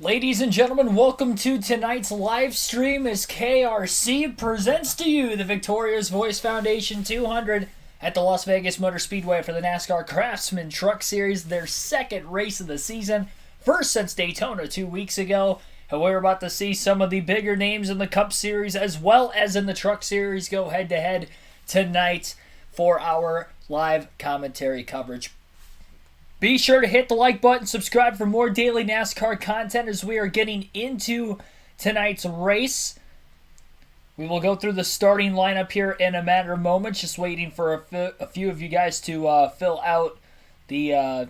Ladies and gentlemen, welcome to tonight's live stream as KRC presents to you the Victoria's Voice Foundation 200 at the Las Vegas Motor Speedway for the NASCAR Craftsman Truck Series, their second race of the season, first since Daytona 2 weeks ago. And we're about to see some of the bigger names in the Cup Series as well as in the Truck Series go head-to-head tonight for our live commentary coverage. Be sure to hit the like button, subscribe for more daily NASCAR content as we are getting into tonight's race. We will go through the starting lineup here in a matter of moments, just waiting for a few of you guys to fill out the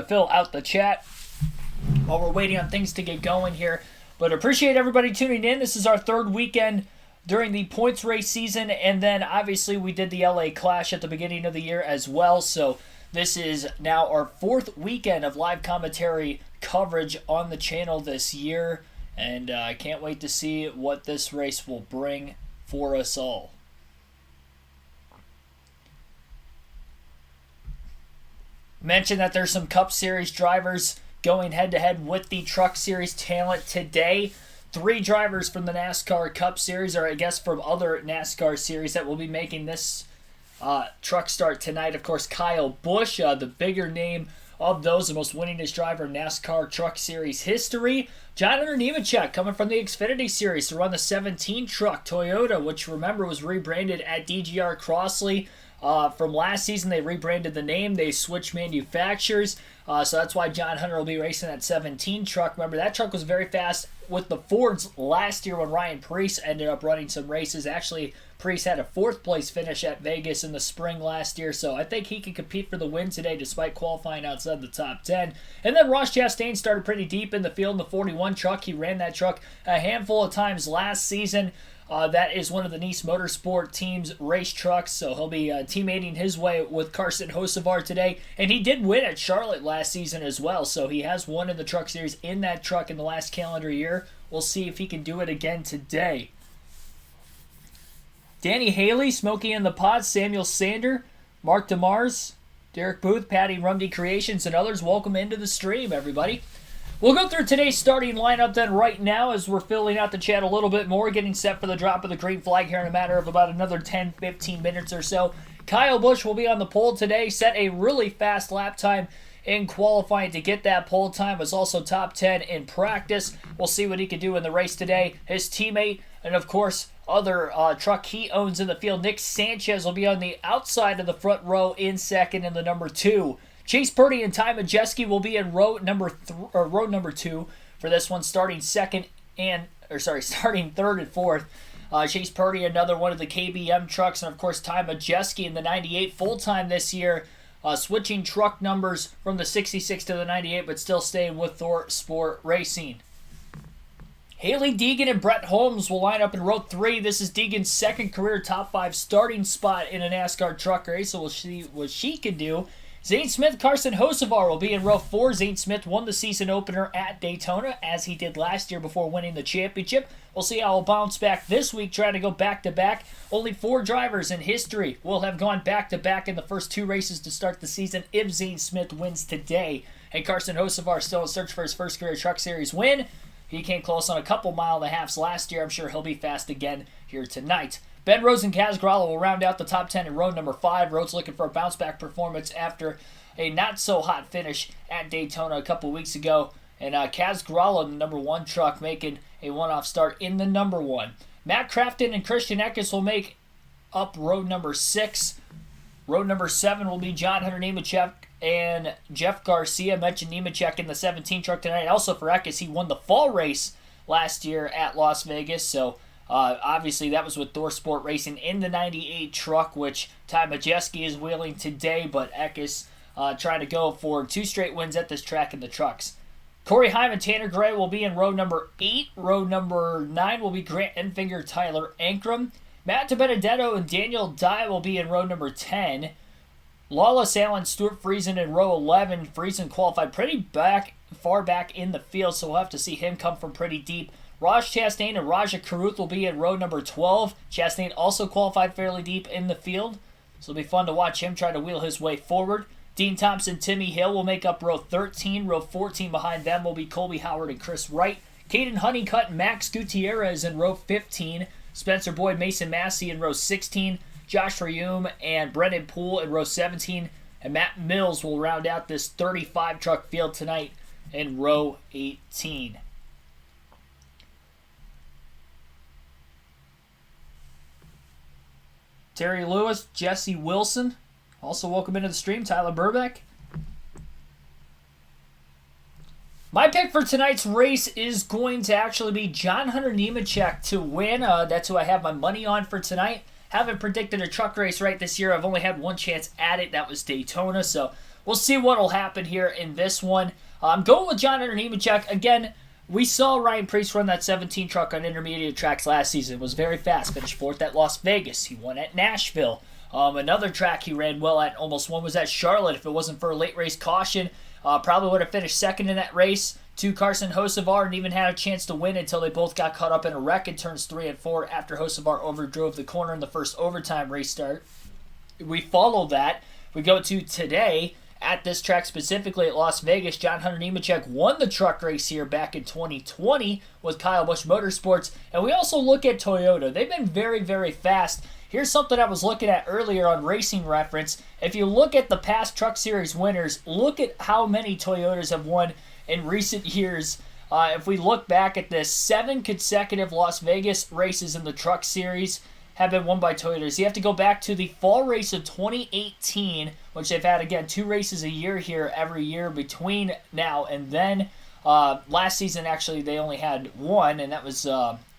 fill out the chat while we're waiting on things to get going here. But appreciate everybody tuning in. This is our third weekend during the points race season, and then obviously we did the LA Clash at the beginning of the year as well, so this is now our fourth weekend of live commentary coverage on the channel this year, and I can't wait to see what this race will bring for us all. Mention that there's some Cup Series drivers going head-to-head with the Truck Series talent today. 3 drivers from the NASCAR Cup Series, or I guess from other NASCAR series, that will be making this truck start tonight. Of course, Kyle Busch, the bigger name of those, the most winningest driver in NASCAR Truck Series history. John Hunter Nemechek coming from the Xfinity Series to run the 17 truck Toyota, which remember was rebranded at DGR Crossley. From last season, they rebranded the name. They switched manufacturers. So that's why John Hunter will be racing that 17 truck. Remember, that truck was very fast with the Fords last year when Ryan Preece ended up running some races. Actually, Preece had a 4th place finish at Vegas in the spring last year. So I think he can compete for the win today despite qualifying outside the top 10. And then Ross Chastain started pretty deep in the field in the 41 truck. He ran that truck a handful of times last season. That is one of the Nice Motorsport team's race trucks, so he'll be teammating his way with Carson Hocevar today. And he did win at Charlotte last season as well, so he has won in the Truck Series in that truck in the last calendar year. We'll see if he can do it again today. Danny Haley, Smokey in the Pot, Samuel Sander, Mark DeMars, Derek Booth, Patty Rumdy Creations, and others. Welcome into the stream, everybody. We'll go through today's starting lineup then right now as we're filling out the chat a little bit more, getting set for the drop of the green flag here in a matter of about another 10-15 minutes or so. Kyle Busch will be on the pole today, set a really fast lap time in qualifying to get that pole time, was also top 10 in practice. We'll see what he can do in the race today. His teammate, and of course, other truck he owns in the field, Nick Sanchez, will be on the outside of the front row in second in the number 2. Chase Purdy and Ty Majeski will be in row number 2 for this one, starting third and fourth. Chase Purdy, another one of the KBM trucks, and of course Ty Majeski in the 98 full-time this year, switching truck numbers from the 66 to the 98, but still staying with Thor Sport Racing. Haley Deegan and Brett Holmes will line up in row 3. This is Deegan's second career top 5 starting spot in a NASCAR truck race, so we'll see what she can do. Zane Smith, Carson Hocevar will be in row 4. Zane Smith won the season opener at Daytona, as he did last year before winning the championship. We'll see how he'll bounce back this week, trying to go back-to-back. Only 4 drivers in history will have gone back-to-back in the first 2 races to start the season if Zane Smith wins today. And Carson Hocevar still in search for his first career Truck Series win. He came close on a couple mile-and-a-halfs last year. I'm sure he'll be fast again here tonight. Ben Rhodes and Kaz Grala will round out the top 10 in row number 5. Rhodes looking for a bounce-back performance after a not-so-hot finish at Daytona a couple weeks ago. And Kaz Grala in the number 1 truck making a one-off start in the number 1. Matt Crafton and Christian Eckes will make up row number 6. Row number 7 will be John Hunter Nemechek and Jeff Garcia. Mentioned Nemechek in the 17 truck tonight. Also for Eckes, he won the fall race last year at Las Vegas, so obviously that was with Thor Sport Racing in the 98 truck, which Ty Majeski is wheeling today, but Eckes trying to go for 2 straight wins at this track in the trucks. Corey Heim and Tanner Gray will be in row number 8. Row number 9 will be Grant Enfinger, Tyler Ankrum. Matt DiBenedetto and Daniel Dye will be in row number 10. Lawless Allen, Stuart Friesen in row 11. Friesen qualified pretty far back in the field, so we'll have to see him come from pretty deep. Raj Chastain and Raja Karuth will be in row number 12. Chastain also qualified fairly deep in the field, so it'll be fun to watch him try to wheel his way forward. Dean Thompson, Timmy Hill will make up row 13. Row 14 behind them will be Colby Howard and Chris Wright. Caden Honeycutt and Max Gutierrez in row 15. Spencer Boyd, Mason Massey in row 16. Josh Rayum and Brendan Poole in row 17. And Matt Mills will round out this 35 truck field tonight in row 18. Terry Lewis, Jesse Wilson. Also welcome into the stream, Tyler Burbeck. My pick for tonight's race is going to actually be John Hunter Nemechek to win. That's who I have my money on for tonight. Haven't predicted a truck race right this year. I've only had one chance at it. That was Daytona. So we'll see what will happen here in this one. I'm going with John Hunter Nemechek. Again, we saw Ryan Preece run that 17 truck on intermediate tracks last season. It was very fast. Finished 4th at Las Vegas. He won at Nashville. Another track he ran well at, almost won, was at Charlotte. If it wasn't for a late race caution, probably would have finished 2nd in that race to Carson Hocevar and even had a chance to win until they both got caught up in a wreck in turns 3 and 4 after Hocevar overdrove the corner in the first overtime race start. We follow that. We go to today at this track specifically at Las Vegas. John Hunter Nemechek won the truck race here back in 2020 with Kyle Busch Motorsports. And we also look at Toyota. They've been very, very fast. Here's something I was looking at earlier on Racing Reference. If you look at the past Truck Series winners, look at how many Toyotas have won in recent years. If we look back at this, 7 consecutive Las Vegas races in the Truck Series have been won by Toyotas. You have to go back to the fall race of 2018, which they've had, again, 2 races a year here every year between now and then. Last season, actually, they only had 1, and that was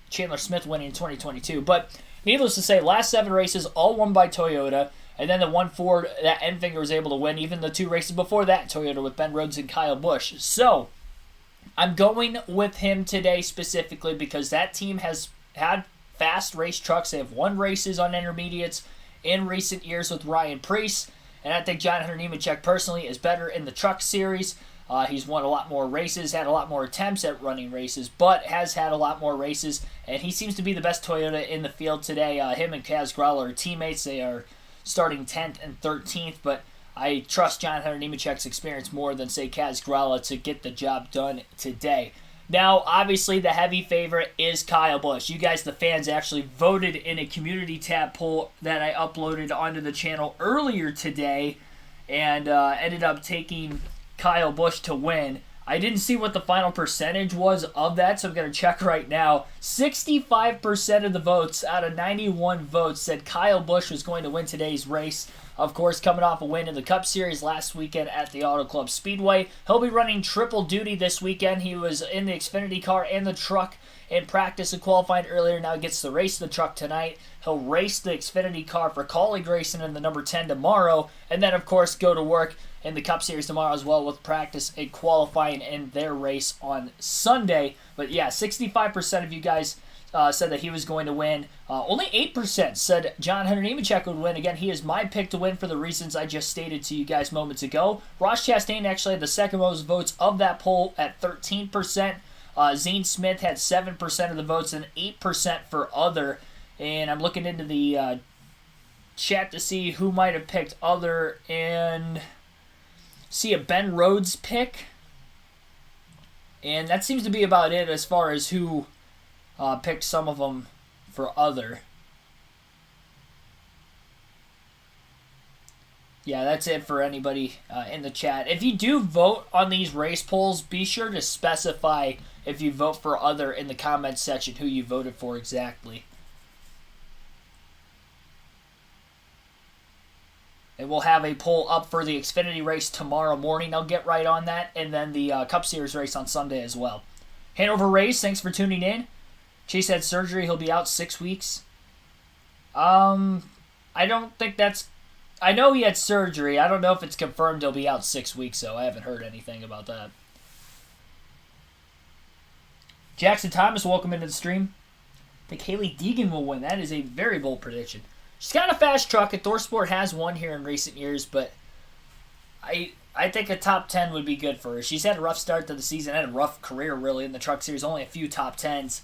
Chandler Smith winning in 2022. But needless to say, last 7 races, all won by Toyota. And then the one Ford that Enfinger was able to win. Even the 2 races before that, Toyota with Ben Rhodes and Kyle Busch. So, I'm going with him today specifically because that team has had fast race trucks. They have won races on intermediates in recent years with Ryan Preece. And I think John Hunter Nemechek personally is better in the truck series. He's won a lot more races, had a lot more attempts at running races, but has had a lot more races. And he seems to be the best Toyota in the field today. Him and Kaz Growler are teammates. They are starting 10th and 13th, but I trust John Hunter Nemechek's experience more than, say, Kaz Growler to get the job done today. Now, obviously, the heavy favorite is Kyle Busch. You guys, the fans, actually voted in a community tab poll that I uploaded onto the channel earlier today and ended up taking Kyle Busch to win. I didn't see what the final percentage was of that, so I'm going to check right now. 65% of the votes out of 91 votes said Kyle Busch was going to win today's race. Of course, coming off a win in the Cup Series last weekend at the Auto Club Speedway. He'll be running triple duty this weekend. He was in the Xfinity car and the truck in practice and qualifying earlier. Now he gets to race the truck tonight. He'll race the Xfinity car for Colleague Racing in the number 10 tomorrow. And then, of course, go to work in the Cup Series tomorrow as well with practice and qualifying in their race on Sunday. But yeah, 65% of you guys said that he was going to win. Only 8% said John Hunter Nemechek would win. Again, he is my pick to win for the reasons I just stated to you guys moments ago. Ross Chastain actually had the second most votes of that poll at 13%. Zane Smith had 7% of the votes and 8% for other. And I'm looking into the chat to see who might have picked other, and see a Ben Rhodes pick. And that seems to be about it as far as who picked some of them for other. Yeah, that's it for anybody in the chat. If you do vote on these race polls, be sure to specify if you vote for other in the comments section who you voted for exactly. And we'll have a poll up for the Xfinity race tomorrow morning. I'll get right on that. And then the Cup Series race on Sunday as well. Hanover Race, thanks for tuning in. Chase had surgery. He'll be out 6 weeks. I don't think that's... I know he had surgery. I don't know if it's confirmed he'll be out 6 weeks, though. I haven't heard anything about that. Jackson Thomas, welcome into the stream. I think Haley Deegan will win. That is a very bold prediction. She's got a fast truck, and ThorSport has won here in recent years, but I think a top 10 would be good for her. She's had a rough start to the season, had a rough career, really, in the truck series, only a few top 10s.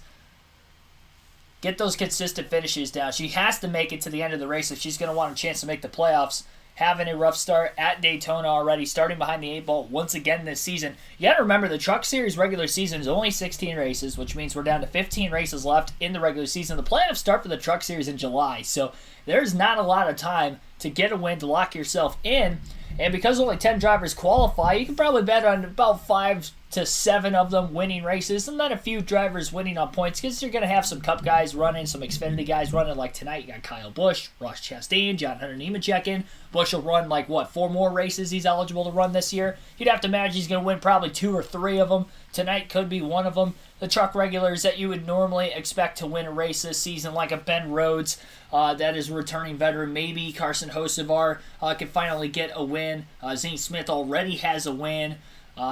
Get those consistent finishes down. She has to make it to the end of the race if she's going to want a chance to make the playoffs having a rough start at Daytona already, starting behind the 8 ball once again this season. You got to remember the Truck Series regular season is only 16 races, which means we're down to 15 races left in the regular season. The playoffs start for the Truck Series in July, so there's not a lot of time to get a win, to lock yourself in. And because only 10 drivers qualify, you can probably bet on about 5 to 7 of them winning races, and then a few drivers winning on points, because you're going to have some Cup guys running, some Xfinity guys running. Like tonight, you got Kyle Busch, Ross Chastain, John Hunter Nemechek in. Busch will run 4 more races he's eligible to run this year. You'd have to imagine he's going to win probably 2 or 3 of them. Tonight could be one of them. The truck regulars that you would normally expect to win a race this season, like a Ben Rhodes, that is a returning veteran. Maybe Carson Hocevar can finally get a win. Zane Smith already has a win.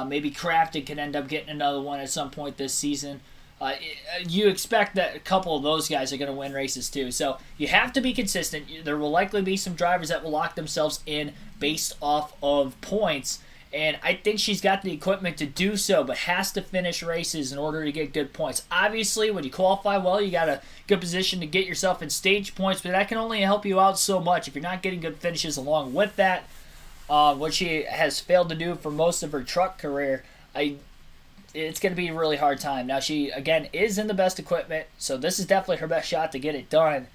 Maybe Craftsman can end up getting another one at some point this season. You expect that a couple of those guys are going to win races too. So you have to be consistent. There will likely be some drivers that will lock themselves in based off of points. And I think she's got the equipment to do so, but has to finish races in order to get good points. Obviously, when you qualify well, you got a good position to get yourself in stage points, but that can only help you out so much. If you're not getting good finishes along with that, what she has failed to do for most of her truck career, it's going to be a really hard time. Now, she, again, is in the best equipment, so this is definitely her best shot to get it done.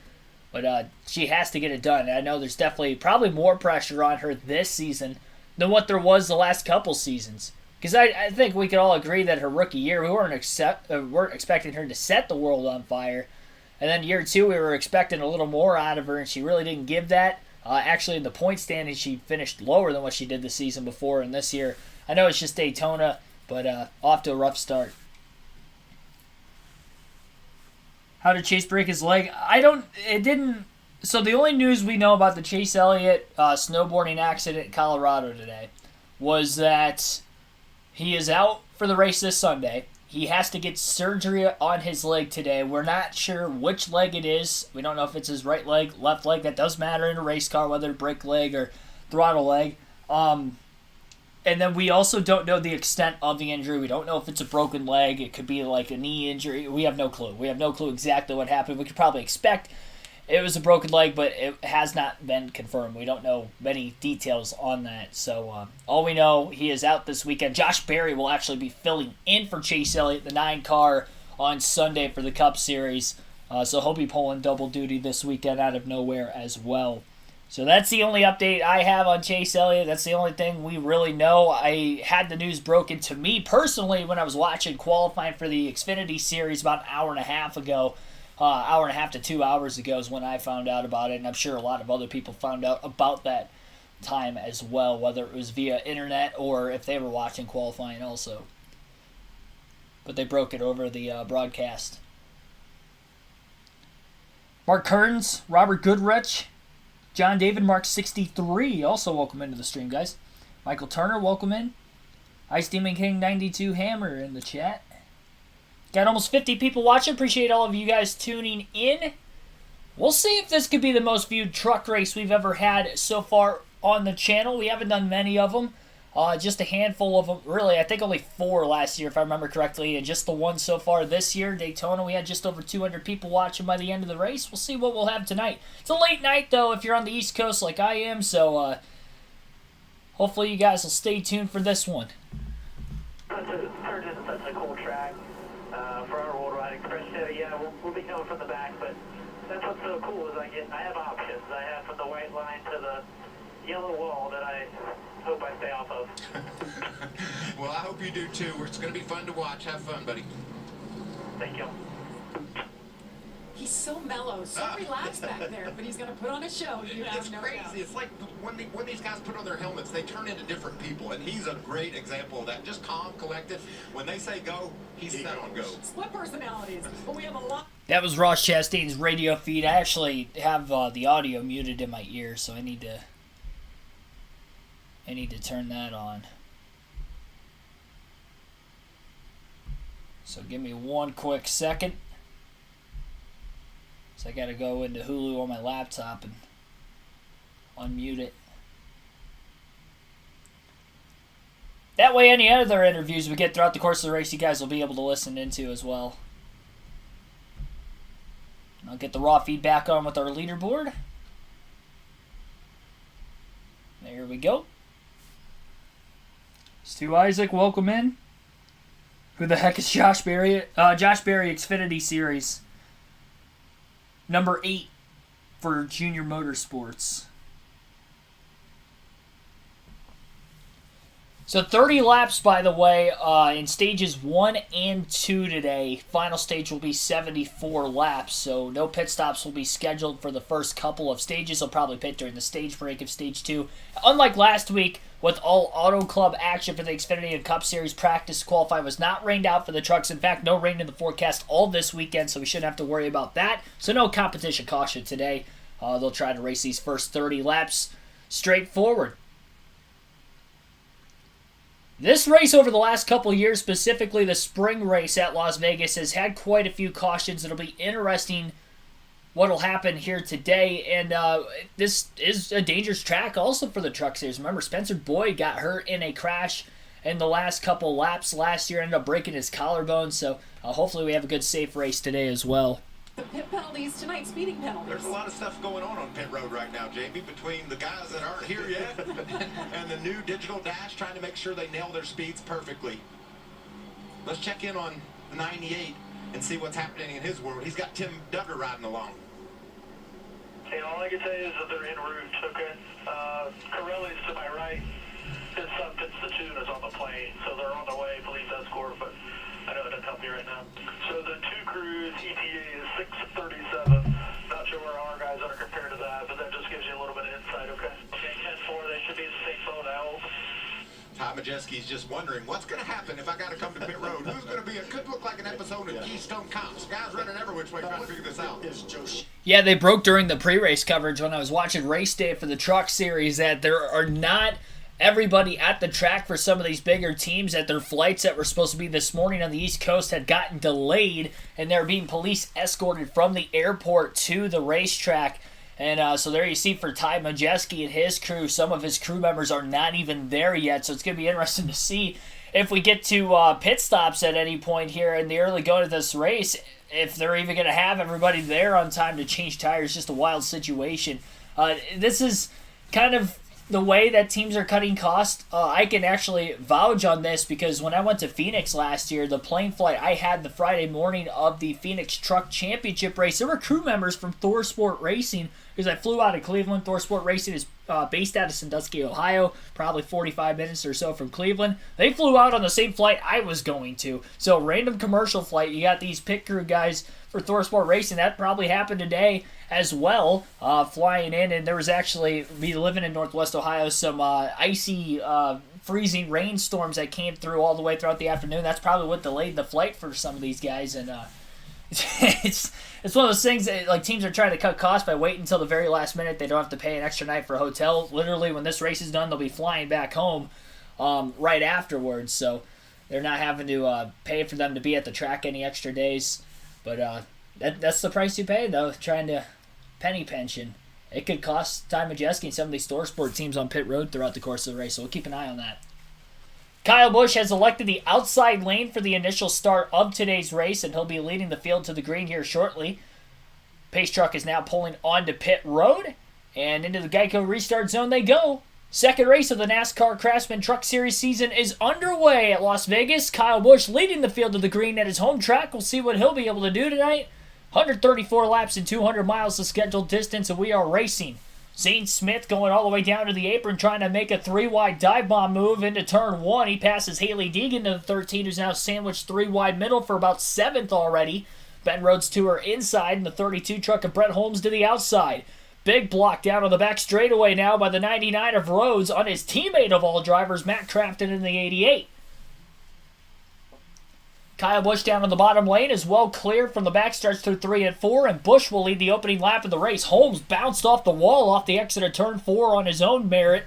But she has to get it done. And I know there's definitely probably more pressure on her this season than what there was the last couple seasons. Because I think we could all agree that her rookie year, we weren't expecting her to set the world on fire. And then year 2, we were expecting a little more out of her, and she really didn't give that. Actually, in the point standing, she finished lower than what she did the season before. And this year, I know it's just Daytona, but off to a rough start. How did Chase break his leg? So the only news we know about the Chase Elliott snowboarding accident in Colorado today was that he is out for the race this Sunday. He has to get surgery on his leg today. We're not sure which leg it is. We don't know if it's his right leg, left leg. That does matter in a race car, whether brake leg or throttle leg. And then we also don't know the extent of the injury. We don't know if it's a broken leg. It could be like a knee injury. We have no clue. We have no clue exactly what happened. We could probably expect it was a broken leg, but it has not been confirmed. We don't know many details on that. So all we know, he is out this weekend. Josh Berry will actually be filling in for Chase Elliott, the 9 car, on Sunday for the Cup Series. So he'll be pulling double duty this weekend out of nowhere as well. So that's the only update I have on Chase Elliott. That's the only thing we really know. I had the news broken to me personally when I was watching qualifying for the Xfinity Series about an hour and a half ago. Hour and a half to 2 hours ago is when I found out about it, and I'm sure a lot of other people found out about that time as well, whether it was via internet or if they were watching qualifying also. But they broke it over the broadcast. Mark Kearns, Robert Goodrich, John David, Mark 63, also welcome into the stream, guys. Michael Turner, welcome in. Ice Demon King 92 Hammer in the chat. Got almost 50 people watching. Appreciate all of you guys tuning in. We'll see if this could be the most viewed truck race we've ever had so far on the channel. We haven't done many of them. Just a handful of them. Really, I think only 4 last year, if I remember correctly. And just the one so far this year, Daytona, we had just over 200 people watching by the end of the race. We'll see what we'll have tonight. It's a late night, though, if you're on the East Coast like I am. So hopefully you guys will stay tuned for this one. Sturgis is such a cool track. For our world ride express, yeah, we'll be coming from the back, but that's what's so cool is I have options. I have from the white line to the yellow wall that I hope I stay off of. Well, I hope you do too. It's going to be fun to watch. Have fun, buddy. Thank you. He's so mellow, so relaxed back there, but he's going to put on a show. You have It's no crazy. doubt. It's like when these guys put on their helmets, they turn into different people, and he's a great example of that. Just calm, collected. When they say go, he's set on go. Split personalities, but we have a lot. That was Ross Chastain's radio feed. I actually have the audio muted in my ear, so I need to turn that on. So give me one quick second. So I gotta go into Hulu on my laptop and unmute it. That way any other interviews we get throughout the course of the race you guys will be able to listen into as well. I'll get the raw feedback on with our leaderboard. There we go. Stu Isaac, welcome in. Who the heck is Josh Berry? Josh Berry Xfinity Series. Number 8 for Junior Motorsports. So 30 laps, by the way, in stages 1 and 2 today. Final stage will be 74 laps, so no pit stops will be scheduled for the first couple of stages. They'll probably pit during the stage break of stage 2. Unlike last week, with all Auto Club action for the Xfinity and Cup Series, practice qualify was not rained out for the trucks. In fact, no rain in the forecast all this weekend, so we shouldn't have to worry about that. So no competition caution today. They'll try to race these first 30 laps straightforward. This race over the last couple years, specifically the spring race at Las Vegas, has had quite a few cautions. It'll be interesting what will happen here today. And this is a dangerous track also for the Truck Series. Remember, Spencer Boyd got hurt in a crash in the last couple laps last year, ended up breaking his collarbone. So hopefully we have a good, safe race today as well. The pit penalties tonight, speeding penalties. There's a lot of stuff going on pit road right now, JB, between the guys that aren't here yet and the new digital dash trying to make sure they nail their speeds perfectly. Let's check in on the 98 and see what's happening in his world. He's got Tim Duggar riding along. Hey, all I can say is that they're en route, okay? Corelli's to my right. His son Fitztune is on the plane, so they're on the way, police escort, but I know it doesn't help you right now. So the 2 crews, ETA is 6:37. Not sure where our guys are compared to that, but that just gives you a little bit of insight, okay? Okay, 10-4, they should be in the same boat, I hope. Ty Majeski's just wondering, what's going to happen if I got to come to pit road? Who's going to be? It could look like an episode of Keystone Cops. Guys running every which way trying to figure this out. Yeah, they broke during the pre-race coverage when I was watching race day for the Truck Series that there are not everybody at the track for some of these bigger teams, that their flights that were supposed to be this morning on the East Coast had gotten delayed, and they're being police escorted from the airport to the racetrack. And so there you see for Ty Majeski and his crew, some of his crew members are not even there yet. So it's going to be interesting to see if we get to pit stops at any point here in the early going of this race, if they're even going to have everybody there on time to change tires. Just a wild situation. This is kind of the way that teams are cutting costs. I can actually vouch on this because when I went to Phoenix last year, the plane flight I had the Friday morning of the Phoenix Truck Championship race, there were crew members from Thor Sport Racing because I flew out of Cleveland. Thor Sport Racing is based out of Sandusky, Ohio, probably 45 minutes or so from Cleveland. They flew out on the same flight I was going to. So random commercial flight, you got these pit crew guys for Thor Sport Racing. That probably happened today as well, flying in. And there was actually, me living in Northwest Ohio, some icy, freezing rainstorms that came through all the way throughout the afternoon. That's probably what delayed the flight for some of these guys. And it's one of those things that, like, teams are trying to cut costs by waiting until the very last minute. They don't have to pay an extra night for a hotel. Literally, when this race is done, they'll be flying back home right afterwards. So they're not having to pay for them to be at the track any extra days. But that's the price you pay, though, trying to penny pension. It could cost Ty Majeski and some of these Thor Sport teams on pit road throughout the course of the race, so we'll keep an eye on that. Kyle Busch has elected the outside lane for the initial start of today's race, and he'll be leading the field to the green here shortly. Pace truck is now pulling onto pit road, and into the Geico restart zone they go. Second race of the NASCAR Craftsman Truck Series season is underway at Las Vegas. Kyle Busch leading the field to the green at his home track. We'll see what he'll be able to do tonight. 134 laps and 200 miles the scheduled distance, and we are racing. Zane Smith going all the way down to the apron, trying to make a 3-wide dive bomb move into turn 1. He passes Haley Deegan to the 13, who's now sandwiched 3-wide middle for about 7th already. Ben Rhodes to her inside, and the 32 truck of Brett Holmes to the outside. Big block down on the back straightaway now by the 99 of Rhodes on his teammate of all drivers, Matt Crafton, in the 88. Kyle Busch down on the bottom lane is well cleared from the backstarts through 3 and 4, and Busch will lead the opening lap of the race. Holmes bounced off the wall off the exit of turn 4 on his own merit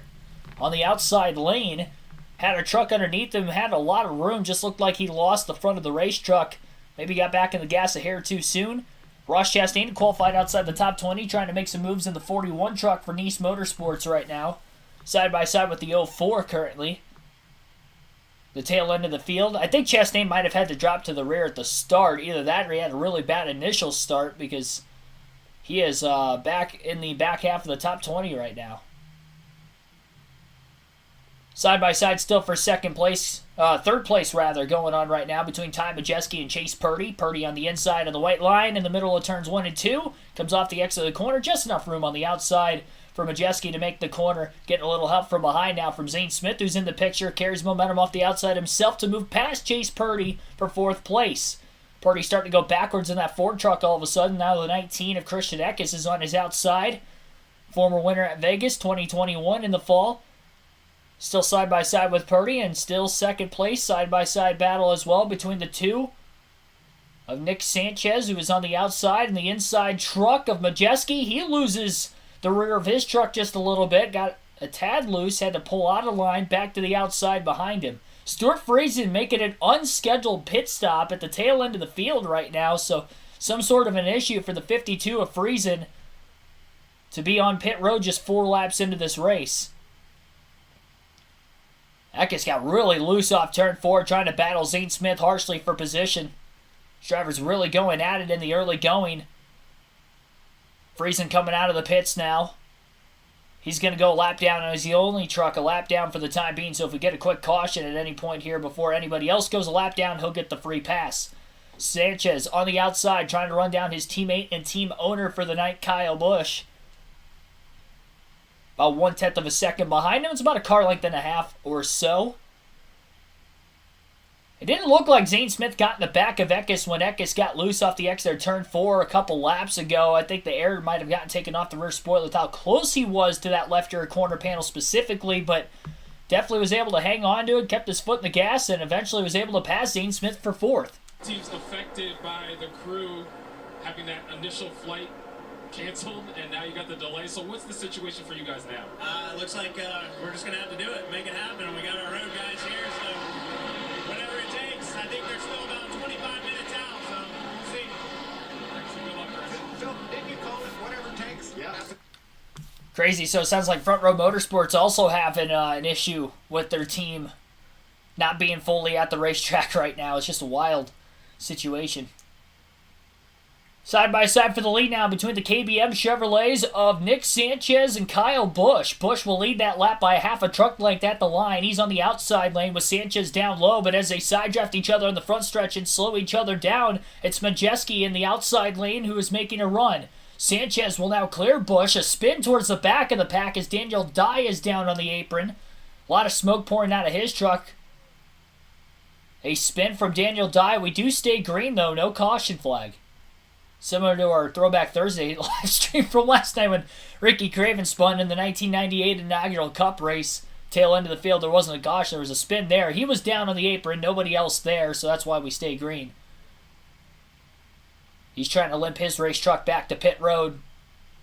on the outside lane. Had a truck underneath him, had a lot of room, just looked like he lost the front of the race truck. Maybe got back in the gas a hair too soon. Ross Chastain qualified outside the top 20, trying to make some moves in the 41 truck for Nice Motorsports right now. Side by side with the 04 currently. The tail end of the field. I think Chastain might have had to drop to the rear at the start. Either that or he had a really bad initial start because he is back in the back half of the top 20 right now. Side by side still for third place rather, going on right now between Ty Majeski and Chase Purdy. Purdy on the inside of the white line in the middle of turns 1 and 2. Comes off the exit of the corner, just enough room on the outside for Majeski to make the corner. Getting a little help from behind now from Zane Smith, who's in the picture. Carries momentum off the outside himself to move past Chase Purdy for 4th place. Purdy starting to go backwards in that Ford truck all of a sudden. Now the 19 of Christian Eckes is on his outside. Former winner at Vegas 2021 in the fall. Still side by side with Purdy, and still second place side by side battle as well between the two of Nick Sanchez, who is on the outside, and the inside truck of Majeski. He loses the rear of his truck just a little bit, got a tad loose, had to pull out of line, back to the outside behind him. Stuart Friesen making an unscheduled pit stop at the tail end of the field right now, so some sort of an issue for the 52 of Friesen to be on pit road just 4 laps into this race. Eckes got really loose off turn 4, trying to battle Zane Smith harshly for position. Drivers really going at it in the early going. Friesen coming out of the pits now. He's going to go a lap down, and he's the only truck a lap down for the time being, so if we get a quick caution at any point here before anybody else goes a lap down, he'll get the free pass. Sanchez on the outside trying to run down his teammate and team owner for the night, Kyle Busch. About 1/10 of a second behind him. It's about a car length and a half or so. It didn't look like Zane Smith got in the back of Eckes when Eckes got loose off the exit turn 4 a couple laps ago. I think the air might have gotten taken off the rear spoiler with how close he was to that left rear corner panel specifically, but definitely was able to hang on to it, kept his foot in the gas, and eventually was able to pass Zane Smith for 4th. Teams affected by the crew having that initial flight canceled, and now you got the delay. So what's the situation for you guys now? Looks like we're just going to have to do it, make it happen. We got our road guys here, so whatever it takes. I think they're still about 25 minutes out, so we'll see. Thanks, good luck, guys. Phil, didn't you call it whatever it takes? Yeah. Crazy. So it sounds like Front Row Motorsports also having an issue with their team not being fully at the racetrack right now. It's just a wild situation. Side by side for the lead now between the KBM Chevrolets of Nick Sanchez and Kyle Busch. Busch will lead that lap by a half a truck length at the line. He's on the outside lane with Sanchez down low, but as they side draft each other on the front stretch and slow each other down, it's Majeski in the outside lane who is making a run. Sanchez will now clear Busch. A spin towards the back of the pack as Daniel Dye is down on the apron. A lot of smoke pouring out of his truck. A spin from Daniel Dye. We do stay green though, no caution flag. Similar to our Throwback Thursday live stream from last night when Ricky Craven spun in the 1998 inaugural Cup race. Tail end of the field, there wasn't a caution. There was a spin there. He was down on the apron, nobody else there, so that's why we stay green. He's trying to limp his race truck back to pit road.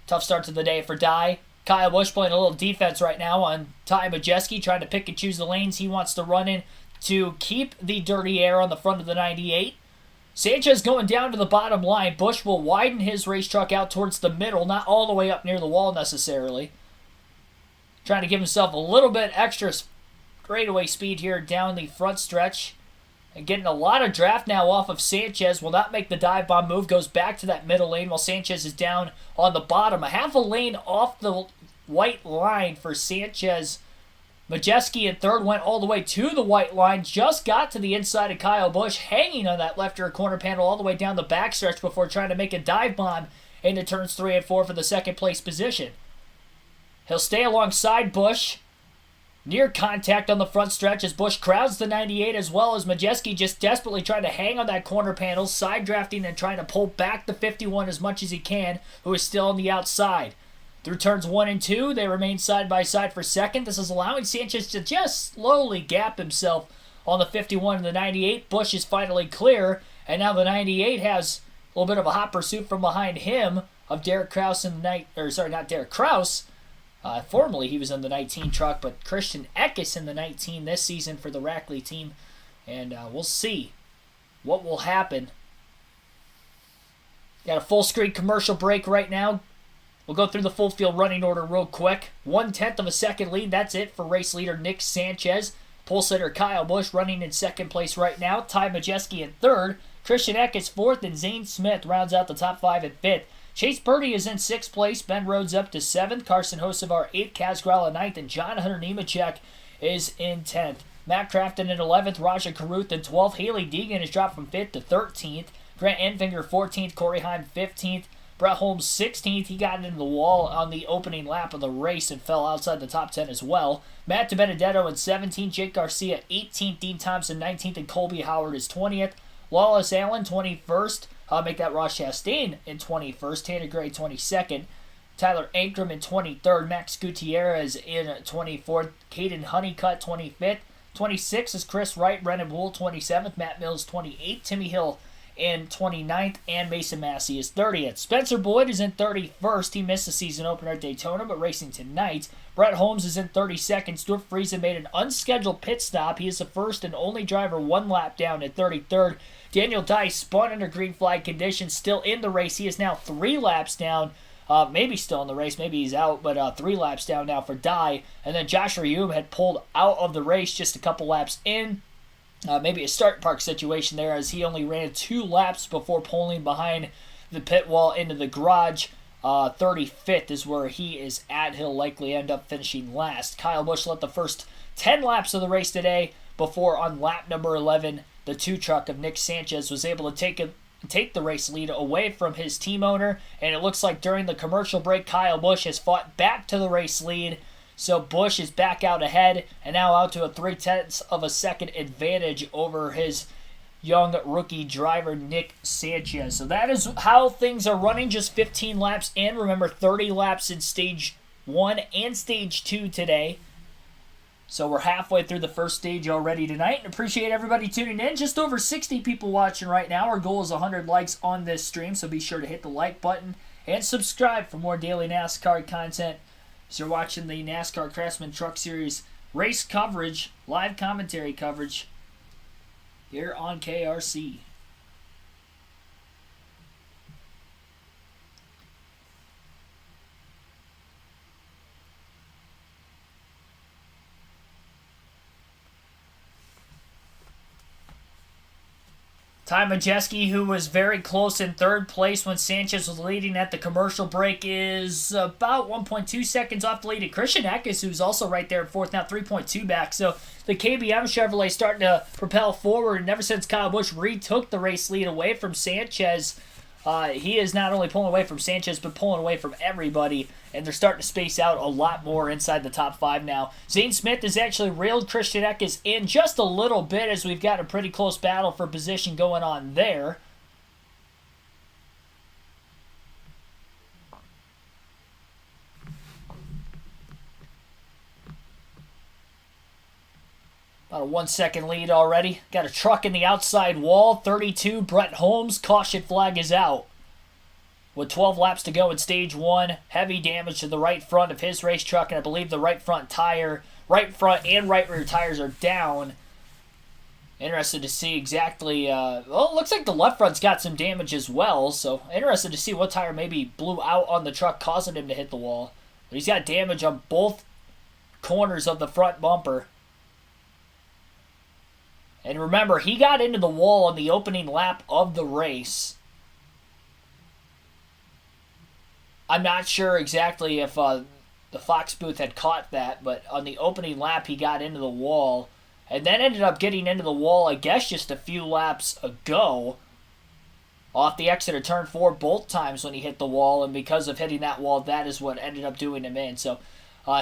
Tough start to the day for Dye. Kyle Busch playing a little defense right now on Ty Majeski, trying to pick and choose the lanes he wants to run in to keep the dirty air on the front of the 98. Sanchez going down to the bottom line. Busch will widen his race truck out towards the middle, not all the way up near the wall necessarily. Trying to give himself a little bit extra straightaway speed here down the front stretch. And getting a lot of draft now off of Sanchez. Will not make the dive bomb move. Goes back to that middle lane while Sanchez is down on the bottom. A half a lane off the white line for Sanchez. Majeski in third went all the way to the white line. Just got to the inside of Kyle Busch. Hanging on that left rear corner panel all the way down the backstretch before trying to make a dive bomb into turns 3 and 4 for the second place position. He'll stay alongside Busch. Near contact on the front stretch as Busch crowds the 98 as well as Majeski just desperately trying to hang on that corner panel, side drafting and trying to pull back the 51 as much as he can, who is still on the outside. Through turns 1 and 2, they remain side by side for second. This is allowing Sanchez to just slowly gap himself on the 51 and the 98. Busch is finally clear, and now the 98 has a little bit of a hot pursuit from behind him of Derek Kraus in the not Derek Kraus. Formerly he was in the 19 truck, but Christian Eckes in the 19 this season for the Rackley team. And we'll see what will happen. Got a full screen commercial break right now. We'll go through the full field running order real quick. 1/10 of a second lead. That's it for race leader Nick Sanchez. Pole sitter Kyle Busch running in second place right now. Ty Majeski in third. Christian Eckes fourth, and Zane Smith rounds out the top 5 at fifth. Chase Purdy is in 6th place. Ben Rhodes up to 7th. Carson Hocevar 8th. Kaz Grala 9th. And John Hunter Nemechek is in 10th. Matt Crafton in 11th, Raja Caruth in 12th. Haley Deegan is dropped from 5th to 13th. Grant Enfinger 14th, Corey Heim 15th. Brett Holmes 16th. He got into the wall on the opening lap of the race and fell outside the top 10 as well. Matt DiBenedetto in 17th. Jake Garcia 18th. Dean Thompson 19th. And Colby Howard is 20th. Lawless Allen 21st. I'll make that Ross Chastain in 21st. Tanner Gray 22nd. Tyler Ankrum in 23rd. Max Gutierrez in 24th. Caden Honeycutt 25th. 26th is Chris Wright. Brennan Wool 27th. Matt Mills 28th. Timmy Hill in 29th. And Mason Massey is 30th. Spencer Boyd is in 31st. He missed the season opener at Daytona, but racing tonight. Brett Holmes is in 32nd. Stuart Friesen made an unscheduled pit stop. He is the first and only driver one lap down at 33rd. Daniel Dice spun under green flag conditions, still in the race. He is now 3 laps down. Maybe still in the race, maybe he's out, but 3 laps down now for Dye. And then Josh Reaume had pulled out of the race just a couple laps in. Maybe a start park situation there, as he only ran 2 laps before pulling behind the pit wall into the garage. 35th is where he is at. He'll likely end up finishing last. Kyle Busch led the first 10 laps of the race today before on lap number 11, the 2 truck of Nick Sanchez was able to take the race lead away from his team owner, and it looks like during the commercial break, Kyle Busch has fought back to the race lead. So Busch is back out ahead and now out to a 0.3 of a second advantage over his young rookie driver, Nick Sanchez. So that is how things are running, just 15 laps in. Remember, 30 laps in Stage 1 and Stage 2 today. So we're halfway through the first stage already tonight. And appreciate everybody tuning in. Just over 60 people watching right now. Our goal is 100 likes on this stream, so be sure to hit the like button and subscribe for more daily NASCAR content. So you're watching the NASCAR Craftsman Truck Series race coverage, live commentary coverage here on KRC. Ty Majeski, who was very close in 3rd place when Sanchez was leading at the commercial break, is about 1.2 seconds off the lead of Christian Eckes, who's also right there at 4th, now 3.2 back. So the KBM Chevrolet starting to propel forward, and ever since Kyle Busch retook the race lead away from Sanchez, he is not only pulling away from Sanchez, but pulling away from everybody, and they're starting to space out a lot more inside the top 5 now. Zane Smith has actually reeled Christian Eckes in just a little bit, as we've got a pretty close battle for position going on there. About a 1 second lead already. Got a truck in the outside wall. 32, Brett Holmes. Caution flag is out. With 12 laps to go in Stage 1. Heavy damage to the right front of his race truck, and I believe the right front tire, right front and right rear tires are down. Interested to see exactly, well, it looks like the left front's got some damage as well, so interested to see what tire maybe blew out on the truck, causing him to hit the wall. But he's got damage on both corners of the front bumper. And remember, he got into the wall on the opening lap of the race. I'm not sure exactly if the Fox booth had caught that, but on the opening lap, he got into the wall. And then ended up getting into the wall, I guess, just a few laps ago. Off the exit of Turn 4 both times when he hit the wall. And because of hitting that wall, that is what ended up doing him in. So,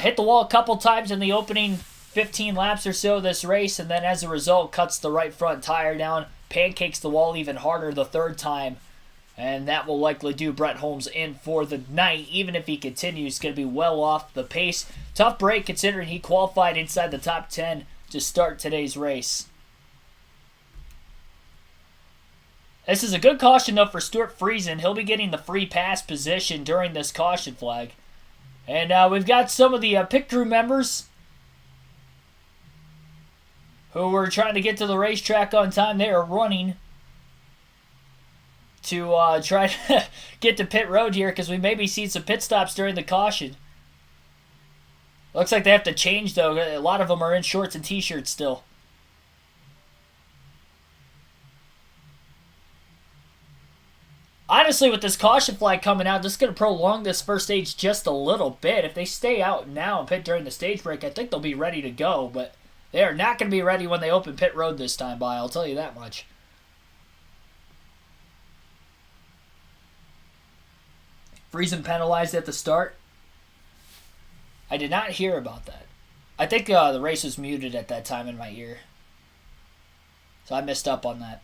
hit the wall a couple times in the opening 15 laps or so of this race, and then as a result cuts the right front tire down, pancakes the wall even harder the 3rd time, and that will likely do Brett Holmes in for the night. Even if he continues, going to be well off the pace. Tough break considering he qualified inside the top 10 to start today's race. This is a good caution though for Stuart Friesen. He'll be getting the free pass position during this caution flag. And we've got some of the pit crew members who were trying to get to the racetrack on time. They are running to try to get to pit road here, because we maybe see some pit stops during the caution. Looks like they have to change, though. A lot of them are in shorts and t-shirts still. Honestly, with this caution flag coming out, this is going to prolong this first stage just a little bit. If they stay out now and pit during the stage break, I think they'll be ready to go. But they are not going to be ready when they open pit road this time, by. I'll tell you that much. Friesen penalized at the start. I did not hear about that. I think the race was muted at that time in my ear. So I missed up on that.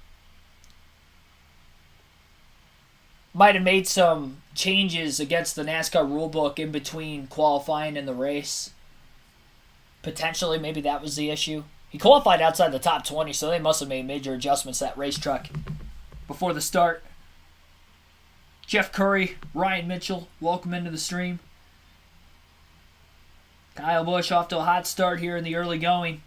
Might have made some changes against the NASCAR rulebook in between qualifying and the race. Potentially, maybe that was the issue. He qualified outside the top 20, so they must have made major adjustments to that race truck before the start. Jeff Curry, Ryan Mitchell, welcome into the stream. Kyle Busch off to a hot start here in the early going.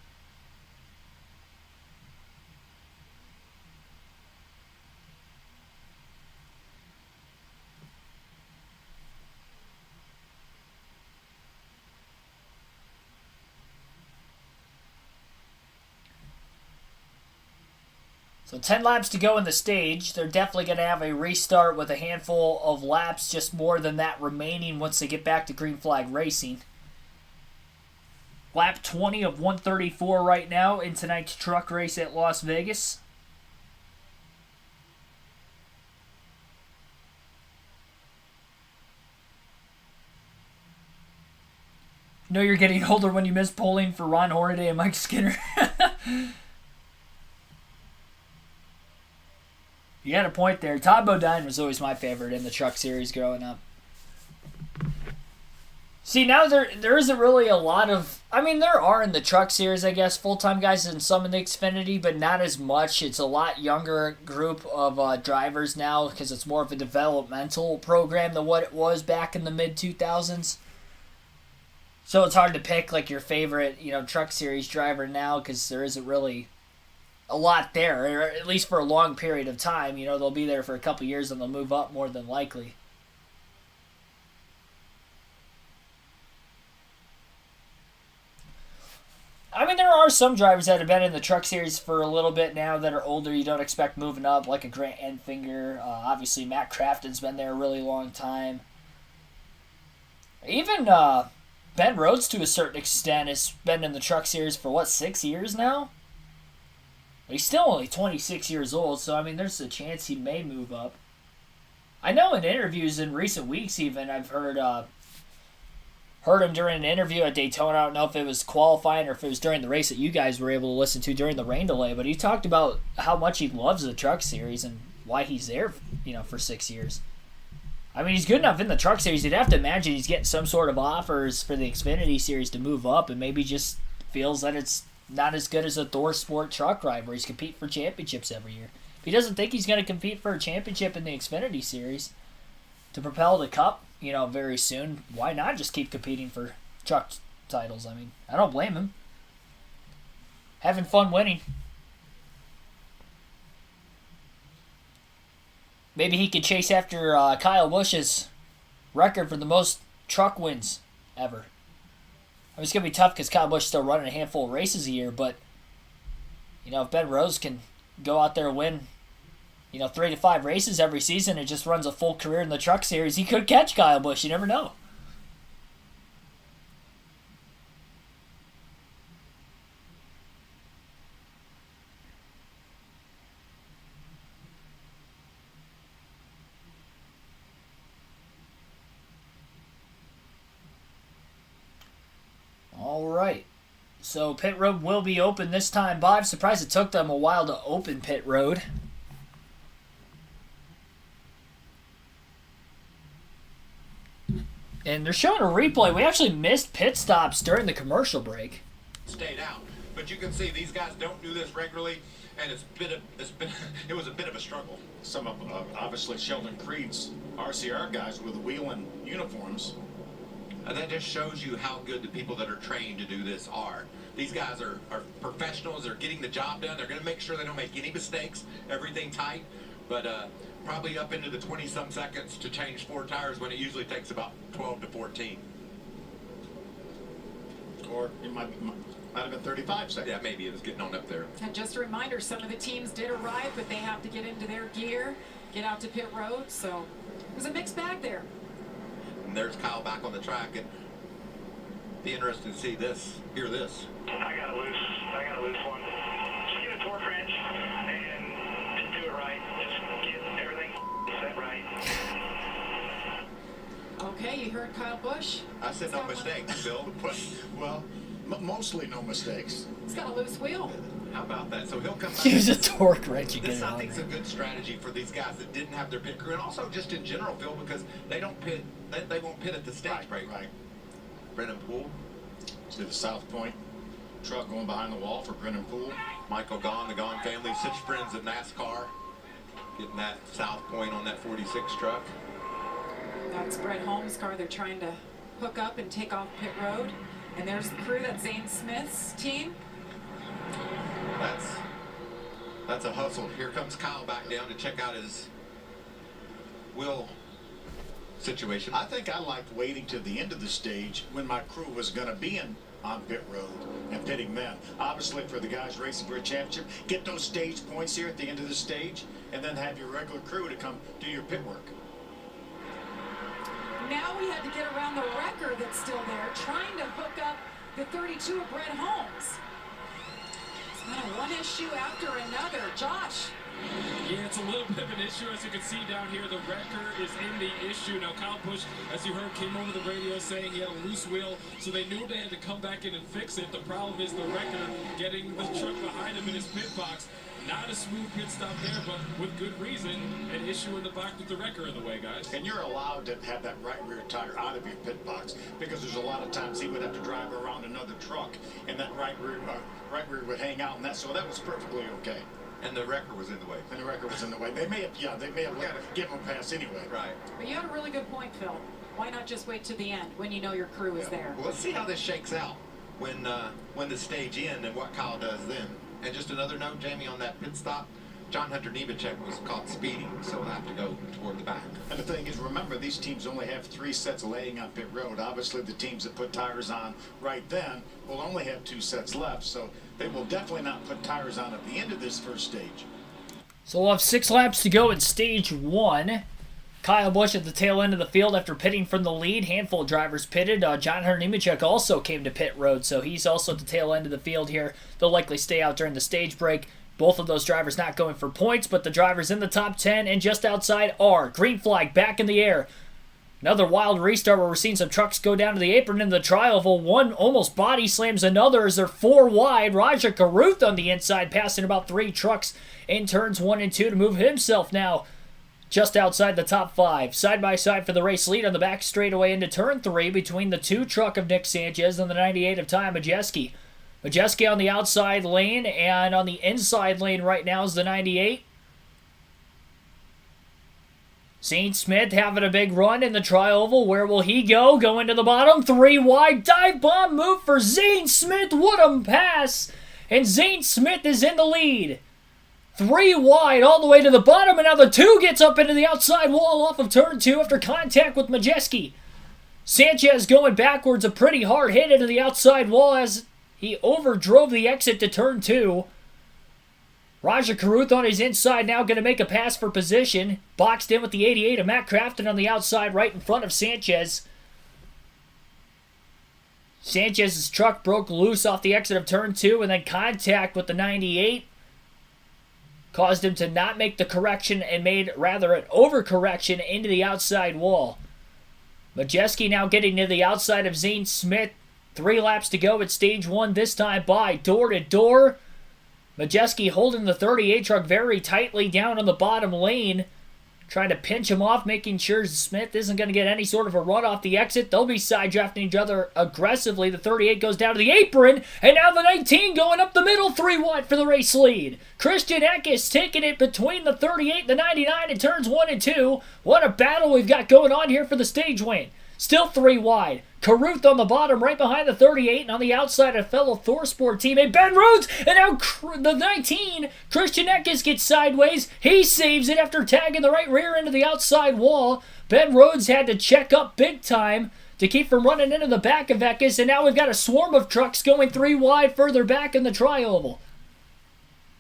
So 10 laps to go in the stage. They're definitely going to have a restart with a handful of laps, just more than that remaining once they get back to green flag racing. Lap 20 of 134 right now in tonight's truck race at Las Vegas. You know you're getting older when you miss polling for Ron Hornaday and Mike Skinner. You had a point there. Todd Bodine was always my favorite in the truck series growing up. See, now there isn't really a lot of... I mean, there are in the truck series, I guess, full-time guys and some in the Xfinity, but not as much. It's a lot younger group of drivers now because it's more of a developmental program than what it was back in the mid-2000s. So it's hard to pick, like, your favorite, truck series driver now because there isn't really a lot there, or at least for a long period of time. They'll be there for a couple years and they'll move up more than likely. I mean, there are some drivers that have been in the truck series for a little bit now that are older. You don't expect moving up, like a Grant Enfinger. Obviously, Matt Crafton's been there a really long time. Even Ben Rhodes, to a certain extent, has been in the truck series for, 6 years now? But he's still only 26 years old, so, I mean, there's a chance he may move up. I know in interviews in recent weeks, even, I've heard him during an interview at Daytona. I don't know if it was qualifying or if it was during the race that you guys were able to listen to during the rain delay, but he talked about how much he loves the truck series and why he's there, for 6 years. I mean, he's good enough in the truck series. You'd have to imagine he's getting some sort of offers for the Xfinity series to move up, and maybe just feels that it's not as good as a Thor Sport truck ride where he's competing for championships every year. If he doesn't think he's going to compete for a championship in the Xfinity series to propel the Cup, very soon, why not just keep competing for truck titles? I mean, I don't blame him. Having fun winning. Maybe he could chase after Kyle Busch's record for the most truck wins ever. I mean, it's going to be tough because Kyle Busch's still running a handful of races a year, but, if Ben Rhodes can go out there and win 3 to 5 races every season and just runs a full career in the truck series, he could catch Kyle Busch. You never know. All right. So pit road will be open this time. Bob, I'm surprised it took them a while to open pit road. And they're showing a replay. We actually missed pit stops during the commercial break. Stayed out, but you can see these guys don't do this regularly, and it was a bit of a struggle. Some of obviously Sheldon Creed's RCR guys with wheeling uniforms. And that just shows you how good the people that are trained to do this are. These guys are professionals. They're getting the job done. They're going to make sure they don't make any mistakes. Everything tight, but probably up into the 20-some seconds to change 4 tires when it usually takes about 12 to 14. Or it might Might have been 35 seconds. Yeah, maybe it was getting on up there. And just a reminder, some of the teams did arrive, but they have to get into their gear, get out to pit road, so it was a mixed bag there. And there's Kyle back on the track, and be interesting to see this, hear this. I got a loose one. Just get a torque wrench and just do it right. Just get everything set right. Okay, you heard Kyle Busch. I said no mistakes, Bill. Well, mostly no mistakes. He's got a loose wheel. How about that? So he'll come back. Use a torque wrench. You get This, it I on think, is there. a good strategy for these guys that didn't have their pit crew, and also just in general, Phil, because they don't pit. They won't pit at the stage break. Right. Brennan Poole, See the South Point truck going behind the wall for Brennan Poole. Michael Gahn, the Gahn family, such friends of NASCAR, getting that South Point on that 46 truck. That's Brett Holmes' car. They're trying to hook up and take off pit road. And there's the crew, that's Zane Smith's team. That's a hustle. Here comes Kyle back down to check out his wheel situation. I think I liked waiting to the end of the stage when my crew was going to be on pit road and pitting then. Obviously, for the guys racing for a championship, get those stage points here at the end of the stage, and then have your regular crew to come do your pit work. Now we had to get around the wrecker that's still there, trying to hook up the 32 of Brett Holmes. It's kind of one issue after another. Josh. Yeah, it's a little bit of an issue. As you can see down here, the wrecker is in the issue. Now, Kyle Busch, as you heard, came over the radio saying he had a loose wheel, so they knew they had to come back in and fix it. The problem is the wrecker getting the truck behind him in his pit box. Not a smooth pit stop there, but with good reason, an issue in the back with the wrecker in the way, guys. And you're allowed to have that right rear tire out of your pit box, because there's a lot of times he would have to drive around another truck, and that right rear would hang out, and so that was perfectly okay. And the wrecker was in the way. And the record was in the way. They may have given him a pass anyway. Right. But you had a really good point, Phil. Why not just wait to the end when you know your crew is there? Well, let's see how this shakes out when the stage ends and what Kyle does then. And just another note, Jamie, on that pit stop, John Hunter Nemechek was caught speeding, so he'll have to go toward the back. And the thing is, remember, these teams only have 3 sets laying on pit road. Obviously, the teams that put tires on right then will only have 2 sets left, so they will definitely not put tires on at the end of this first stage. So we'll have 6 laps to go in stage 1. Kyle Busch at the tail end of the field after pitting from the lead. Handful of drivers pitted. John Hunter Nemechek also came to pit road, so he's also at the tail end of the field here. They'll likely stay out during the stage break. Both of those drivers not going for points, but the drivers in the top 10 and just outside are. Green flag back in the air. Another wild restart where we're seeing some trucks go down to the apron in the tri-oval. One almost body slams another as they're 4 wide. Raja Karuth on the inside, passing about 3 trucks in turns 1 and 2 to move himself now just outside the top 5. Side by side for the race lead on the back straightaway into turn 3 between the 2 truck of Nick Sanchez and the 98 of Ty Majeski. Majeski on the outside lane, and on the inside lane right now is the 98. Zane Smith having a big run in the tri-oval. Where will he go? Going to the bottom. 3 wide. Dive bomb move for Zane Smith. What a pass. And Zane Smith is in the lead. 3 wide all the way to the bottom. And now the 2 gets up into the outside wall off of turn 2 after contact with Majeski. Sanchez going backwards. A pretty hard hit into the outside wall as he overdrove the exit to turn 2. Raja Karuth on his inside now going to make a pass for position. Boxed in with the 88 of Matt Crafton on the outside right in front of Sanchez. Sanchez's truck broke loose off the exit of turn 2 and then contact with the 98. Caused him to not make the correction and made rather an overcorrection into the outside wall. Majeski now getting to the outside of Zane Smith. 3 laps to go at stage 1, this time by door to door. Majeski holding the 38 truck very tightly down on the bottom lane. Trying to pinch him off, making sure Smith isn't going to get any sort of a run off the exit. They'll be side drafting each other aggressively. The 38 goes down to the apron, and now the 19 going up the middle, 3 wide for the race lead. Christian Eckes taking it between the 38 and the 99 in turns 1 and 2. What a battle we've got going on here for the stage win. Still 3 wide. Karuth on the bottom, right behind the 38, and on the outside, a fellow ThorSport teammate, Ben Rhodes, and now the 19, Christian Eckes gets sideways. He saves it after tagging the right rear end of the outside wall. Ben Rhodes had to check up big time. to keep from running into the back of Eckes, and now we've got a swarm of trucks going 3 wide further back in the tri-oval.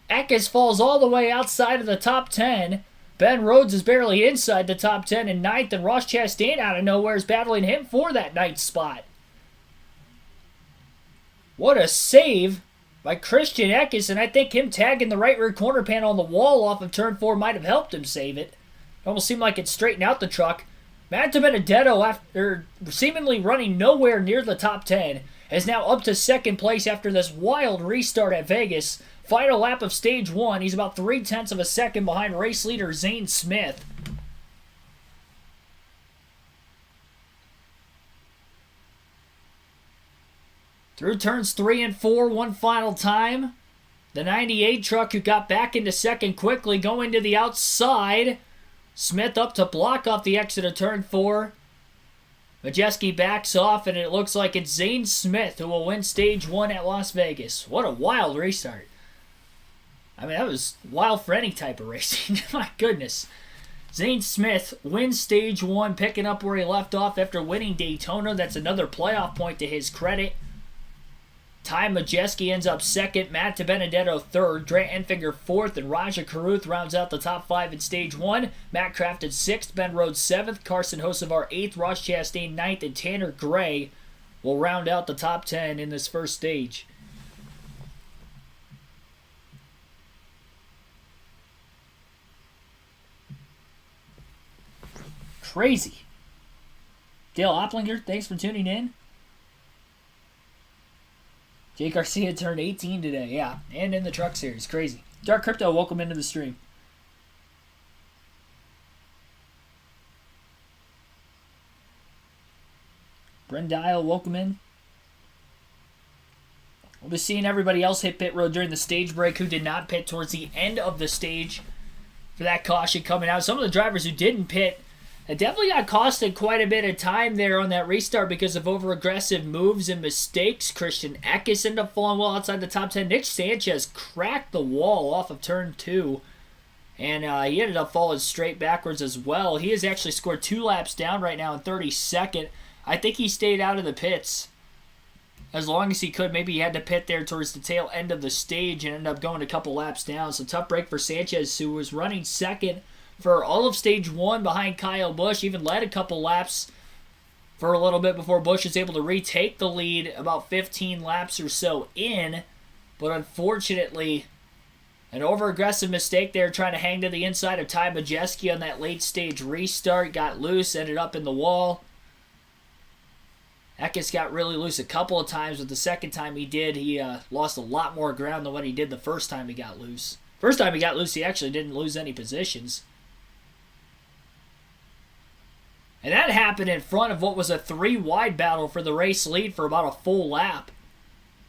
Eckes falls all the way outside of the top 10. Ben Rhodes is barely inside the top 10 in 9th, and Ross Chastain out of nowhere is battling him for that 9th spot. What a save by Christian Eckes, and I think him tagging the right rear corner panel on the wall off of turn 4 might have helped him save it. It almost seemed like it straightened out the truck. Matt DiBenedetto, after seemingly running nowhere near the top 10, is now up to 2nd place after this wild restart at Vegas. Final lap of stage 1. He's about 0.3 of a second behind race leader Zane Smith. Through turns 3 and 4 one final time. The 98 truck who got back into 2nd quickly going to the outside. Smith up to block off the exit of turn 4. Majeski backs off, and it looks like it's Zane Smith who will win stage 1 at Las Vegas. What a wild restart. I mean, that was wild for any type of racing. My goodness. Zane Smith wins stage 1, picking up where he left off after winning Daytona. That's another playoff point to his credit. Ty Majeski ends up 2nd, Matt DiBenedetto 3rd, Dre Enfinger 4th, and Raja Carruth rounds out the top 5 in stage 1. Matt Crafton 6th, Ben Rhodes 7th, Carson Hocevar 8th, Ross Chastain 9th, and Tanner Gray will round out the top 10 in this first stage. Crazy. Dale Opplinger, thanks for tuning in. Jake Garcia turned 18 today, yeah, and in the Truck Series. Crazy. Dark Crypto, welcome into the stream. Bren Dial, welcome in. We'll be seeing everybody else hit pit road during the stage break who did not pit towards the end of the stage for that caution coming out. Some of the drivers who didn't pit, it definitely got costed quite a bit of time there on that restart because of over-aggressive moves and mistakes. Christian Eckes ended up falling well outside the top 10. Nick Sanchez cracked the wall off of turn 2, and he ended up falling straight backwards as well. He has actually scored 2 laps down right now in 32nd. I think he stayed out of the pits as long as he could. Maybe he had to pit there towards the tail end of the stage and ended up going a couple laps down. So tough break for Sanchez, who was running 2nd for all of stage 1 behind Kyle Busch, even led a couple laps for a little bit before Busch was able to retake the lead about 15 laps or so in. But unfortunately, an over-aggressive mistake there trying to hang to the inside of Ty Majeski on that late stage restart. Got loose, ended up in the wall. Eckes got really loose a couple of times, but the second time he did, he lost a lot more ground than what he did the first time he got loose. First time he got loose, he actually didn't lose any positions. And that happened in front of what was a 3-wide battle for the race lead for about a full lap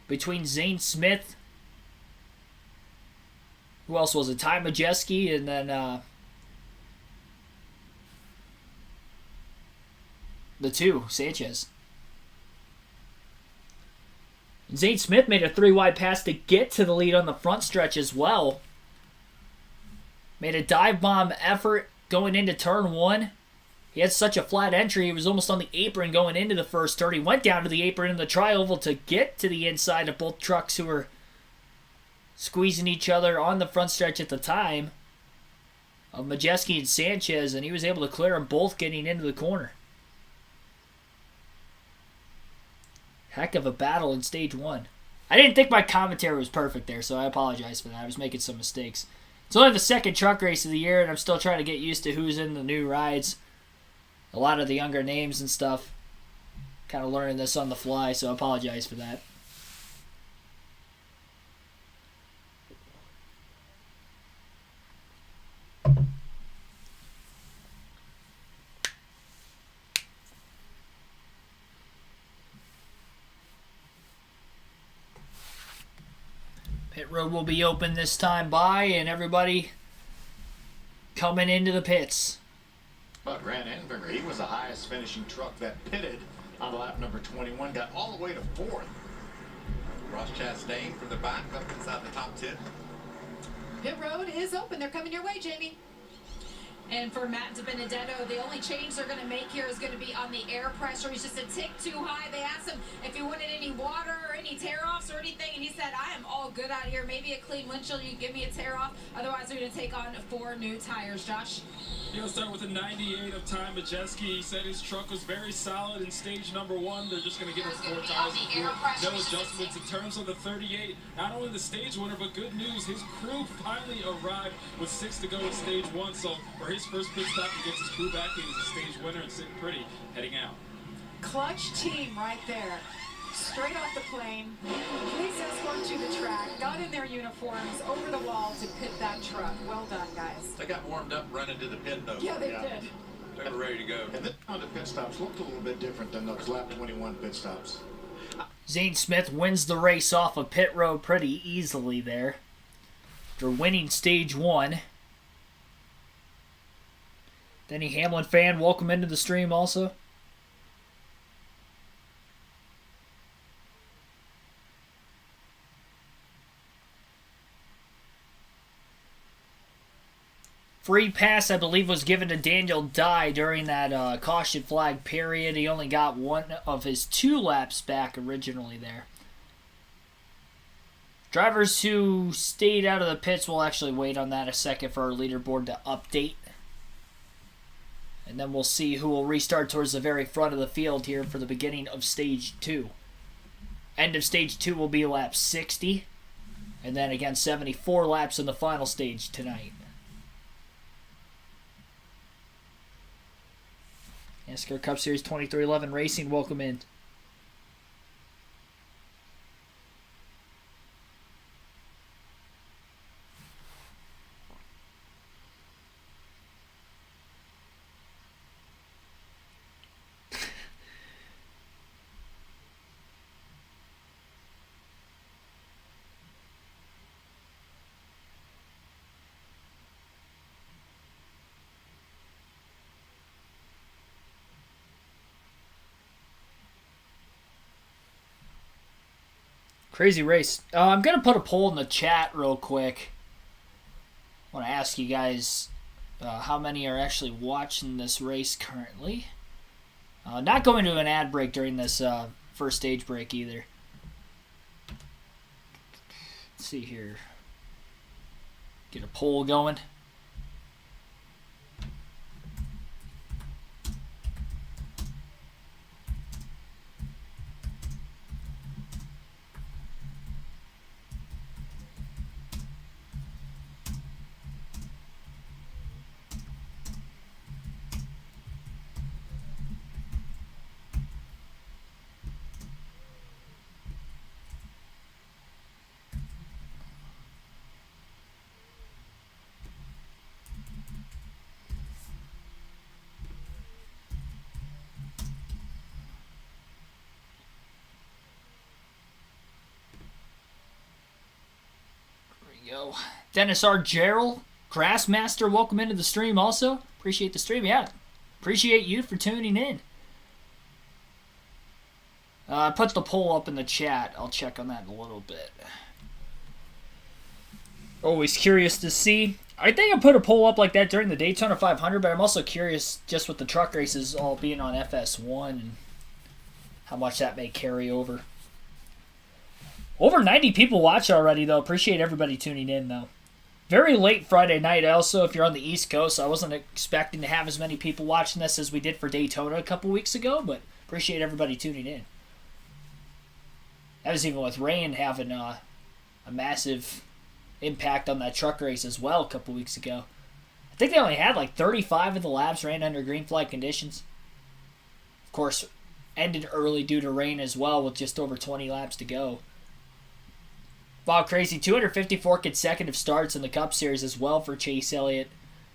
between Zane Smith, who else was it? Ty Majeski, and then the 2, Sanchez. And Zane Smith made a 3-wide pass to get to the lead on the front stretch as well. Made a dive bomb effort going into turn 1. He had such a flat entry, he was almost on the apron going into the first turn. He went down to the apron in the tri-oval to get to the inside of both trucks who were squeezing each other on the front stretch at the time of Majeski and Sanchez, and he was able to clear them both getting into the corner. Heck of a battle in stage 1. I didn't think my commentary was perfect there, so I apologize for that. I was making some mistakes. It's only the second truck race of the year, and I'm still trying to get used to who's in the new rides. A lot of the younger names and stuff. Kind of learning this on the fly, so I apologize for that. Pit road will be open this time by, and everybody coming into the pits. But Grant Enfinger, he was the highest finishing truck that pitted on lap number 21, got all the way to 4th. Ross Chastain from the back up inside the top 10. Pit road is open. They're coming your way, Jamie. And for Matt DiBenedetto, the only change they're going to make here is going to be on the air pressure. He's just a tick too high. They asked him if he wanted any water or any tear-offs or anything, and he said, I am all good out here. Maybe a clean windshield, you can give me a tear-off. Otherwise, they're going to take on 4 new tires. Josh? He'll start with a 98 of Ty Majeski. He said his truck was very solid in stage number 1. They're just going to give us 4 tires. No adjustments. In terms of the 38, not only the stage winner, but good news, his crew finally arrived with 6 to go in stage 1. So for his first pit stop, he gets his crew back in. He's a stage winner and sitting pretty, heading out. Clutch team right there. Straight off the plane, police escort to the track, got in their uniforms, over the wall to pit that truck. Well done, guys. They got warmed up running to the pit, though. Yeah, they did. They were ready to go. And this round of pit stops looked a little bit different than those lap 21 pit stops. Zane Smith wins the race off of pit road pretty easily there. After winning stage 1. Denny Hamlin fan, welcome into the stream also. Free pass, I believe, was given to Daniel Dye during that caution flag period. He only got 1 of his 2 laps back originally there. Drivers who stayed out of the pits, will actually wait on that a second for our leaderboard to update. And then we'll see who will restart towards the very front of the field here for the beginning of stage 2. End of stage 2 will be lap 60. And then again, 74 laps in the final stage tonight. NASCAR Cup Series 2311 Racing, welcome in. Crazy race. I'm going to put a poll in the chat real quick. I want to ask you guys how many are actually watching this race currently. Not going to an ad break during this first stage break either. Let's see here. Get a poll going. Go. Dennis R. Gerald, Grassmaster, welcome into the stream also. Appreciate the stream. Yeah, appreciate you for tuning in. I put the poll up in the chat. I'll check on that in a little bit. Always curious to see. I think I put a poll up like that during the Daytona 500, but I'm also curious just with the truck races all being on FS1 and how much that may carry over. Over 90 people watch already, though. Appreciate everybody tuning in, though. Very late Friday night, also, if you're on the East Coast. I wasn't expecting to have as many people watching this as we did for Daytona a couple weeks ago, but appreciate everybody tuning in. That was even with rain having a massive impact on that truck race as well a couple weeks ago. I think they only had like 35 of the laps ran under green flag conditions. Of course, ended early due to rain as well with just over 20 laps to go. Wow, crazy. 254 consecutive starts in the Cup Series as well for Chase Elliott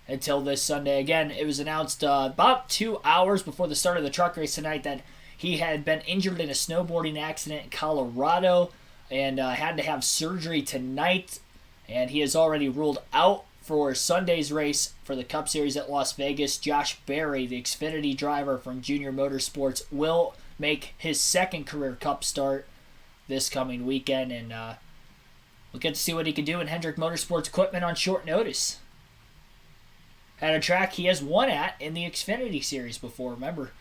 until this Sunday. Again, it was announced about 2 hours before the start of the truck race tonight that he had been injured in a snowboarding accident in Colorado and had to have surgery tonight. And he is already ruled out for Sunday's race for the Cup Series at Las Vegas. Josh Berry, the Xfinity driver from Junior Motorsports, will make his second career Cup start this coming weekend. And we'll get to see what he can do in Hendrick Motorsports equipment on short notice. at a track he has won at in the Xfinity Series before. Remember,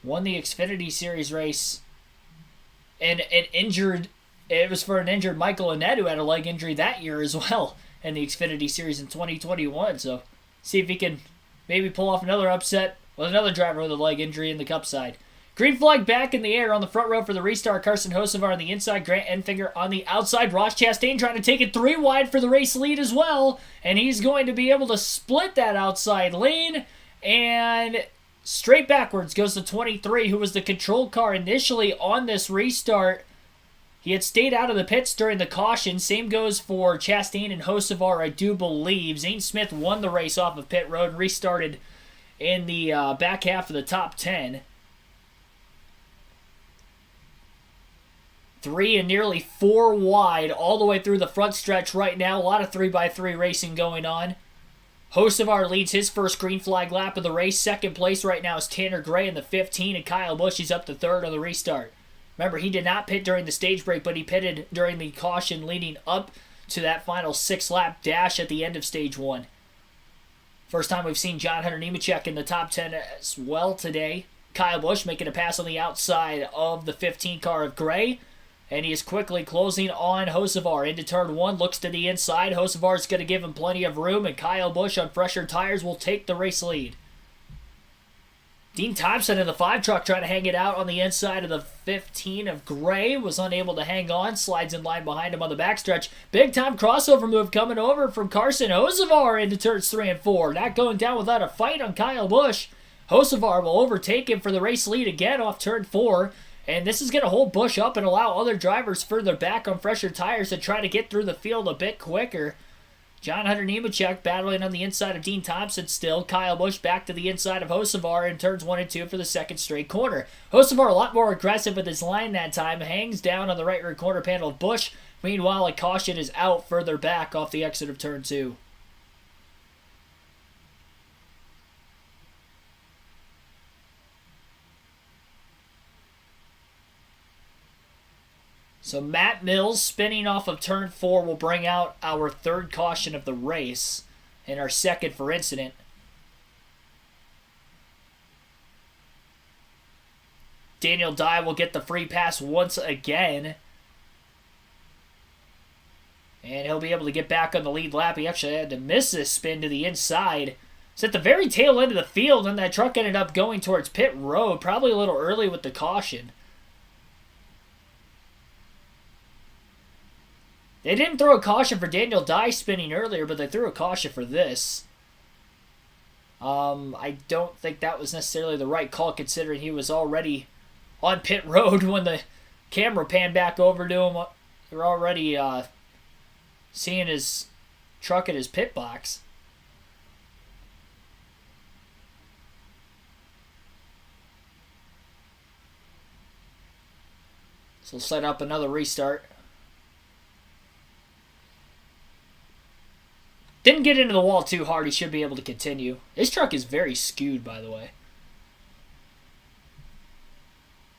won the Xfinity Series race and it was for an injured Michael Annett, who had a leg injury that year as well in the Xfinity Series in 2021. So see if he can maybe pull off another upset with another driver with a leg injury in the Cup side. Green flag back in the air on the front row for the restart. Carson Hocevar on the inside, Grant Enfinger on the outside. Ross Chastain trying to take it 3 wide for the race lead as well. And he's going to be able to split that outside lane. And straight backwards goes to 23, who was the control car initially on this restart. He had stayed out of the pits during the caution. Same goes for Chastain and Hocevar, I do believe. Zane Smith won the race off of pit road and restarted in the back half of the top 10. 3 and nearly 4 wide all the way through the front stretch right now. A lot of 3x3 racing going on. Hocevar leads his first green flag lap of the race. Second place right now is Tanner Gray in the 15, and Kyle Busch is up to third on the restart. Remember, he did not pit during the stage break, but he pitted during the caution leading up to that final 6-lap dash at the end of stage 1. First time we've seen John Hunter Nemechek in the top 10 as well today. Kyle Busch making a pass on the outside of the 15 car of Gray. And he is quickly closing on Hocevar into turn 1. Looks to the inside. Hocevar is going to give him plenty of room. And Kyle Busch on fresher tires will take the race lead. Dean Thompson in the 5 truck trying to hang it out on the inside of the 15 of Gray. Was unable to hang on. Slides in line behind him on the backstretch. Big time crossover move coming over from Carson Hocevar into turns 3 and 4. Not going down without a fight on Kyle Busch. Hocevar will overtake him for the race lead again off turn 4. And this is going to hold Busch up and allow other drivers further back on fresher tires to try to get through the field a bit quicker. John Hunter Nemechek battling on the inside of Dean Thompson still. Kyle Busch back to the inside of Hocevar in turns 1 and 2 for the second straight corner. Hocevar a lot more aggressive with his line that time. Hangs down on the right rear corner panel of Busch. Meanwhile, a caution is out further back off the exit of turn 2. So Matt Mills spinning off of turn 4 will bring out our third caution of the race and our second for incident. Daniel Dye will get the free pass once again. And he'll be able to get back on the lead lap. He actually had to miss this spin to the inside. It's at the very tail end of the field, and that truck ended up going towards pit road, probably a little early with the caution. They didn't throw a caution for Daniel Dye spinning earlier, but they threw a caution for this. I don't think that was necessarily the right call, considering he was already on pit road when the camera panned back over to him. They were already seeing his truck at his pit box. So set up another restart. Didn't get into the wall too hard. He should be able to continue. His truck is very skewed, by the way.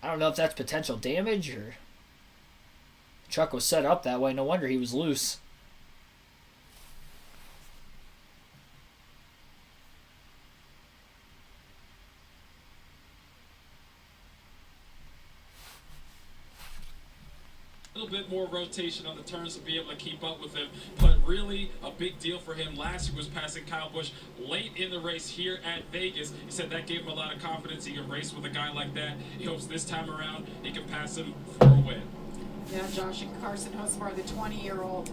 I don't know if that's potential damage or... The truck was set up that way. No wonder he was loose. A little bit more rotation on the turns to be able to keep up with him, but really a big deal for him last year was passing Kyle Busch late in the race here at Vegas. He said that gave him a lot of confidence. He can race with a guy like that. He hopes this time around he can pass him for a win. Yeah, Josh and Carson Hocevar, the 20-year-old.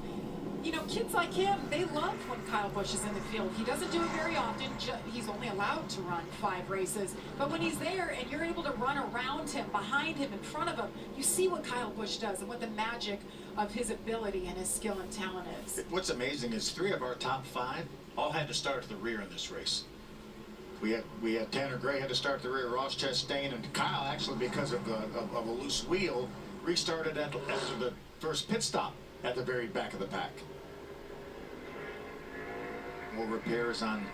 You know, kids like him, they love when Kyle Busch is in the field. He doesn't do it very often. He's only allowed to run 5 races. But when he's there and you're able to run around him, behind him, in front of him, you see what Kyle Busch does and what the magic of his ability and his skill and talent is. What's amazing is 3 of our top 5 all had to start at the rear in this race. We had Tanner Gray had to start at the rear, Ross Chastain, and Kyle actually, because of a loose wheel, restarted after the first pit stop at the very back of the pack. More repairs on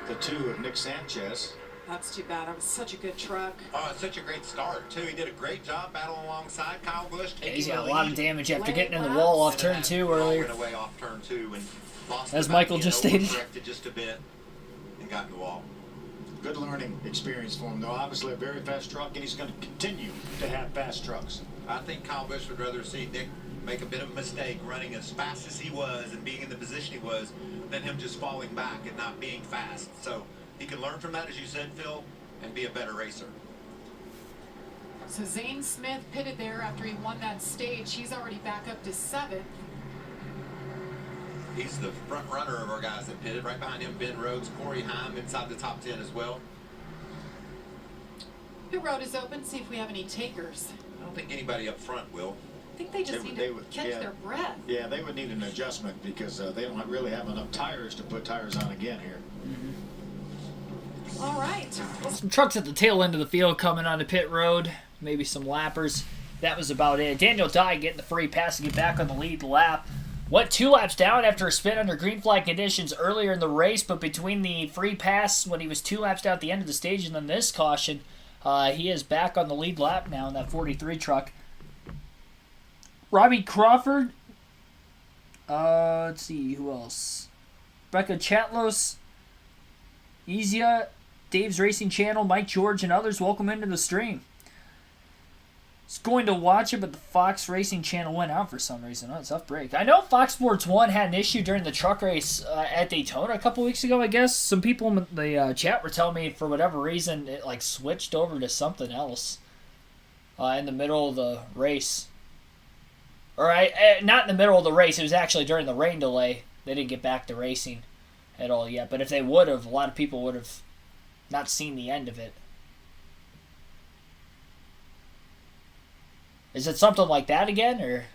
the 2 of Nick Sanchez. That's too bad. That was such a good truck. Oh, it's such a great start, too. He did a great job battling alongside Kyle Busch. Yeah, he's got a lot of damage after getting in the wall off turn 2 earlier. Went away off turn 2 and lost as Michael just stated. Corrected just a bit. and got in the wall. Good learning experience for him, though. Obviously a very fast truck, and he's going to continue to have fast trucks. I think Kyle Busch would rather see Nick make a bit of a mistake running as fast as he was and being in the position he was than him just falling back and not being fast. So he can learn from that, as you said, Phil, and be a better racer. So Zane Smith pitted there after he won that stage. He's already back up to 7th. He's the front runner of our guys that pitted. Right behind him, Ben Rhodes, Corey Heim inside the top 10 as well. Pit road is open. See if we have any takers. I don't think anybody up front will. I think they just need to catch their breath. Yeah, they would need an adjustment because they don't really have enough tires to put tires on again here. All right. Some trucks at the tail end of the field coming onto pit road. Maybe some lappers. That was about it. Daniel Dye getting the free pass to get back on the lead lap. Went 2 laps down after a spin under green flag conditions earlier in the race, but between the free pass when he was 2 laps down at the end of the stage and then this caution, he is back on the lead lap now in that 43 truck. Robbie Crawford. Let's see, who else? Becca Chatlos, Izia, Dave's Racing Channel, Mike George, and others. Welcome into the stream. I was going to watch it, but the Fox Racing Channel went out for some reason. Oh, tough break. I know Fox Sports 1 had an issue during the truck race at Daytona a couple weeks ago, I guess. Some people in the chat were telling me for whatever reason it like switched over to something else in the middle of the race. Or not in the middle of the race. It was actually during the rain delay. They didn't get back to racing at all yet. But if they would have, a lot of people would have not seen the end of it. Is it something like that again, or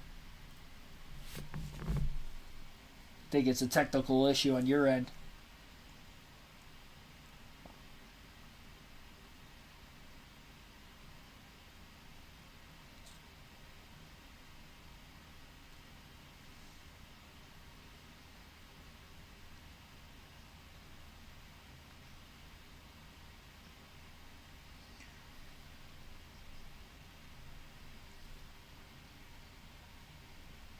think it's a technical issue on your end?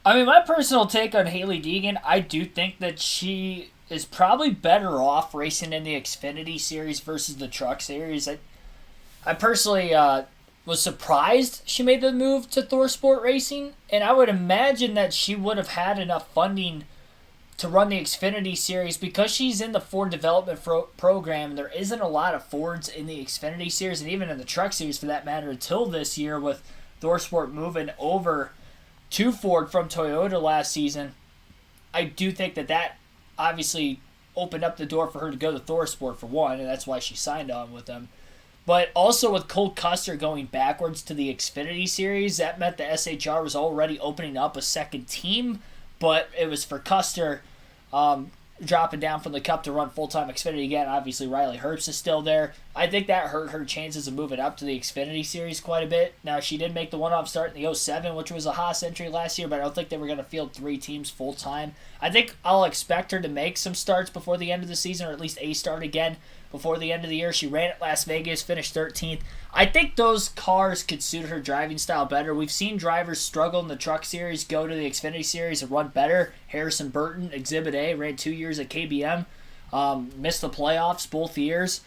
I mean, my personal take on Hailie Deegan, I do think that she is probably better off racing in the Xfinity Series versus the Truck Series. I personally was surprised she made the move to Thor Sport Racing, and I would imagine that she would have had enough funding to run the Xfinity Series because she's in the Ford Development Program. There isn't a lot of Fords in the Xfinity Series, and even in the Truck Series for that matter, until this year with Thor Sport moving over to Ford from Toyota last season. I do think that obviously opened up the door for her to go to Thor Sport for one, and that's why she signed on with them. But also with Cole Custer going backwards to the Xfinity Series, that meant the SHR was already opening up a second team, but it was for Custer dropping down from the Cup to run full-time Xfinity again. Obviously, Riley Herbst is still there. I think that hurt her chances of moving up to the Xfinity Series quite a bit. Now, she did make the one-off start in the 07, which was a Haas entry last year, but I don't think they were going to field 3 teams full-time. I think I'll expect her to make some starts before the end of the season, or at least a start again before the end of the year. She ran at Las Vegas, finished 13th. I think those cars could suit her driving style better. We've seen drivers struggle in the Truck Series, go to the Xfinity Series and run better. Harrison Burton, Exhibit A, ran 2 years at KBM, missed the playoffs both years,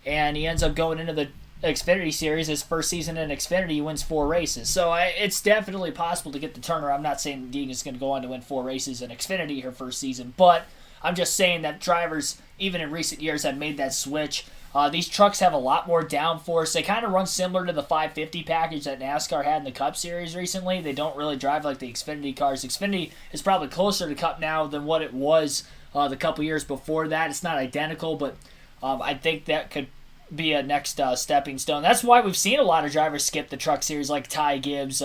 and he ends up going into the Xfinity Series. His first season in Xfinity, he wins 4 races. So it's definitely possible to get the turnaround. I'm not saying Deegan's going to go on to win 4 races in Xfinity her first season, but I'm just saying that drivers, even in recent years, have made that switch. These trucks have a lot more downforce. They kind of run similar to the 550 package that NASCAR had in the Cup Series recently. They don't really drive like the Xfinity cars. Xfinity is probably closer to Cup now than what it was the couple years before that. It's not identical, but I think that could be a next stepping stone. That's why we've seen a lot of drivers skip the Truck Series, like Ty Gibbs,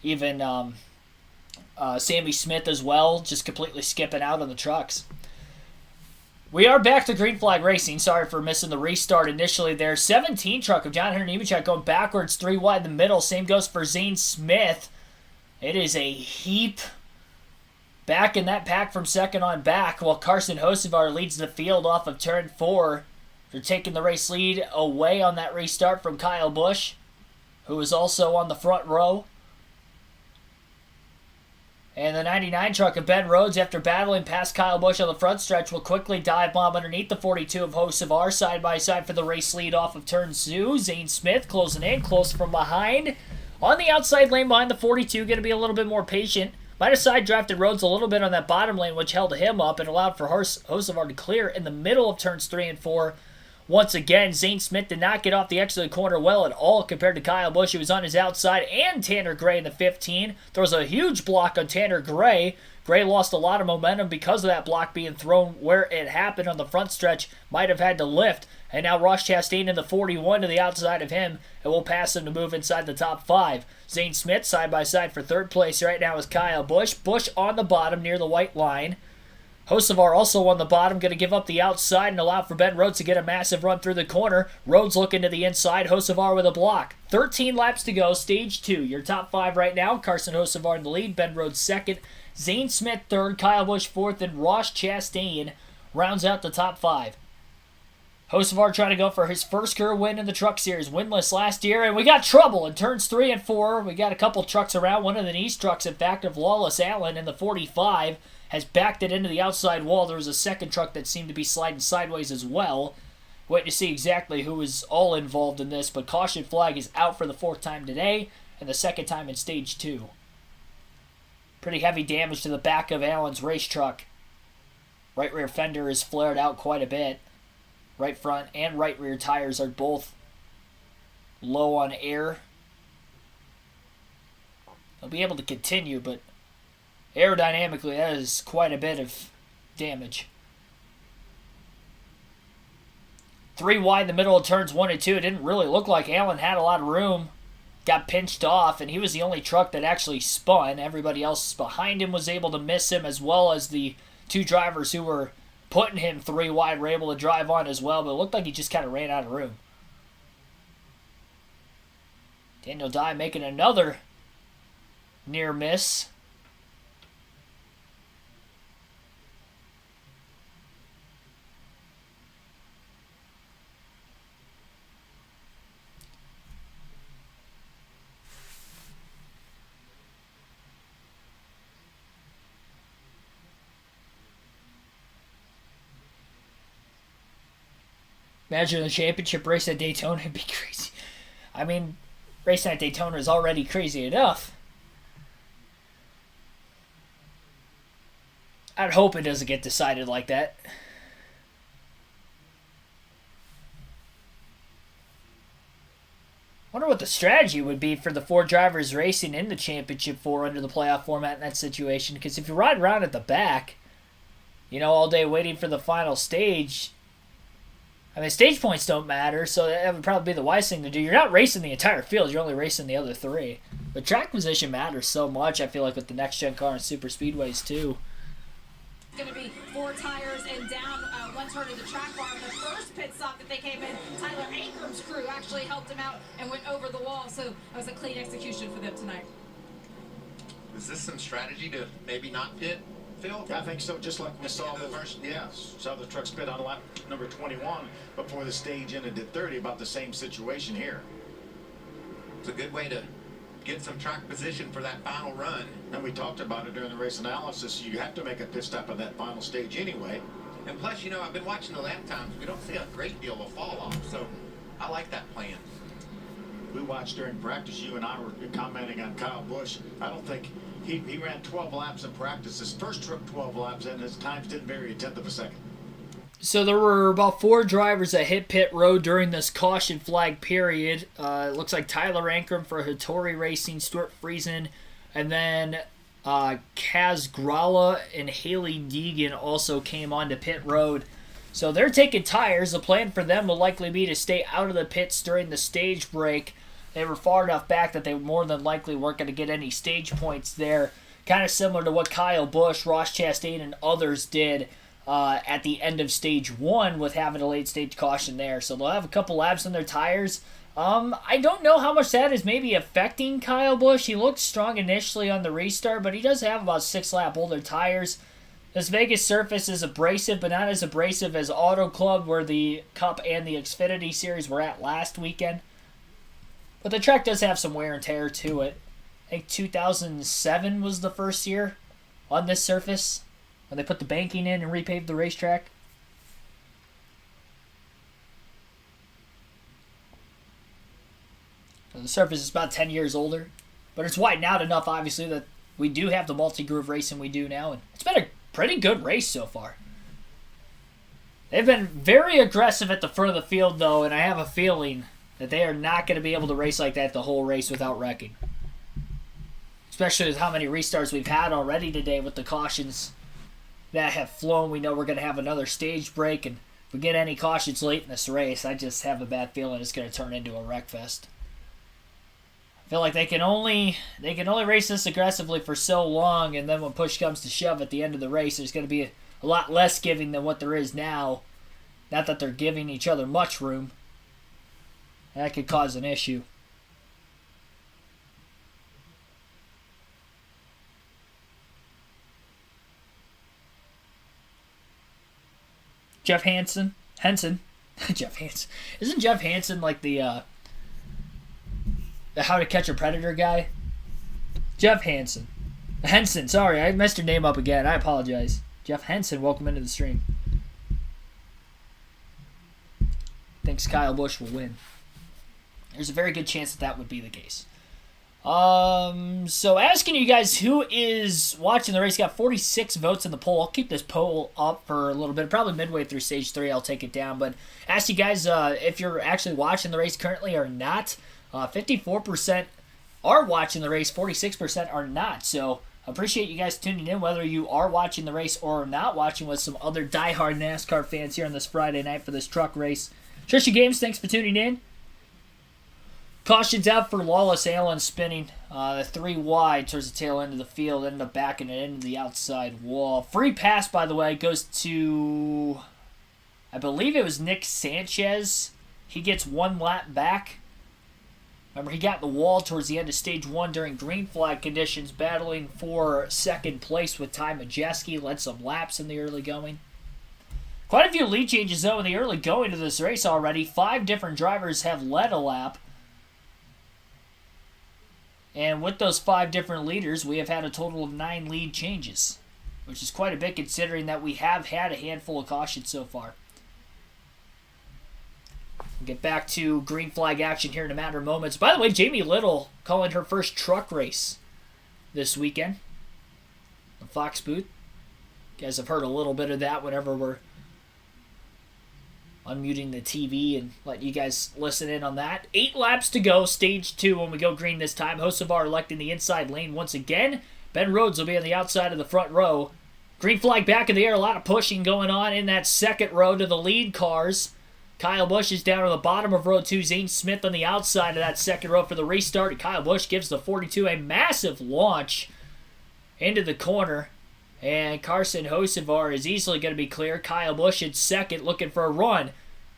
even Sammy Smith as well, just completely skipping out on the trucks. We are back to Green Flag Racing. Sorry for missing the restart initially there. 17 truck of John Henry Nemechek going backwards, 3 wide in the middle. Same goes for Zane Smith. It is a heap back in that pack from second on back, while Carson Hocevar leads the field off of turn 4. They're taking the race lead away on that restart from Kyle Busch, who is also on the front row. And the 99 truck of Ben Rhodes, after battling past Kyle Busch on the front stretch, will quickly dive bomb underneath the 42 of Hocevar, side by side for the race lead off of turn 2. Zane Smith closing in, close from behind. On the outside lane behind the 42, going to be a little bit more patient. Might have side drafted Rhodes a little bit on that bottom lane, which held him up and allowed for Hocevar to clear in the middle of turns 3 and 4. Once again, Zane Smith did not get off the exit of the corner well at all compared to Kyle Busch. He was on his outside, and Tanner Gray in the 15. Throws a huge block on Tanner Gray. Gray lost a lot of momentum because of that block being thrown where it happened on the front stretch. Might have had to lift. And now Ross Chastain in the 41 to the outside of him, and will pass him to move inside the top 5. Zane Smith side by side for third place right now is Kyle Busch. Busch on the bottom near the white line. Hocevar also on the bottom, going to give up the outside and allow for Ben Rhodes to get a massive run through the corner. Rhodes looking to the inside, Hocevar with a block. 13 laps to go, stage 2. Your top 5 right now, Carson Hocevar in the lead, Ben Rhodes second, Zane Smith third, Kyle Busch fourth, and Ross Chastain rounds out the top 5. Hocevar trying to go for his first career win in the Truck Series, winless last year, and we got trouble in turns 3 and 4. We got a couple trucks around, one of the Nice trucks, in fact, of Lawless Allen in the 45. Has backed it into the outside wall. There was a second truck that seemed to be sliding sideways as well. Wait to see exactly who is all involved in this, but caution flag is out for the 4th time today and the 2nd time in stage 2. Pretty heavy damage to the back of Allen's race truck. Right rear fender is flared out quite a bit. Right front and right rear tires are both low on air. They'll be able to continue, but aerodynamically, that is quite a bit of damage. 3 wide in the middle of turns 1 and 2. It didn't really look like Allen had a lot of room. Got pinched off, and he was the only truck that actually spun. Everybody else behind him was able to miss him, as well as the 2 drivers who were putting him 3 wide were able to drive on as well, but it looked like he just kind of ran out of room. Daniel Dye making another near miss. Imagine the championship race at Daytona would be crazy. I mean, racing at Daytona is already crazy enough. I'd hope it doesn't get decided like that. Wonder what the strategy would be for the 4 drivers racing in the championship 4 under the playoff format in that situation. Because if you ride around at the back, all day waiting for the final stage, I mean, stage points don't matter, so that would probably be the wise thing to do. You're not racing the entire field, you're only racing the other 3. But track position matters so much, I feel like, with the next-gen car and super speedways, too. It's going to be 4 tires and down one turn of the track bar. The first pit stop that they came in, Tyler Ankram's crew actually helped him out and went over the wall, so that was a clean execution for them tonight. Is this some strategy to maybe not pit, Phil? I think so, just like we saw saw the truck spit on lap number 21 before the stage ended at 30, about the same situation here. It's a good way to get some track position for that final run. And we talked about it during the race analysis. You have to make a pit stop on that final stage anyway. And plus, I've been watching the lap times. We don't see a great deal of fall off, so I like that plan. We watched during practice, you and I were commenting on Kyle Busch. I don't think he ran 12 laps in practice. His first trip 12 laps, and his times didn't vary a tenth of a second. So there were about 4 drivers that hit pit road during this caution flag period. It looks like Tyler Ankram for Hattori Racing, Stuart Friesen, and then Kaz Gralla and Haley Deegan also came onto pit road. So they're taking tires. The plan for them will likely be to stay out of the pits during the stage break. They were far enough back that they more than likely weren't going to get any stage points there. Kind of similar to what Kyle Busch, Ross Chastain, and others did at the end of stage 1 with having a late stage caution there. So they'll have a couple laps on their tires. I don't know how much that is maybe affecting Kyle Busch. He looked strong initially on the restart, but he does have about 6 lap older tires. This Vegas surface is abrasive, but not as abrasive as Auto Club, where the Cup and the Xfinity Series were at last weekend. But the track does have some wear and tear to it. I think 2007 was the first year on this surface when they put the banking in and repaved the racetrack. So the surface is about 10 years older, but it's widened out enough, obviously, that we do have the multi-groove racing we do now, and it's been a pretty good race so far. They've been very aggressive at the front of the field, though, and I have a feeling that they are not going to be able to race like that the whole race without wrecking. Especially with how many restarts we've had already today with the cautions that have flown. We know we're going to have another stage break, and if we get any cautions late in this race, I just have a bad feeling it's going to turn into a wreck fest. I feel like they can only race this aggressively for so long, and then when push comes to shove at the end of the race, there's going to be a lot less giving than what there is now. Not that they're giving each other much room. That could cause an issue. Jeff Henson. Jeff Hansen. Isn't Jeff Hansen like the How to Catch a Predator guy? Jeff Hansen. Henson, sorry, I messed your name up again. I apologize. Jeff Henson, welcome into the stream. Thinks Kyle Busch will win. There's a very good chance that that would be the case. So asking you guys who is watching the race, got 46 votes in the poll. I'll keep this poll up for a little bit. Probably midway through stage 3, I'll take it down. But ask you guys if you're actually watching the race currently or not. 54% are watching the race, 46% are not. So appreciate you guys tuning in, whether you are watching the race or not watching, with some other diehard NASCAR fans here on this Friday night for this truck race. Trisha Games, thanks for tuning in. Caution's out for Lawless Allen spinning the 3 wide towards the tail end of the field. Ended up backing it into the outside wall. Free pass, by the way, goes to, I believe it was Nick Sanchez. He gets 1 lap back. Remember, he got the wall towards the end of stage 1 during green flag conditions, battling for second place with Ty Majeski. Led some laps in the early going. Quite a few lead changes, though, in the early going to this race already. 5 different drivers have led a lap. And with those 5 different leaders, we have had a total of 9 lead changes, which is quite a bit considering that we have had a handful of cautions so far. We'll get back to green flag action here in a matter of moments. By the way, Jamie Little calling her first truck race this weekend. The Fox booth. You guys have heard a little bit of that whenever we're unmuting the TV and letting you guys listen in on that. 8 laps to go, stage 2 when we go green this time. Hocevar electing the inside lane once again. Ben Rhodes will be on the outside of the front row. Green flag back in the air, a lot of pushing going on in that second row to the lead cars. Kyle Busch is down on the bottom of row 2. Zane Smith on the outside of that second row for the restart. And Kyle Busch gives the 42 a massive launch into the corner. And Carson Hocevar is easily going to be clear. Kyle Busch in second, looking for a run.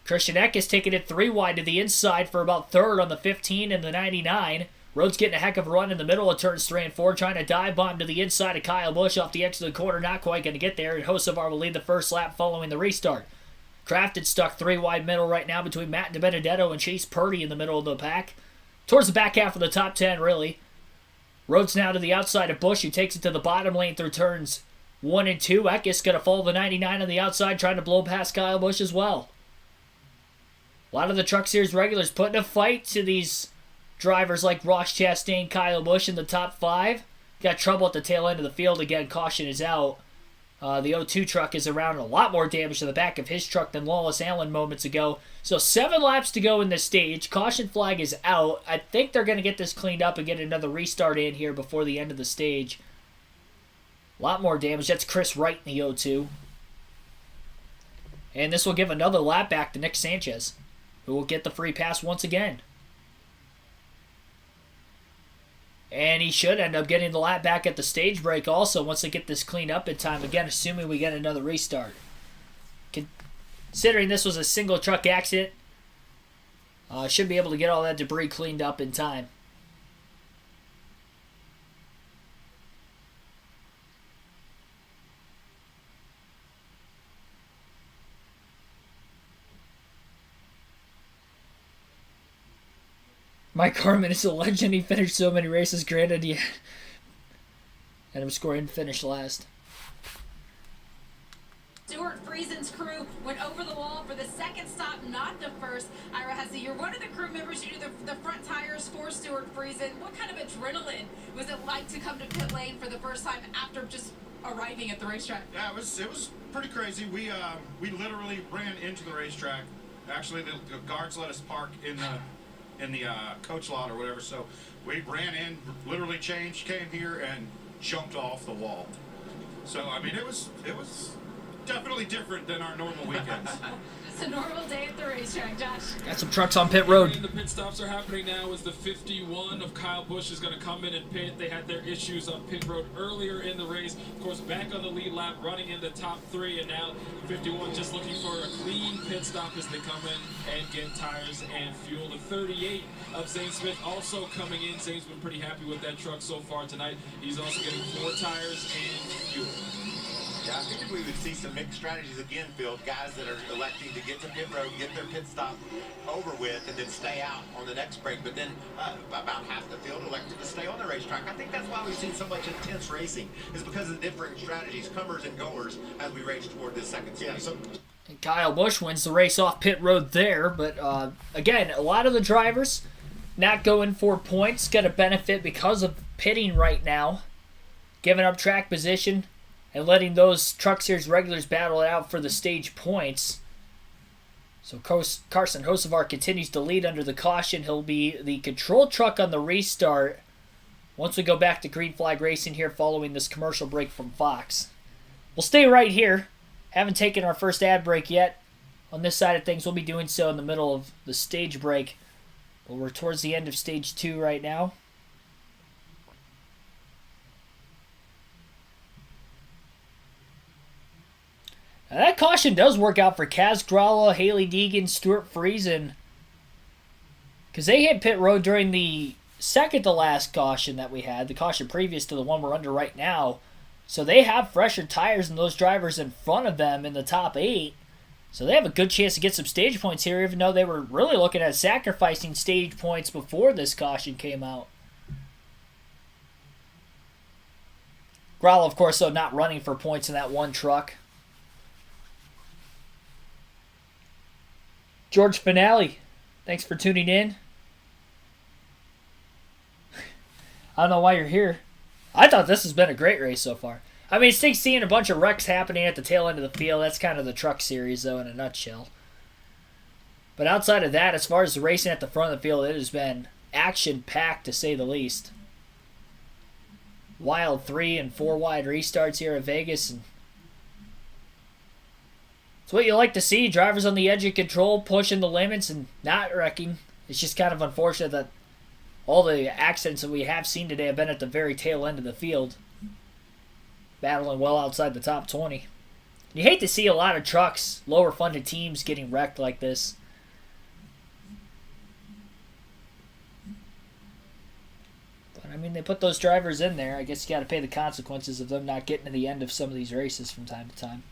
Christian Eck is taking it 3 wide to the inside for about third on the 15 and the 99. Rhodes getting a heck of a run in the middle of turns 3 and 4, trying to dive bomb to the inside of Kyle Busch off the edge of the corner. Not quite going to get there, and Hocevar will lead the first lap following the restart. Crafted stuck 3 wide middle right now between Matt DiBenedetto and Chase Purdy in the middle of the pack. Towards the back half of the top 10, really. Rhodes now to the outside of Busch, who takes it to the bottom lane through turns 1 and 2. Eckes going to follow the 99 on the outside, trying to blow past Kyle Busch as well. A lot of the Truck Series regulars putting a fight to these drivers like Ross Chastain, Kyle Busch in the top 5. Got trouble at the tail end of the field again. Caution is out. The 02 truck is around, a lot more damage to the back of his truck than Lawless Allen moments ago. So 7 laps to go in this stage. Caution flag is out. I think they're going to get this cleaned up and get another restart in here before the end of the stage. A lot more damage. That's Chris Wright in the 02. And this will give another lap back to Nick Sanchez, who will get the free pass once again. And he should end up getting the lap back at the stage break also once they get this cleaned up in time. Again, assuming we get another restart. Considering this was a single truck accident, should be able to get all that debris cleaned up in time. Mike Harmon is a legend. He finished so many races. Granted, Adam scoring finished last. Stuart Friesen's crew went over the wall for the second stop, not the first. Ira Hesse, you're one of the crew members. You do the front tires for Stuart Friesen. What kind of adrenaline was it like to come to pit lane for the first time after just arriving at the racetrack? Yeah, it was pretty crazy. We literally ran into the racetrack. Actually, the guards let us park in the coach lot or whatever. So we ran in, literally changed, came here, and jumped off the wall. So I mean, it was definitely different than our normal weekends. It's a normal day at the racetrack, Josh. Got some trucks on pit road. The pit stops are happening now as the 51 of Kyle Busch is going to come in and pit. They had their issues on pit road earlier in the race. Of course, back on the lead lap, running in the top 3, and now 51 just looking for a clean pit stop as they come in and get tires and fuel. The 38 of Zane Smith also coming in. Zane's been pretty happy with that truck so far tonight. He's also getting 4 tires and fuel. Yeah, I figured we would see some mixed strategies again, Phil. Guys that are electing to get to pit road, get their pit stop over with, and then stay out on the next break. But then about half the field elected to stay on the racetrack. I think that's why we've seen so much intense racing, is because of the different strategies, comers and goers, as we race toward this second stage. Yeah, And Kyle Busch wins the race off pit road there. But again, a lot of the drivers not going for points, going to benefit because of pitting right now, giving up track position, and letting those Truck Series regulars battle it out for the stage points. So Carson Hocevar continues to lead under the caution. He'll be the control truck on the restart once we go back to green flag racing here following this commercial break from Fox. We'll stay right here. Haven't taken our first ad break yet. On this side of things, we'll be doing so in the middle of the stage break. But we're towards the end of stage 2 right now. Now that caution does work out for Kaz Gralla, Haley Deegan, Stuart Friesen. Because they hit pit road during the second to last caution that we had, the caution previous to the one we're under right now. So they have fresher tires than those drivers in front of them in the top 8. So they have a good chance to get some stage points here, even though they were really looking at sacrificing stage points before this caution came out. Gralla, of course, though, not running for points in that one truck. George Finale, thanks for tuning in. I don't know why you're here. I thought this has been a great race so far. I mean, it's seeing a bunch of wrecks happening at the tail end of the field. That's kind of the Truck Series, though, in a nutshell. But outside of that, as far as the racing at the front of the field, it has been action-packed, to say the least. Wild 3 and 4 wide restarts here at Vegas, and it's what you like to see. Drivers on the edge of control, pushing the limits and not wrecking. It's just kind of unfortunate that all the accidents that we have seen today have been at the very tail end of the field, battling well outside the top 20. You hate to see a lot of trucks, lower funded teams getting wrecked like this. But I mean, they put those drivers in there. I guess you got to pay the consequences of them not getting to the end of some of these races from time to time.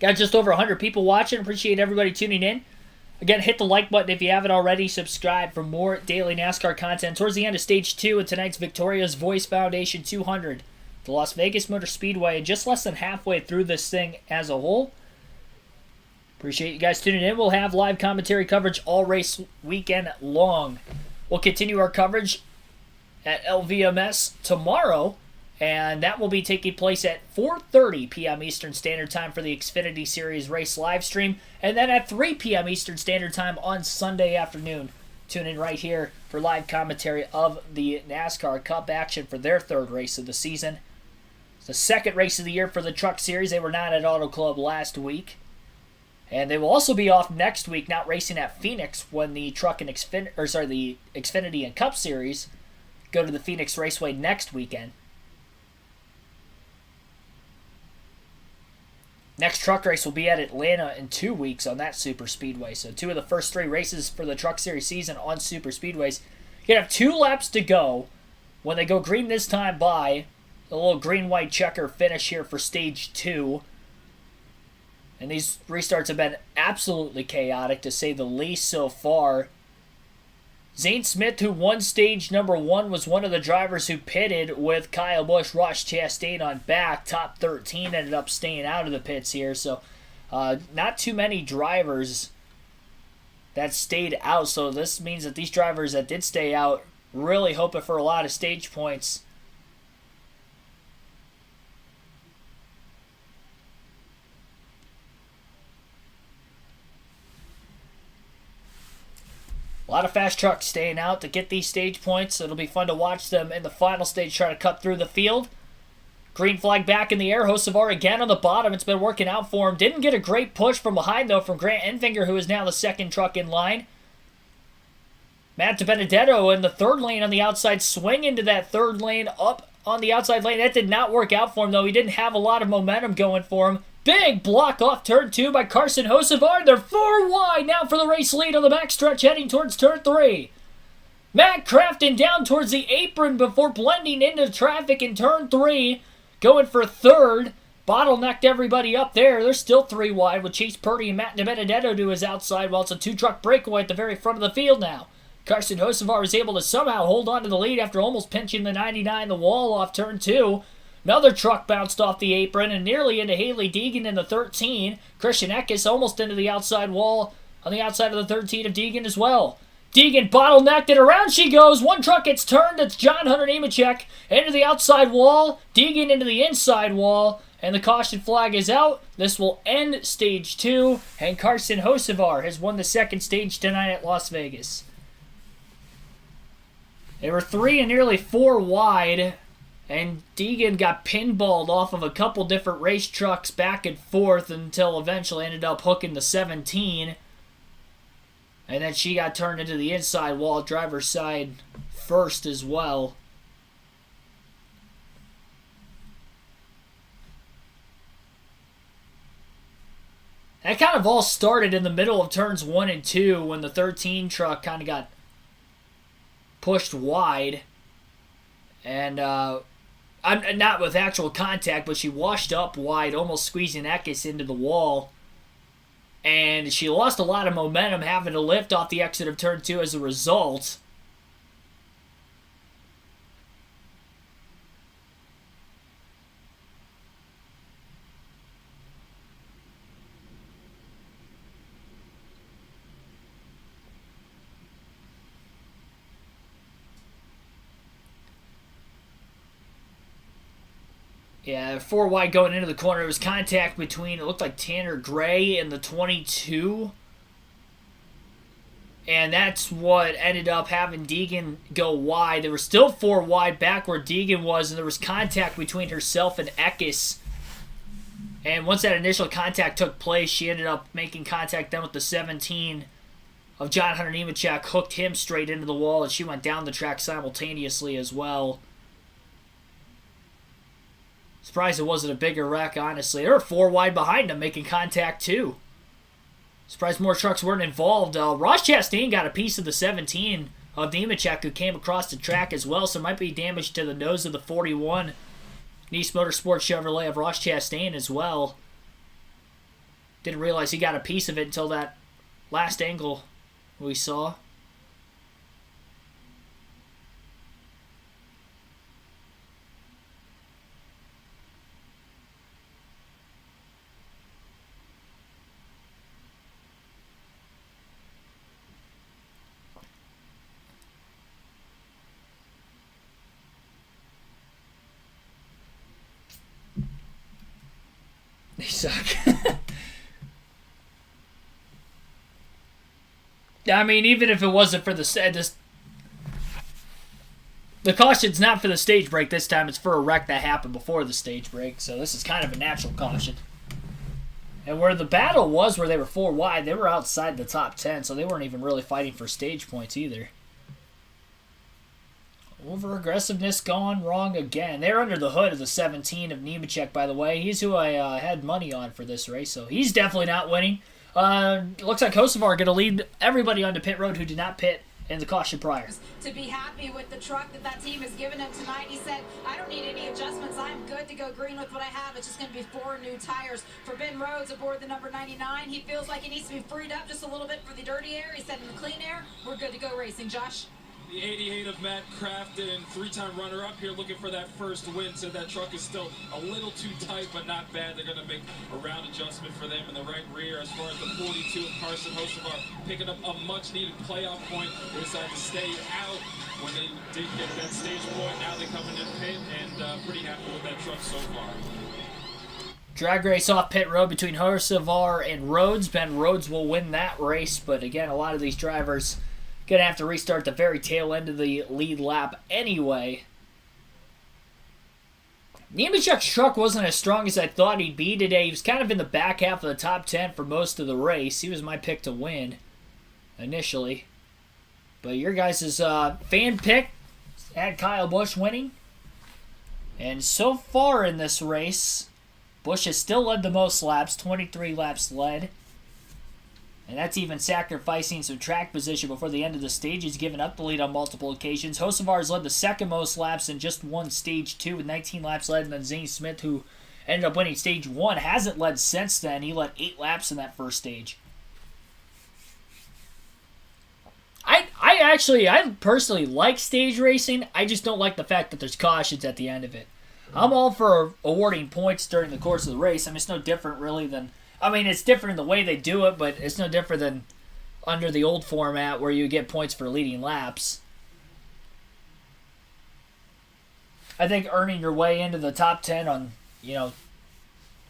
Got just over 100 people watching. Appreciate everybody tuning in. Again, hit the like button if you haven't already. Subscribe for more daily NASCAR content. Towards the end of Stage 2 of tonight's Victoria's Voice Foundation 200. The Las Vegas Motor Speedway, and just less than halfway through this thing as a whole. Appreciate you guys tuning in. We'll have live commentary coverage all race weekend long. We'll continue our coverage at LVMS tomorrow. And that will be taking place at 4:30 p.m. Eastern Standard Time for the Xfinity Series race live stream. And then at 3 p.m. Eastern Standard Time on Sunday afternoon. Tune in right here for live commentary of the NASCAR Cup action for their third race of the season. It's the second race of the year for the Truck Series. They were not at Auto Club last week. And they will also be off next week, not racing at Phoenix when the Truck and the Xfinity and Cup Series go to the Phoenix Raceway next weekend. Next truck race will be at Atlanta in 2 weeks on that super speedway. So 2 of the first 3 races for the Truck Series season on super speedways. You have 2 laps to go when they go green this time by a little green-white checker finish here for Stage 2. And these restarts have been absolutely chaotic, to say the least, so far. Zane Smith, who won Stage number 1, was one of the drivers who pitted with Kyle Busch, Ross Chastain on back. Top 13 ended up staying out of the pits here, so not too many drivers that stayed out. So this means that these drivers that did stay out really hoping for a lot of stage points. A lot of fast trucks staying out to get these stage points. It'll be fun to watch them in the final stage try to cut through the field. Green flag back in the air. Hocevar again on the bottom. It's been working out for him. Didn't get a great push from behind, though, from Grant Enfinger, who is now the second truck in line. Matt DiBenedetto in the third lane on the outside, swing into that third lane up on the outside lane. That did not work out for him, though. He didn't have a lot of momentum going for him. Big block off turn 2 by Carson Hocevar. They're 4 wide now for the race lead on the backstretch heading towards turn 3. Matt Crafton down towards the apron before blending into traffic in turn 3. Going for third. Bottlenecked everybody up there. They're still 3 wide with Chase Purdy and Matt DiBenedetto to his outside, while it's a 2-truck breakaway at the very front of the field now. Carson Hocevar was able to somehow hold on to the lead after almost pinching the 99 the wall off turn 2. Another truck bounced off the apron and nearly into Haley Deegan in the 13. Christian Eckes almost into the outside wall on the outside of the 13 of Deegan as well. Deegan bottlenecked it. Around she goes. One truck gets turned. It's John Hunter Nemechek into the outside wall. Deegan into the inside wall. And the caution flag is out. This will end stage 2. And Carson Hocevar has won the second stage tonight at Las Vegas. They were 3 and nearly 4 wide. And Deegan got pinballed off of a couple different race trucks back and forth until eventually ended up hooking the 17. And then she got turned into the inside wall, driver's side first as well. That kind of all started in the middle of turns 1 and 2 when the 13 truck kind of got pushed wide. And I'm not with actual contact, but she washed up wide, almost squeezing Eckes into the wall. And she lost a lot of momentum, having to lift off the exit of turn 2 as a result. Yeah, 4 wide going into the corner. It was contact between, it looked like Tanner Gray and the 22. And that's what ended up having Deegan go wide. There were still 4 wide back where Deegan was, and there was contact between herself and Eckes. And once that initial contact took place, she ended up making contact then with the 17 of John Hunter Nemechek, hooked him straight into the wall, and she went down the track simultaneously as well. Surprised it wasn't a bigger wreck, honestly. There were 4 wide behind him making contact, too. Surprised more trucks weren't involved. Ross Chastain got a piece of the 17 of Nemechek, who came across the track as well, so might be damage to the nose of the 41 Nice Motorsports Chevrolet of Ross Chastain as well. Didn't realize he got a piece of it until that last angle we saw. They suck. I mean, even if it wasn't for the caution's not for the stage break this time. It's for a wreck that happened before the stage break. So this is kind of a natural caution. And where the battle was, where they were 4 wide, they were outside the top 10, so they weren't even really fighting for stage points either. Over-aggressiveness gone wrong again. They're under the hood of the 17 of Nemechek, by the way. He's who I had money on for this race, so he's definitely not winning. Looks like Hocevar going to lead everybody onto pit road who did not pit in the caution prior. To be happy with the truck that team has given him tonight. He said, I don't need any adjustments. I'm good to go green with what I have. It's just going to be 4 new tires. For Ben Rhodes aboard the number 99, he feels like he needs to be freed up just a little bit for the dirty air. He said in the clean air, we're good to go racing. Josh? The 88 of Matt Crafton, 3-time runner-up here looking for that first win. So that truck is still a little too tight, but not bad. They're going to make a round adjustment for them in the right rear. As far as the 42 of Carson Hocevar picking up a much-needed playoff point. They decided to stay out when they did get that stage point. Now they come in the pit and pretty happy with that truck so far. Drag race off pit road between Hocevar and Rhodes. Ben Rhodes will win that race, but again, a lot of these drivers going to have to restart the very tail end of the lead lap anyway. Nemechek's truck wasn't as strong as I thought he'd be today. He was kind of in the back half of the top 10 for most of the race. He was my pick to win initially. But your guys' fan pick had Kyle Busch winning. And so far in this race, Busch has still led the most laps, 23 laps led. And that's even sacrificing some track position before the end of the stage. He's given up the lead on multiple occasions. Hocevar has led the second most laps in just one stage 2 with 19 laps led. And then Zane Smith, who ended up winning stage 1, hasn't led since then. He led 8 laps in that first stage. I personally like stage racing. I just don't like the fact that there's cautions at the end of it. I'm all for awarding points during the course of the race. I mean, it's no different really than... I mean, it's different in the way they do it, but it's no different than under the old format where you get points for leading laps. I think earning your way into the top 10 on,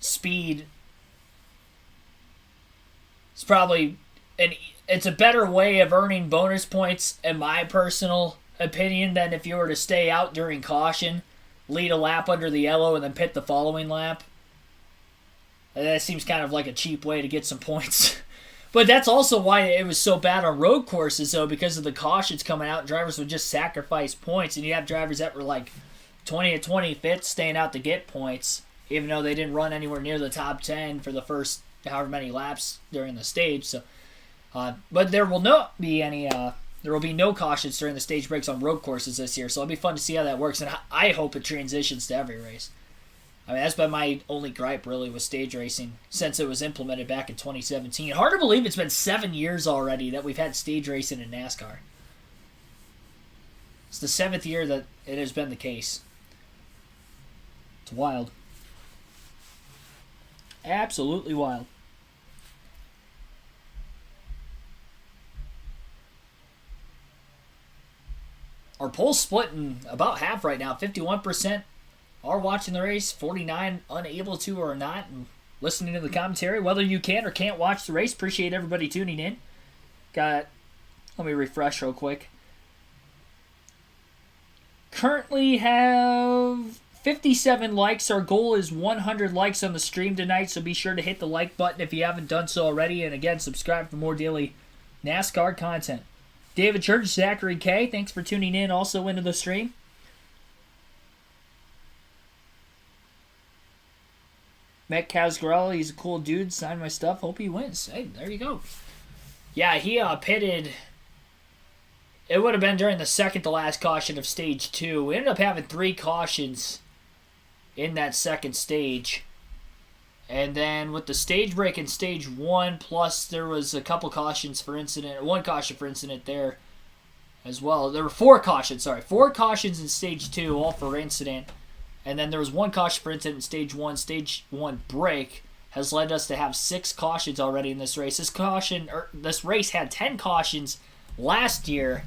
speed is probably it's a better way of earning bonus points, in my personal opinion, than if you were to stay out during caution, lead a lap under the yellow, and then pit the following lap. That seems kind of like a cheap way to get some points. But that's also why it was so bad on road courses, though, because of the cautions coming out. Drivers would just sacrifice points, and you have drivers that were like 20 to 25th staying out to get points, even though they didn't run anywhere near the top 10 for the first however many laps during the stage. So, but there will not be any. There will be no cautions during the stage breaks on road courses this year, so it'll be fun to see how that works, and I hope it transitions to every race. I mean, that's been my only gripe, really, with stage racing since it was implemented back in 2017. Hard to believe it's been 7 years already that we've had stage racing in NASCAR. It's the 7th year that it has been the case. It's wild. Absolutely wild. Our poll's split in about half right now. 51% are watching the race, 49 unable to or not, and listening to the commentary. Whether you can or can't watch the race, appreciate everybody tuning in. Let me refresh real quick. Currently have 57 likes. Our goal is 100 likes on the stream tonight, so be sure to hit the like button if you haven't done so already. And again, subscribe for more daily NASCAR content. David Church, Zachary K, thanks for tuning in also into the stream. Met Casgarella, he's a cool dude. Signed my stuff. Hope he wins. Hey, there you go. Yeah, he pitted. It would have been during the second to last caution of stage 2. We ended up having 3 cautions in that second stage. And then with the stage break in stage 1, plus there was a couple cautions for incident, 1 caution for incident there as well. There were 4 cautions, 4 cautions in stage 2, all for incident. And then there was 1 caution for incident in stage 1. Stage 1 break has led us to have 6 cautions already in this race. This race had 10 cautions last year,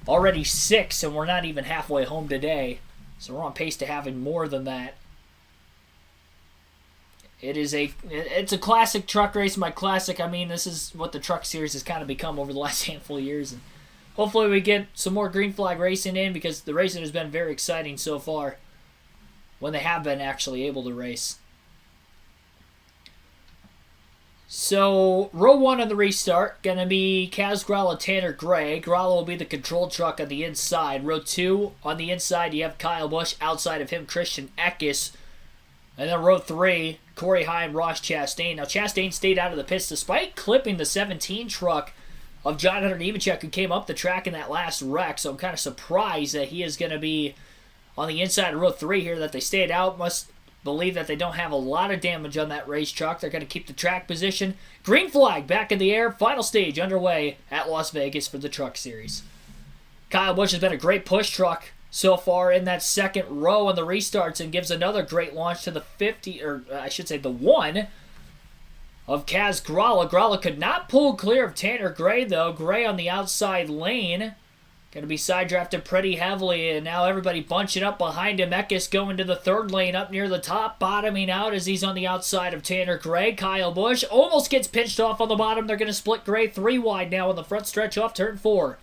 already 6, and we're not even halfway home today. So we're on pace to having more than that. It's a classic truck race. By classic, I mean this is what the truck series has kind of become over the last handful of years. And hopefully we get some more green flag racing in, because the racing has been very exciting so far when they have been actually able to race. So, row 1 on the restart, going to be Kaz Gralla, Tanner Gray. Gralla will be the control truck on the inside. Row 2, on the inside, you have Kyle Busch. Outside of him, Christian Eckes. And then row 3, Corey Heim, Ross Chastain. Now, Chastain stayed out of the pits despite clipping the 17 truck of John Hunter Nemechek, who came up the track in that last wreck. So I'm kind of surprised that he is going to be on the inside of row 3 here, that they stayed out. Must believe that they don't have a lot of damage on that race truck. They're going to keep the track position. Green flag back in the air. Final stage underway at Las Vegas for the Truck Series. Kyle Busch has been a great push truck so far in that second row on the restarts, and gives another great launch to the 50, or I should say the 1 of Kaz Grala. Grala could not pull clear of Tanner Gray, though. Gray on the outside lane. Going to be side drafted pretty heavily, and now everybody bunching up behind him. Eckes going to the third lane up near the top, bottoming out as he's on the outside of Tanner Gray. Kyle Busch almost gets pinched off on the bottom. They're going to split Gray 3 wide now on the front stretch off turn 4.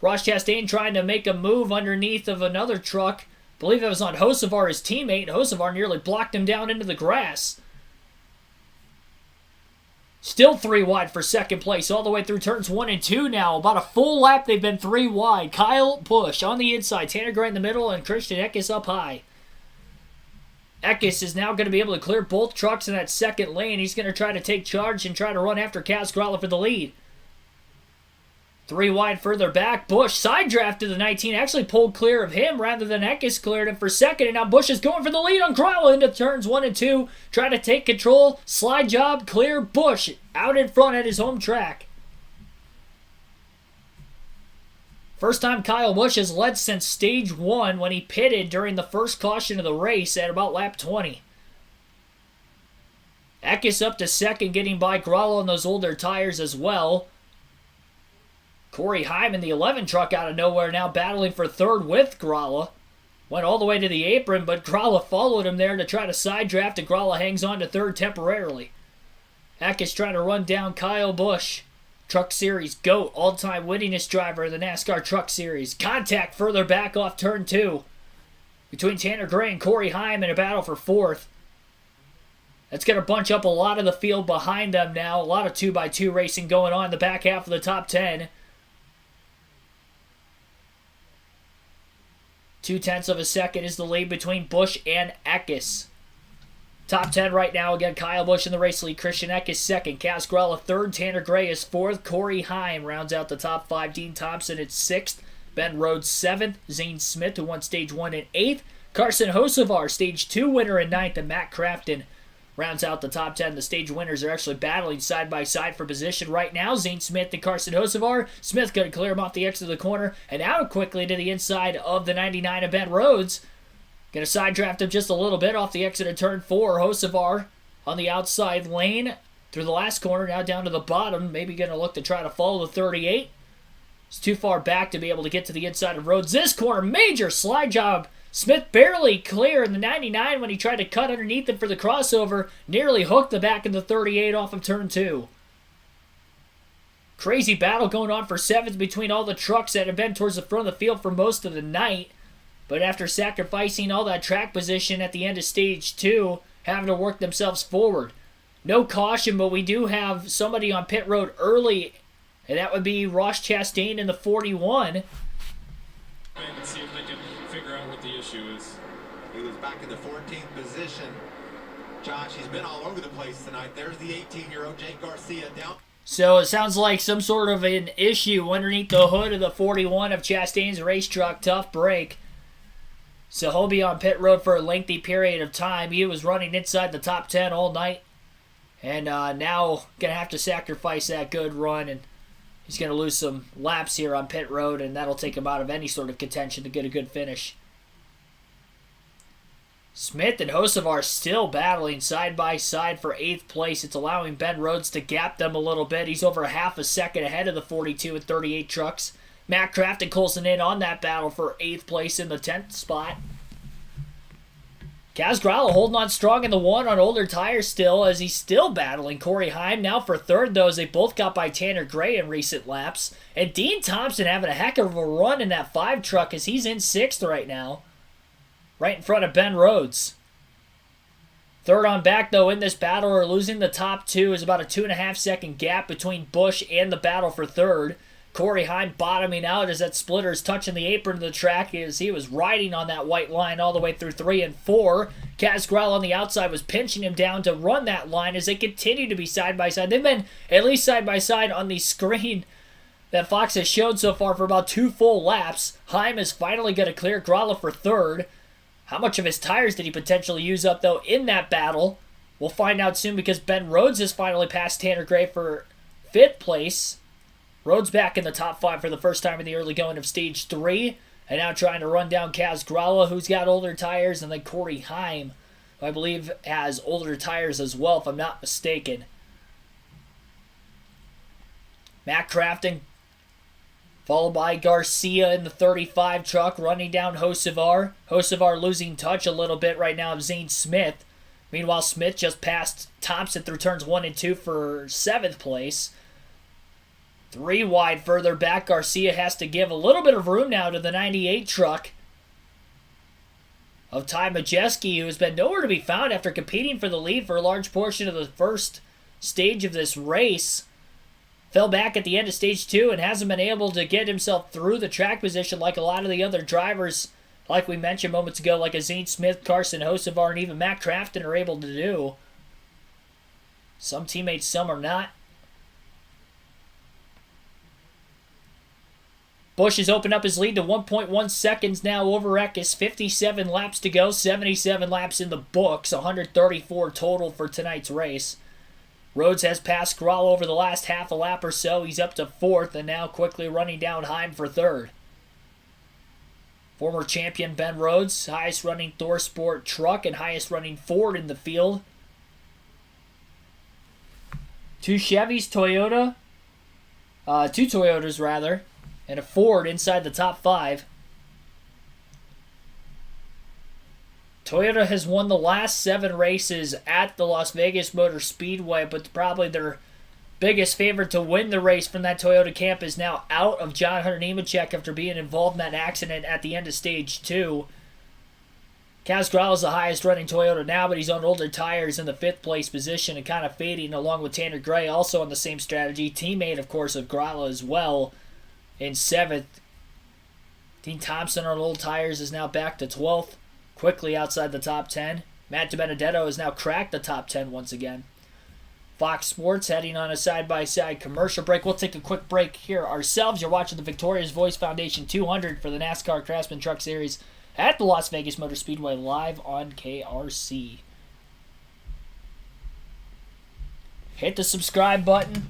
Ross Chastain trying to make a move underneath of another truck. I believe that was on Hocevar, his teammate. Hocevar nearly blocked him down into the grass. Still 3 wide for second place all the way through turns 1 and 2 now. About a full lap they've been 3 wide. Kyle Busch on the inside, Tanner Gray in the middle, and Christian Eckes up high. Eckes is now going to be able to clear both trucks in that second lane. He's going to try to take charge and try to run after Kaz Grala for the lead. 3 wide further back. Busch side drafted the 19. Actually pulled clear of him rather than Eckes cleared him for second. And now Busch is going for the lead on Grala into turns 1 and 2. Trying to take control. Slide job. Clear. Busch out in front at his home track. First time Kyle Busch has led since stage 1 when he pitted during the first caution of the race at about lap 20. Eckes up to second, getting by Grala on those older tires as well. Corey Heim in the 11 truck out of nowhere now battling for third with Grala. Went all the way to the apron, but Grala followed him there to try to side draft, and Grala hangs on to third temporarily. Eckes trying to run down Kyle Busch. Truck Series GOAT, all-time winningest driver in the NASCAR Truck Series. Contact further back off turn 2 between Tanner Gray and Corey Heim in a battle for fourth. That's going to bunch up a lot of the field behind them now. A lot of 2x2 racing going on in the back half of the top 10. 0.2 of a second is the lead between Busch and Eckes. Top 10 right now, again, Kyle Busch in the race lead. Christian Eckes second. Kaz Grala third. Tanner Gray is fourth. Corey Heim rounds out the top 5. Dean Thompson at 6th. Ben Rhodes 7th. Zane Smith, who won stage 1 in 8th. Carson Hocevar, stage 2 winner in 9th. And Matt Crafton rounds out the top 10. The stage winners are actually battling side by side for position right now. Zane Smith and Carson Hocevar. Smith going to clear him off the exit of the corner and out quickly to the inside of the 99 of Ben Rhodes. Going to side draft him just a little bit off the exit of turn 4. Hocevar on the outside lane through the last corner, now down to the bottom. Maybe going to look to try to follow the 38. It's too far back to be able to get to the inside of Rhodes. This corner, major slide job. Smith barely clear in the 99 when he tried to cut underneath it for the crossover. Nearly hooked the back of the 38 off of turn 2. Crazy battle going on for 7th between all the trucks that have been towards the front of the field for most of the night. But after sacrificing all that track position at the end of stage 2, having to work themselves forward. No caution, but we do have somebody on pit road early, and that would be Ross Chastain in the 41. And see if they can figure out what the issue is. He was back in the 14th position. Josh, he's been all over the place tonight. There's the 18-year-old Jake Garcia down. So it sounds like some sort of an issue underneath the hood of the 41 of Chastain's race truck. Tough break. So he'll be on pit road for a lengthy period of time. He was running inside the top 10 all night. And now going to have to sacrifice that good run. And he's going to lose some laps here on pit road. And that'll take him out of any sort of contention to get a good finish. Smith and Hocevar still battling side by side for 8th place. It's allowing Ben Rhodes to gap them a little bit. He's over half a second ahead of the 42 and 38 trucks. Matt Crafton closing in on that battle for 8th place in the 10th spot. Kaz Grala holding on strong in the 1 on older tires still as he's still battling Corey Heim. Now for 3rd, though, as they both got by Tanner Gray in recent laps. And Dean Thompson having a heck of a run in that 5 truck as he's in 6th right now. Right in front of Ben Rhodes. 3rd on back, though, in this battle, or losing the top 2 is about a 2.5 second gap between Busch and the battle for 3rd. Corey Heim bottoming out as that splitter is touching the apron of the track as he was riding on that white line all the way through 3 and 4. Kaz Grala on the outside was pinching him down to run that line as they continue to be side by side. They've been at least side by side on the screen that Fox has shown so far for about 2 full laps. Heim is finally going to clear Gralla for third. How much of his tires did he potentially use up, though, in that battle? We'll find out soon because Ben Rhodes has finally passed Tanner Gray for 5th place. Rhodes back in the top 5 for the first time in the early going of Stage 3. And now trying to run down Kaz Gralla, who's got older tires, and then Corey Heim, who I believe has older tires as well, if I'm not mistaken. Matt Crafton, followed by Garcia in the 35 truck, running down Hocevar. Hocevar losing touch a little bit right now of Zane Smith. Meanwhile, Smith just passed Thompson through turns 1 and 2 for 7th place. 3 wide further back, Garcia has to give a little bit of room now to the 98 truck of Ty Majeski, who has been nowhere to be found after competing for the lead for a large portion of the first stage of this race. Fell back at the end of Stage 2 and hasn't been able to get himself through the track position like a lot of the other drivers, like we mentioned moments ago, like Zane Smith, Carson Hocevar, and even Matt Crafton are able to do. Some teammates, some are not. Busch has opened up his lead to 1.1 seconds now over Eckes. 57 laps to go, 77 laps in the books, 134 total for tonight's race. Rhodes has passed Gralla over the last half a lap or so. He's up to 4th and now quickly running down Heim for 3rd. Former champion Ben Rhodes, highest running Thor Sport truck and highest running Ford in the field. 2 Chevys, Toyota, 2 Toyotas rather, and a Ford inside the top 5. Toyota has won the last 7 races at the Las Vegas Motor Speedway, but probably their biggest favorite to win the race from that Toyota camp is now out of John Hunter Nemechek after being involved in that accident at the end of Stage 2. Kaz Gralla is the highest running Toyota now, but he's on older tires in the 5th place position and kind of fading along with Tanner Gray, also on the same strategy. Teammate, of course, of Gralla as well in 7th. Dean Thompson on old tires is now back to 12th, quickly outside the top 10. Matt DiBenedetto has now cracked the top 10 once again. Fox Sports heading on a side-by-side commercial break. We'll take a quick break here ourselves. You're watching the Victoria's Voice Foundation 200 for the NASCAR Craftsman Truck Series at the Las Vegas Motor Speedway live on KRC. Hit the subscribe button.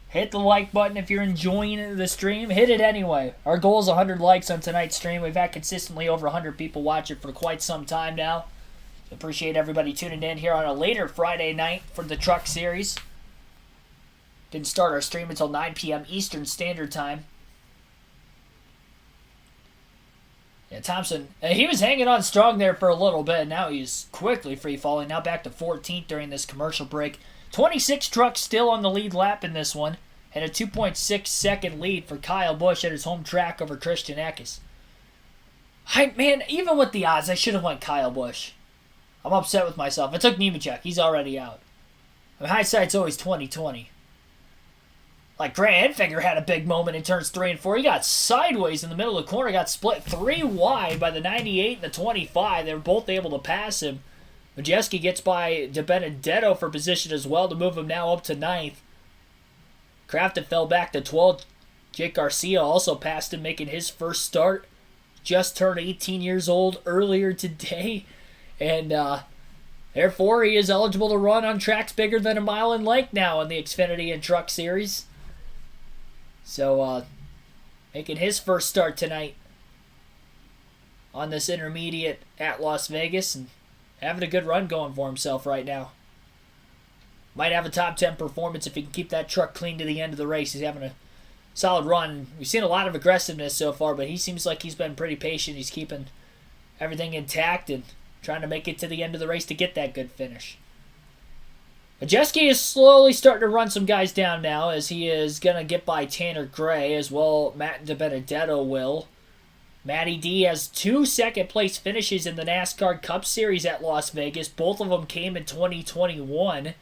Hit the like button if you're enjoying the stream. Hit it anyway. Our goal is 100 likes on tonight's stream. We've had consistently over 100 people watch it for quite some time now. Appreciate everybody tuning in here on a later Friday night for the Truck Series. Didn't start our stream until 9 p.m. Eastern Standard Time. Yeah, Thompson, he was hanging on strong there for a little bit. Now he's quickly free-falling. Now back to 14th during this commercial break. 26 trucks still on the lead lap in this one. And a 2.6 second lead for Kyle Busch at his home track over Christian Eckes. Man, even with the odds, I should have went Kyle Busch. I'm upset with myself. I took Nemechek. He's already out. I mean, hindsight's always 20/20. Like, Grant Enfinger had a big moment in turns 3 and 4. He got sideways in the middle of the corner. Got split 3 wide by the 98 and the 25. They were both able to pass him. Majeski gets by DiBenedetto for position as well to move him now up to 9th. Crafton fell back to 12th. Jake Garcia also passed him, making his first start. Just turned 18 years old earlier today. And therefore, he is eligible to run on tracks bigger than a mile in length now in the Xfinity and Truck Series. So, making his first start tonight on this intermediate at Las Vegas and having a good run going for himself right now. Might have a top 10 performance if he can keep that truck clean to the end of the race. He's having a solid run. We've seen a lot of aggressiveness so far, but he seems like he's been pretty patient. He's keeping everything intact and trying to make it to the end of the race to get that good finish. Majeski is slowly starting to run some guys down now as he is going to get by Tanner Gray as well. Matt DiBenedetto will. Matty D has 2 second-place finishes in the NASCAR Cup Series at Las Vegas. Both of them came in 2021.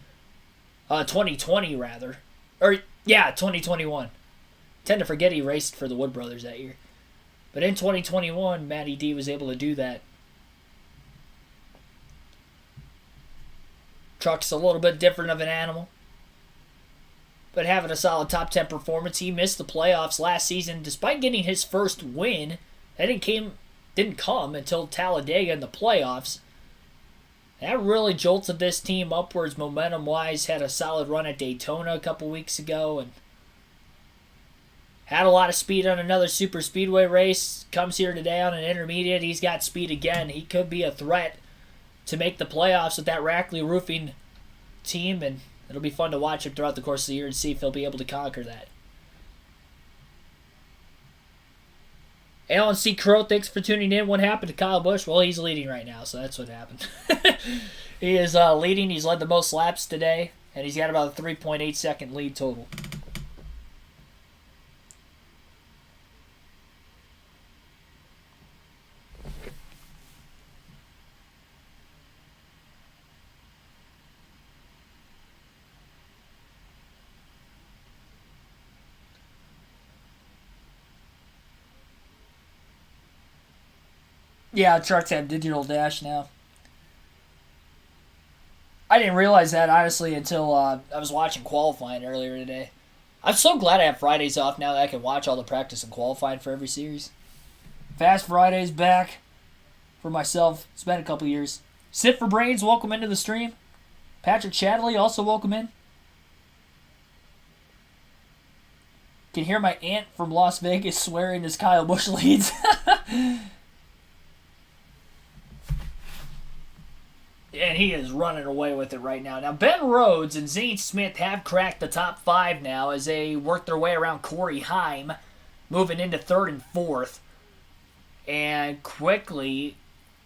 2020, rather. 2021. Tend to forget he raced for the Wood Brothers that year. But in 2021, Matty D was able to do that. Truck's a little bit different of an animal. but having a solid top 10 performance. He missed the playoffs last season despite getting his first win. That didn't come until Talladega in the playoffs. That really jolted this team upwards momentum-wise. Had a solid run at Daytona a couple weeks ago and had a lot of speed on another super speedway race. Comes here today on an intermediate. He's got speed again. He could be a threat to make the playoffs with that Rackley Roofing team, and it'll be fun to watch him throughout the course of the year and see if he'll be able to conquer that. Alan C. Crow, thanks for tuning in. What happened to Kyle Busch? Well, he's leading right now, so that's what happened. He is leading. He's led the most laps today, and he's got about a 3.8 second lead total. Yeah, charts have digital dash now. I didn't realize that, honestly, until I was watching qualifying earlier today. I'm so glad I have Fridays off now that I can watch all the practice and qualifying for every series. Fast Fridays back for myself. It's been a couple years. Sit for Brains, welcome into the stream. Patrick Shadley, also welcome in. Can hear my aunt from Las Vegas swearing as Kyle Busch leads. And he is running away with it right now. Now, Ben Rhodes and Zane Smith have cracked the top 5 now as they work their way around Corey Heim, moving into 3rd and 4th. And quickly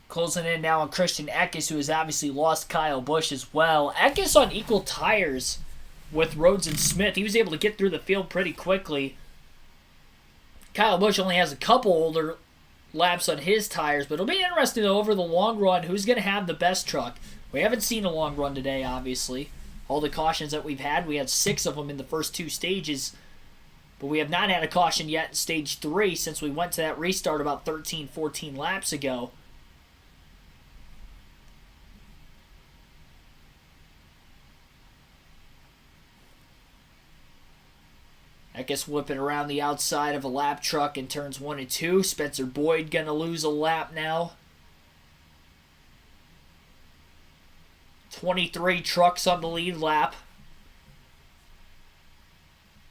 closing in now on Christian Eckes, who has obviously lost Kyle Busch as well. Eckes on equal tires with Rhodes and Smith. He was able to get through the field pretty quickly. Kyle Busch only has a couple older laps on his tires, but it'll be interesting though over the long run who's going to have the best truck. We haven't seen a long run today, obviously. All the cautions that we've had, we had 6 of them in the first 2 stages, but we have not had a caution yet in stage 3 since we went to that restart about 13, 14 laps ago. I guess whipping around the outside of a lap truck in turns 1 and 2. Spencer Boyd going to lose a lap now. 23 trucks on the lead lap.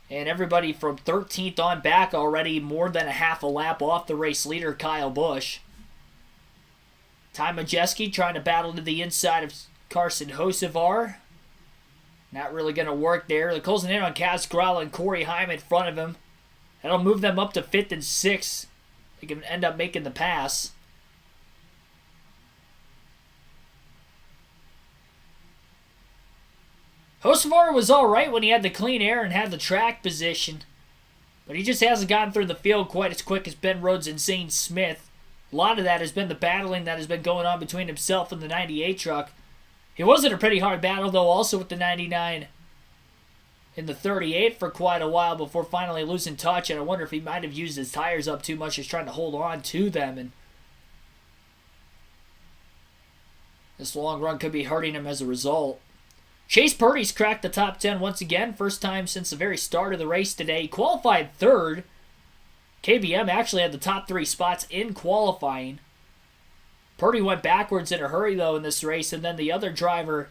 And everybody from 13th on back already more than a half a lap off the race leader, Kyle Busch. Ty Majeski trying to battle to the inside of Carson Hocevar. Not really going to work there. They're closing in on Kaz Grala and Corey Heim in front of him. That'll move them up to 5th and 6th. They can end up making the pass. Hocevar was alright when he had the clean air and had the track position, but he just hasn't gotten through the field quite as quick as Ben Rhodes and Zane Smith. A lot of that has been the battling that has been going on between himself and the 98 truck. He was in a pretty hard battle, though, also with the 99 in the 38 for quite a while before finally losing touch, and I wonder if he might have used his tires up too much, just trying to hold on to them, and this long run could be hurting him as a result. Chase Purdy's cracked the top 10 once again, first time since the very start of the race today. He qualified 3rd. KBM actually had the top 3 spots in qualifying. Purdy went backwards in a hurry, though, in this race, and then the other driver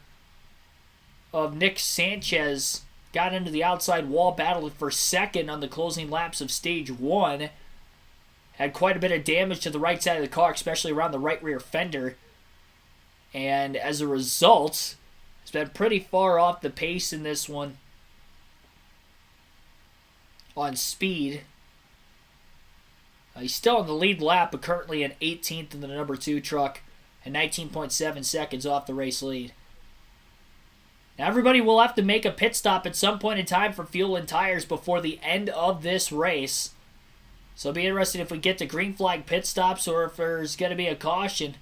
of Nick Sanchez got into the outside wall, battled for 2nd on the closing laps of stage 1. Had quite a bit of damage to the right side of the car, especially around the right rear fender. And as a result, it's been pretty far off the pace in this one on speed. He's still in the lead lap, but currently in 18th in the number 2 truck and 19.7 seconds off the race lead. Now everybody will have to make a pit stop at some point in time for fuel and tires before the end of this race. So it'll be interesting if we get to green flag pit stops or if there's going to be a caution.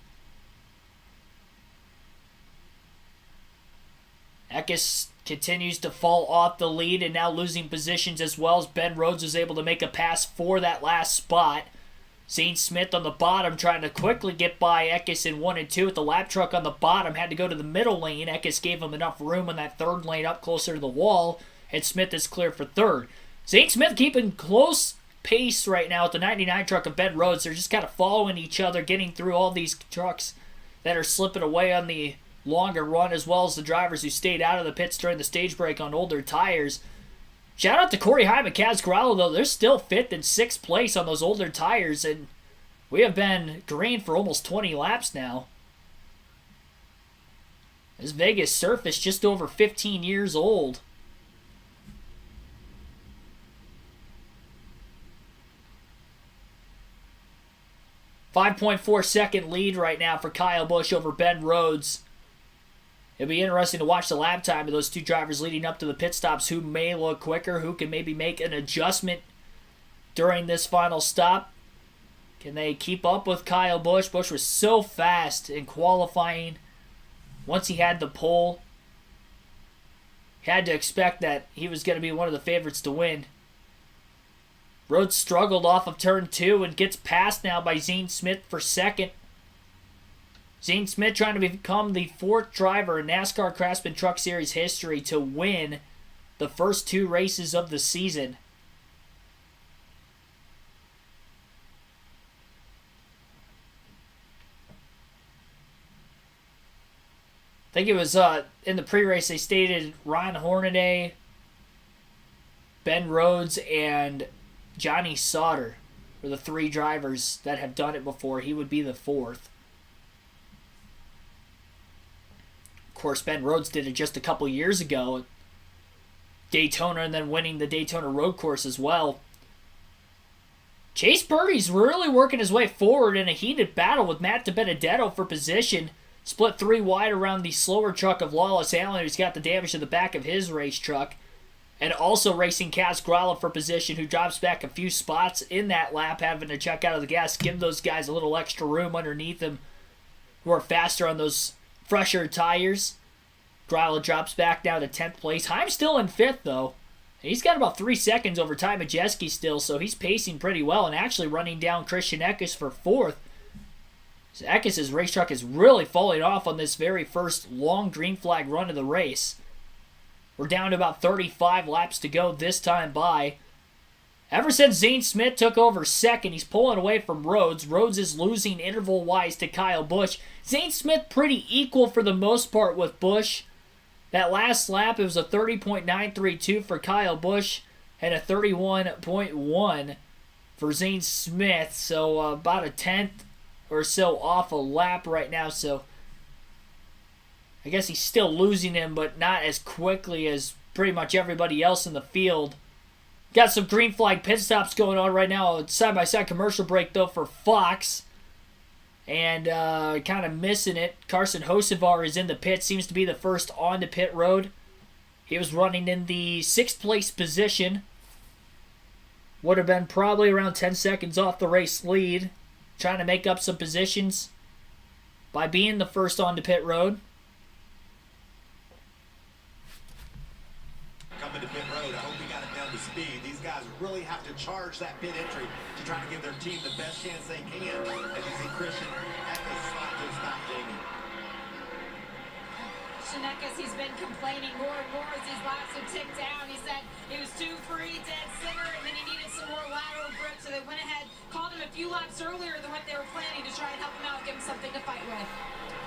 Eckes continues to fall off the lead and now losing positions as well as Ben Rhodes was able to make a pass for that last spot. Zane Smith on the bottom trying to quickly get by Eckes in 1 and 2 with the lap truck on the bottom. Had to go to the middle lane. Eckes gave him enough room in that 3rd lane up closer to the wall. and Smith is clear for third. Zane Smith keeping close pace right now with the 99 truck of Ben Rhodes. They're just kind of following each other, getting through all these trucks that are slipping away on the longer run, as well as the drivers who stayed out of the pits during the stage break on older tires. Shout out to Corey Hyman, Kaz Growler, though. They're still 5th and 6th place on those older tires, and we have been green for almost 20 laps now. This Vegas surface just over 15 years old. .4-second lead right now for Kyle Busch over Ben Rhodes. It'll be interesting to watch the lap time of those two drivers leading up to the pit stops. Who may look quicker? Who can maybe make an adjustment during this final stop? Can they keep up with Kyle Busch? Busch was so fast in qualifying. Once he had the pole, had to expect that he was going to be one of the favorites to win. Rhodes struggled off of turn 2 and gets passed now by Zane Smith for second. Zane Smith trying to become the 4th driver in NASCAR Craftsman Truck Series history to win the first 2 races of the season. I think it was in the pre-race they stated Ron Hornaday, Ben Rhodes, and Johnny Sauter were the 3 drivers that have done it before. He would be the 4th. Of course, Ben Rhodes did it just a couple years ago at Daytona and then winning the Daytona Road Course as well. Chase Purdy's really working his way forward in a heated battle with Matt DiBenedetto for position. Split 3 wide around the slower truck of Lawless Allen, who's got the damage to the back of his race truck. And also racing Kaz Growler for position, who drops back a few spots in that lap, having to check out of the gas, give those guys a little extra room underneath them who are faster on those fresher tires. Growler drops back down to 10th place. Heim's still in 5th, though. He's got about 3 seconds over Ty Majeski still, so he's pacing pretty well and actually running down Christian Eckes for 4th. So Eckes' race truck is really falling off on this very first long green flag run of the race. We're down to about 35 laps to go this time by. Ever since Zane Smith took over second, he's pulling away from Rhodes. Rhodes is losing interval-wise to Kyle Busch. Zane Smith pretty equal for the most part with Busch. That last lap, it was a 30.932 for Kyle Busch and a 31.1 for Zane Smith. So about a 10th or so off a lap right now. So I guess he's still losing him, but not as quickly as pretty much everybody else in the field. Got some green flag pit stops going on right now. Side-by-side commercial break, though, for Fox. And kind of missing it. Carson Hocevar is in the pit. Seems to be the first on the pit road. He was running in the 6th place position. Would have been probably around 10 seconds off the race lead. Trying to make up some positions by being the first on the pit road. Coming to pit road, I hope we got it down to speed. These guys really have to charge that pit entry to try to give their team the best chance they can. As you see Christian Eckes slide to stop Jamie. Christian Eckes, he's been complaining more and more as these laps have ticked down. He said he was too free, dead center, and then he needed some more lateral grip, so they went ahead, called him a few laps earlier than what they were planning to try and help him out, give him something to fight with.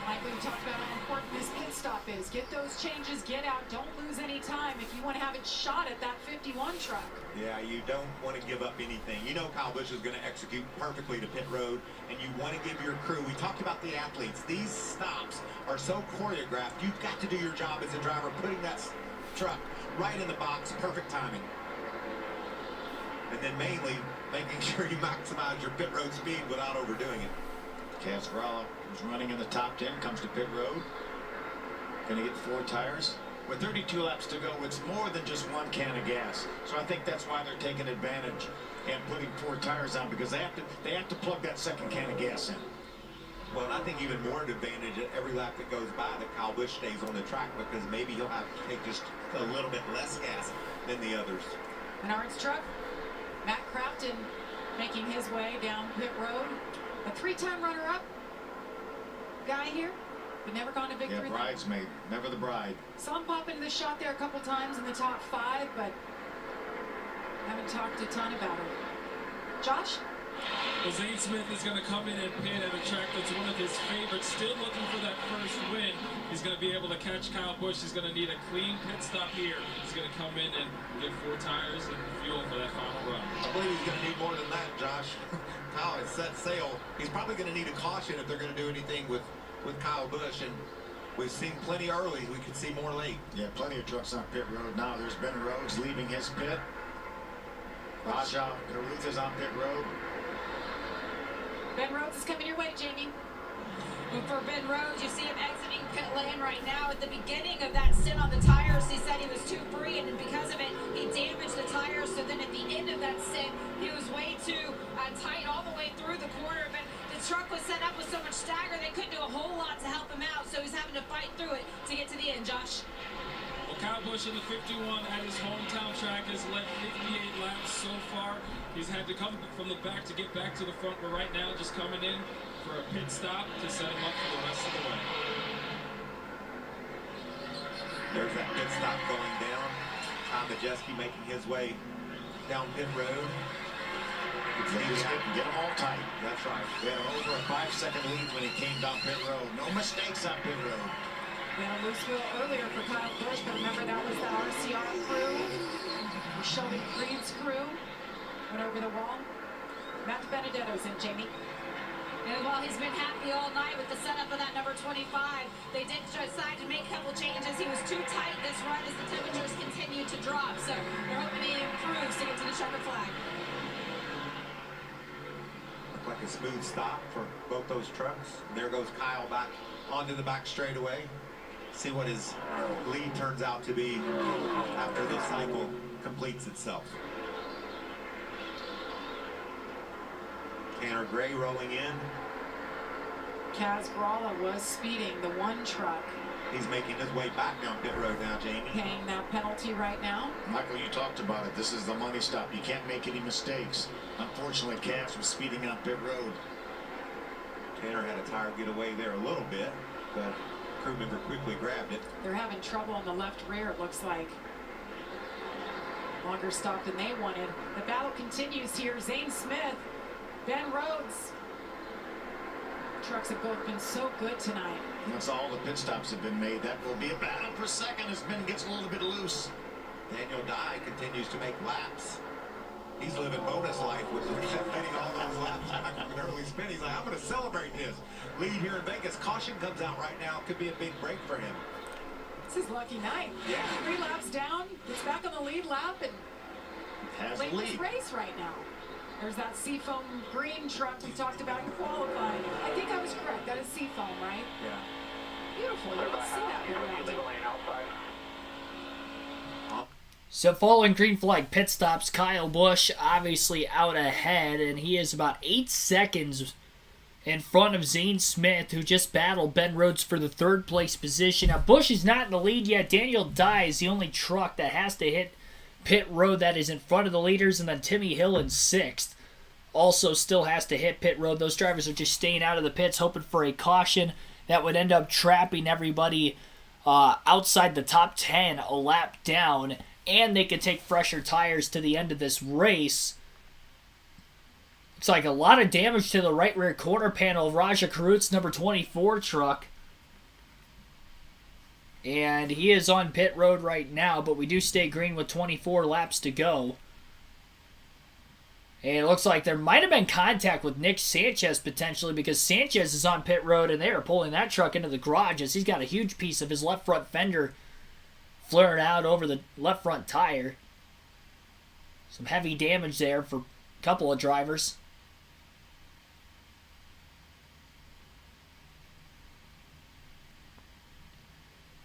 Like we've talked about how important this pit stop is. Get those changes, get out, don't lose any time if you want to have it shot at that 51 truck. Yeah, you don't want to give up anything. You know Kyle Busch is going to execute perfectly to pit road, and you want to give your crew. We talked about the athletes. These stops are so choreographed. You've got to do your job as a driver, putting that truck right in the box, perfect timing. And then mainly making sure you maximize your pit road speed without overdoing it. Kaz Growler, who's running in the top 10, comes to pit road. Gonna get 4 tires. With 32 laps to go, it's more than just 1 can of gas. So I think that's why they're taking advantage and putting 4 tires on, because they have to plug that second can of gas in. Well, and I think even more advantage at every lap that goes by that Kyle Busch stays on the track, because maybe he'll have to take just a little bit less gas than the others. Menard's truck, Matt Craftsman making his way down pit road. A 3-time runner-up guy here. but never gone to Yeah, victory. bridesmaid, never the bride. Saw him pop into the shot there a couple times in the top 5, but haven't talked a ton about it. Josh? Well, Zane Smith is going to come in and pit at a track that's one of his favorites. Still looking for that first win. He's going to be able to catch Kyle Busch. He's going to need a clean pit stop here. He's going to come in and get 4 tires and fuel for that final run. I believe he's going to need more than that, Josh. Kyle has set sail. He's probably going to need a caution if they're going to do anything with Kyle Busch. And we've seen plenty early. We could see more late. Yeah, plenty of trucks on pit road now. There's Ben Rhodes leaving his pit. Raja Caruth is on pit road. Ben Rhodes is coming your way, Jamie. But for Ben Rhodes, you see him exiting pit lane right now. At the beginning of that stint on the tires, he said he was too free, and because of it, he damaged the tires. So then at the end of that stint, he was way too tight all the way through the corner. But the truck was set up with so much stagger, they couldn't do a whole lot to help him out. So he's having to fight through it to get to the end, Josh. Well, Kyle Busch in the 51 at his hometown track has led 58 laps so far. He's had to come from the back to get back to the front, but right now just coming in for a pit stop to set him up for the rest of the way. There's that pit stop going down. Tom Majeski making his way down pit road. Get them all tight. That's right. They had over a 5-second lead when he came down pit road. No mistakes on pit road. We had a loose wheel earlier for Kyle Busch, but remember that was the RCR crew. Sheldon Creed's crew went over the wall. Matt Benedetto's in, Jamie. And while he's been happy all night with the setup of that number 25, they did decide to make a couple changes. He was too tight this run as the temperatures continued to drop. So they're hoping he improves to get to the checkered flag. Looked like a smooth stop for both those trucks. And there goes Kyle back onto the back straightaway. See what his lead turns out to be after this cycle completes itself. Tanner Gray rolling in. Kaz Gralla was speeding the one truck. He's making his way back down pit road now, Jamie. Paying that penalty right now. Michael, you talked about it. This is the money stop. You can't make any mistakes. Unfortunately, Kaz was speeding on pit road. Tanner had a tire get away there a little bit, but crew member quickly grabbed it. They're having trouble on the left rear, it looks like. Longer stop than they wanted. The battle continues here. Zane Smith, Ben Rhodes. Trucks have both been so good tonight. Once all the pit stops have been made, that will be a battle for second as Ben gets a little bit loose. Daniel Dye continues to make laps. He's living bonus life with getting all those laps back from an early spin. He's like, I'm going to celebrate this. Lead here in Vegas. Caution comes out right now. Could be a big break for him. This is lucky night. Yeah. 3 laps down, gets back on the lead lap, and Has late the this lead. race right now. There's that Seafoam green truck we talked about in qualifying. I think I was correct. That is Seafoam, right? Yeah. Beautiful. You don't see that very often. So following green flag pit stops, Kyle Busch obviously out ahead, and he is about 8 seconds in front of Zane Smith, who just battled Ben Rhodes for the 3rd place position. Now Busch is not in the lead yet. Daniel Dye is the only truck that has to hit pit road that is in front of the leaders, and then Timmy Hill in 6th also still has to hit pit road. Those drivers are just staying out of the pits, hoping for a caution that would end up trapping everybody outside the top 10 a lap down, and they could take fresher tires to the end of this race. Looks like a lot of damage to the right rear corner panel of Raja Caruth's number 24 truck. And he is on pit road right now, but we do stay green with 24 laps to go. And it looks like there might have been contact with Nick Sanchez potentially, because Sanchez is on pit road and they are pulling that truck into the garage as he's got a huge piece of his left front fender flaring out over the left front tire. Some heavy damage there for a couple of drivers.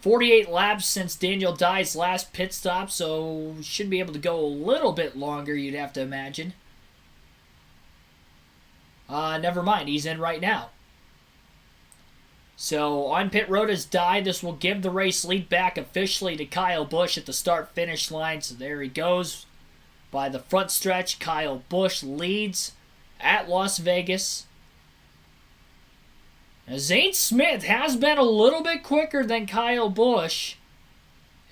.48 laps since Daniel Dye's last pit stop, so should be able to go a little bit longer, you'd have to imagine. Never mind, he's in right now. So on pit road is Dye. This will give the race lead back officially to Kyle Busch at the start-finish line. So there he goes. By the front stretch, Kyle Busch leads at Las Vegas. Zane Smith has been a little bit quicker than Kyle Busch.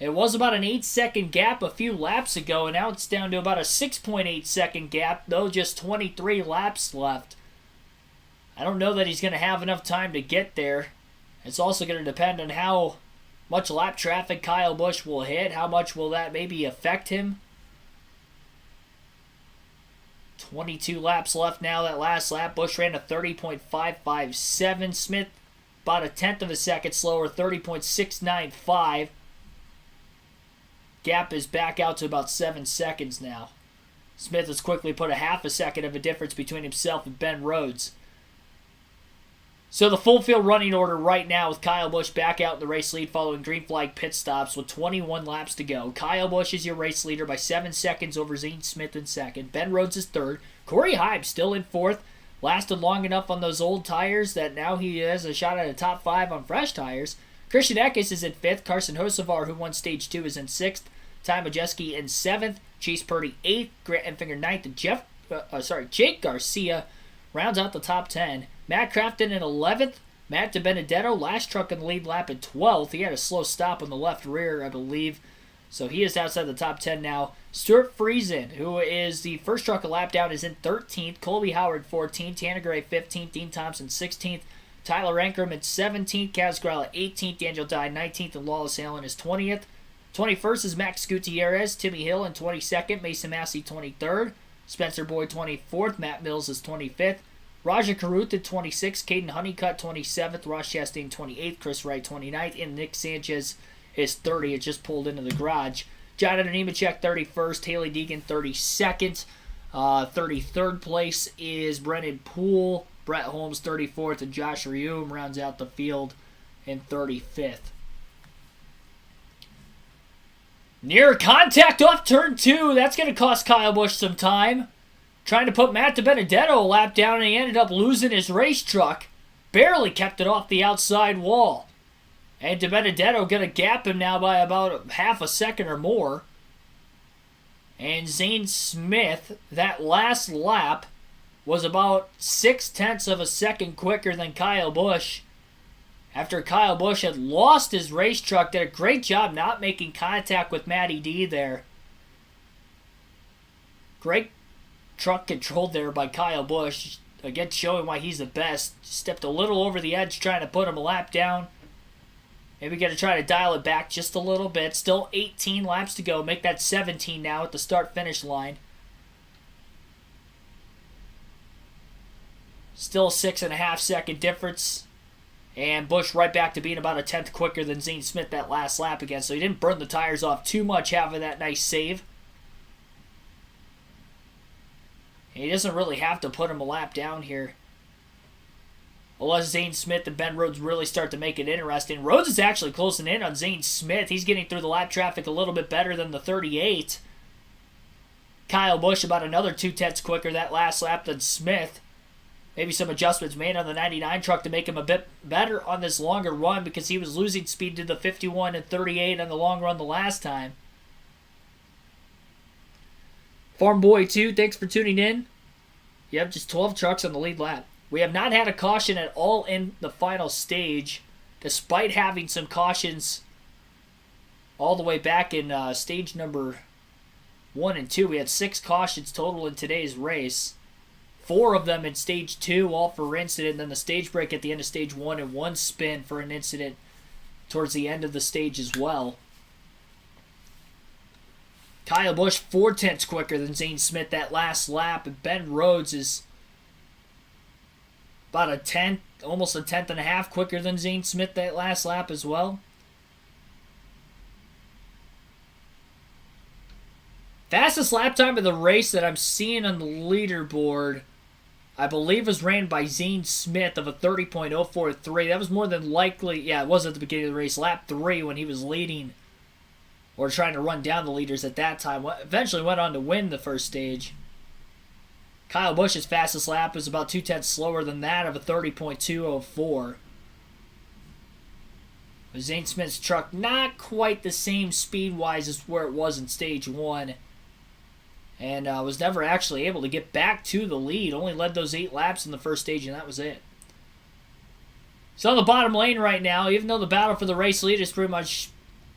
It was about an 8-second gap a few laps ago, and now it's down to about a 6.8-second gap, though just 23 laps left. I don't know that he's going to have enough time to get there. It's also going to depend on how much lap traffic Kyle Busch will hit. How much will that maybe affect him? 22 laps left now. That last lap, Busch ran a 30.557. Smith about a tenth of a second slower, 30.695. Gap is back out to about 7 seconds now. Smith has quickly put a half a second of a difference between himself and Ben Rhodes. So the full field running order right now with Kyle Busch back out in the race lead following green flag pit stops with 21 laps to go. Kyle Busch is your race leader by 7 seconds over Zane Smith in second. Ben Rhodes is third. Corey Hyde still in fourth. Lasted long enough on those old tires that now he has a shot at a top 5 on fresh tires. Christian Eckes is in fifth. Carson Hocevar, who won stage 2, is in sixth. Ty Majeski in seventh. Chase Purdy eighth. Grant Enfinger ninth. And Jake Garcia rounds out the top 10. Matt Crafton in 11th. Matt DiBenedetto, last truck in the lead lap in 12th. He had a slow stop on the left rear, I believe. So he is outside the top 10 now. Stuart Friesen, who is the first truck a lap down, is in 13th. Colby Howard 14th. Tanner Gray 15th. Dean Thompson 16th. Tyler Ankrum 17th. Kaz Gralla 18th. Daniel Dye 19th. And Lawless Allen is 20th. 21st is Max Gutierrez. Timmy Hill in 22nd. Mason Massey 23rd. Spencer Boyd 24th. Matt Mills is 25th. Raja Karuth at 26th, Caden Honeycutt 27th, Ross Chastain 28th, Chris Wright 29th, and Nick Sanchez is 30. It just pulled into the garage. Jonathan Nemechek 31st, Haley Deegan 32nd, 33rd place is Brennan Poole, Brett Holmes 34th, and Josh Rium rounds out the field in 35th. Near contact off turn 2. That's going to cost Kyle Busch some time. Trying to put Matt DiBenedetto a lap down, and he ended up losing his race truck. Barely kept it off the outside wall. And DiBenedetto going to gap him now by about half a second or more. And Zane Smith, that last lap, was about 0.6 of a second quicker than Kyle Busch. After Kyle Busch had lost his race truck, did a great job not making contact with Matty D there. Great truck controlled there by Kyle Busch. Again, showing why he's the best. Stepped a little over the edge trying to put him a lap down. Maybe got to try to dial it back just a little bit. Still 18 laps to go. Make that 17 now at the start-finish line. Still a 6.5 second difference. And Busch right back to being about a tenth quicker than Zane Smith that last lap again. So he didn't burn the tires off too much having that nice save. He doesn't really have to put him a lap down here. Unless Zane Smith and Ben Rhodes really start to make it interesting. Rhodes is actually closing in on Zane Smith. He's getting through the lap traffic a little bit better than the 38. Kyle Busch about another 0.2 quicker that last lap than Smith. Maybe some adjustments made on the 99 truck to make him a bit better on this longer run because he was losing speed to the 51 and 38 on the long run the last time. Farm Boy 2, thanks for tuning in. Yep, just 12 trucks on the lead lap. We have not had a caution at all in the final stage, despite having some cautions all the way back in stage number 1 and 2. We had 6 cautions total in today's race. 4 of them in stage 2, all for incident, and then the stage break at the end of stage 1 and 1 spin for an incident towards the end of the stage as well. Kyle Busch 0.4 quicker than Zane Smith that last lap, and Ben Rhodes is about a tenth, almost a tenth and a half quicker than Zane Smith that last lap as well. Fastest lap time of the race that I'm seeing on the leaderboard, I believe, was ran by Zane Smith of a 30.043. That was more than likely, yeah, it was at the beginning of the race, lap 3 when he was leading or trying to run down the leaders at that time. Eventually went on to win the first stage. Kyle Busch's fastest lap was about 0.2 slower than that of a 30.204. Zane Smith's truck not quite the same speed-wise as where it was in stage 1. And was never actually able to get back to the lead. Only led those 8 laps in the first stage, and that was it. So on the bottom lane right now, even though the battle for the race lead is pretty much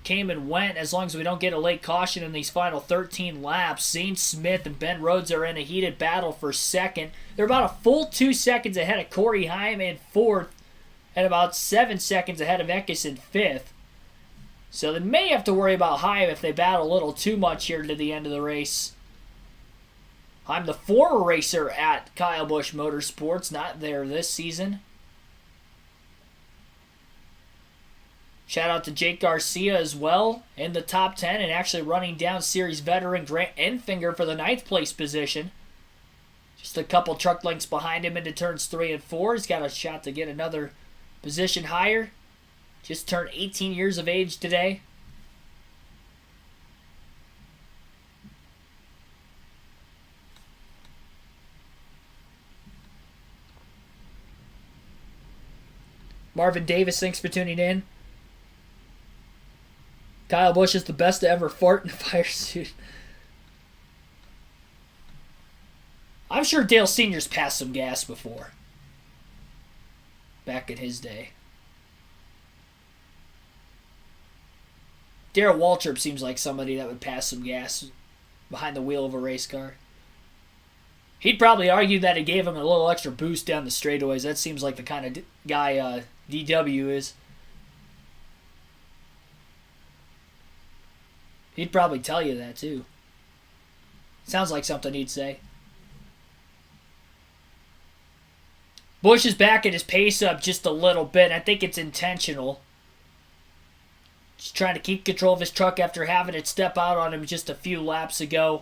came and went, as long as we don't get a late caution in these final 13 laps, Zane Smith and Ben Rhodes are in a heated battle for second. They're about a full 2 seconds ahead of Corey Heim in fourth, and about 7 seconds ahead of Eckes in fifth. So they may have to worry about Heim if they battle a little too much here to the end of the race. Heim, the former racer at Kyle Busch Motorsports, not there this season. Shout out to Jake Garcia as well in the top 10 and actually running down series veteran Grant Enfinger for the 9th place position. Just a couple truck lengths behind him into turns 3 and 4. He's got a shot to get another position higher. Just turned 18 years of age today. Marvin Davis, thanks for tuning in. Kyle Busch is the best to ever fart in a fire suit. I'm sure Dale Sr.'s passed some gas before. Back in his day. Darrell Waltrip seems like somebody that would pass some gas behind the wheel of a race car. He'd probably argue that it gave him a little extra boost down the straightaways. That seems like the kind of guy DW is. He'd probably tell you that, too. Sounds like something he'd say. Busch is backing his pace up just a little bit. I think it's intentional. Just trying to keep control of his truck after having it step out on him just a few laps ago.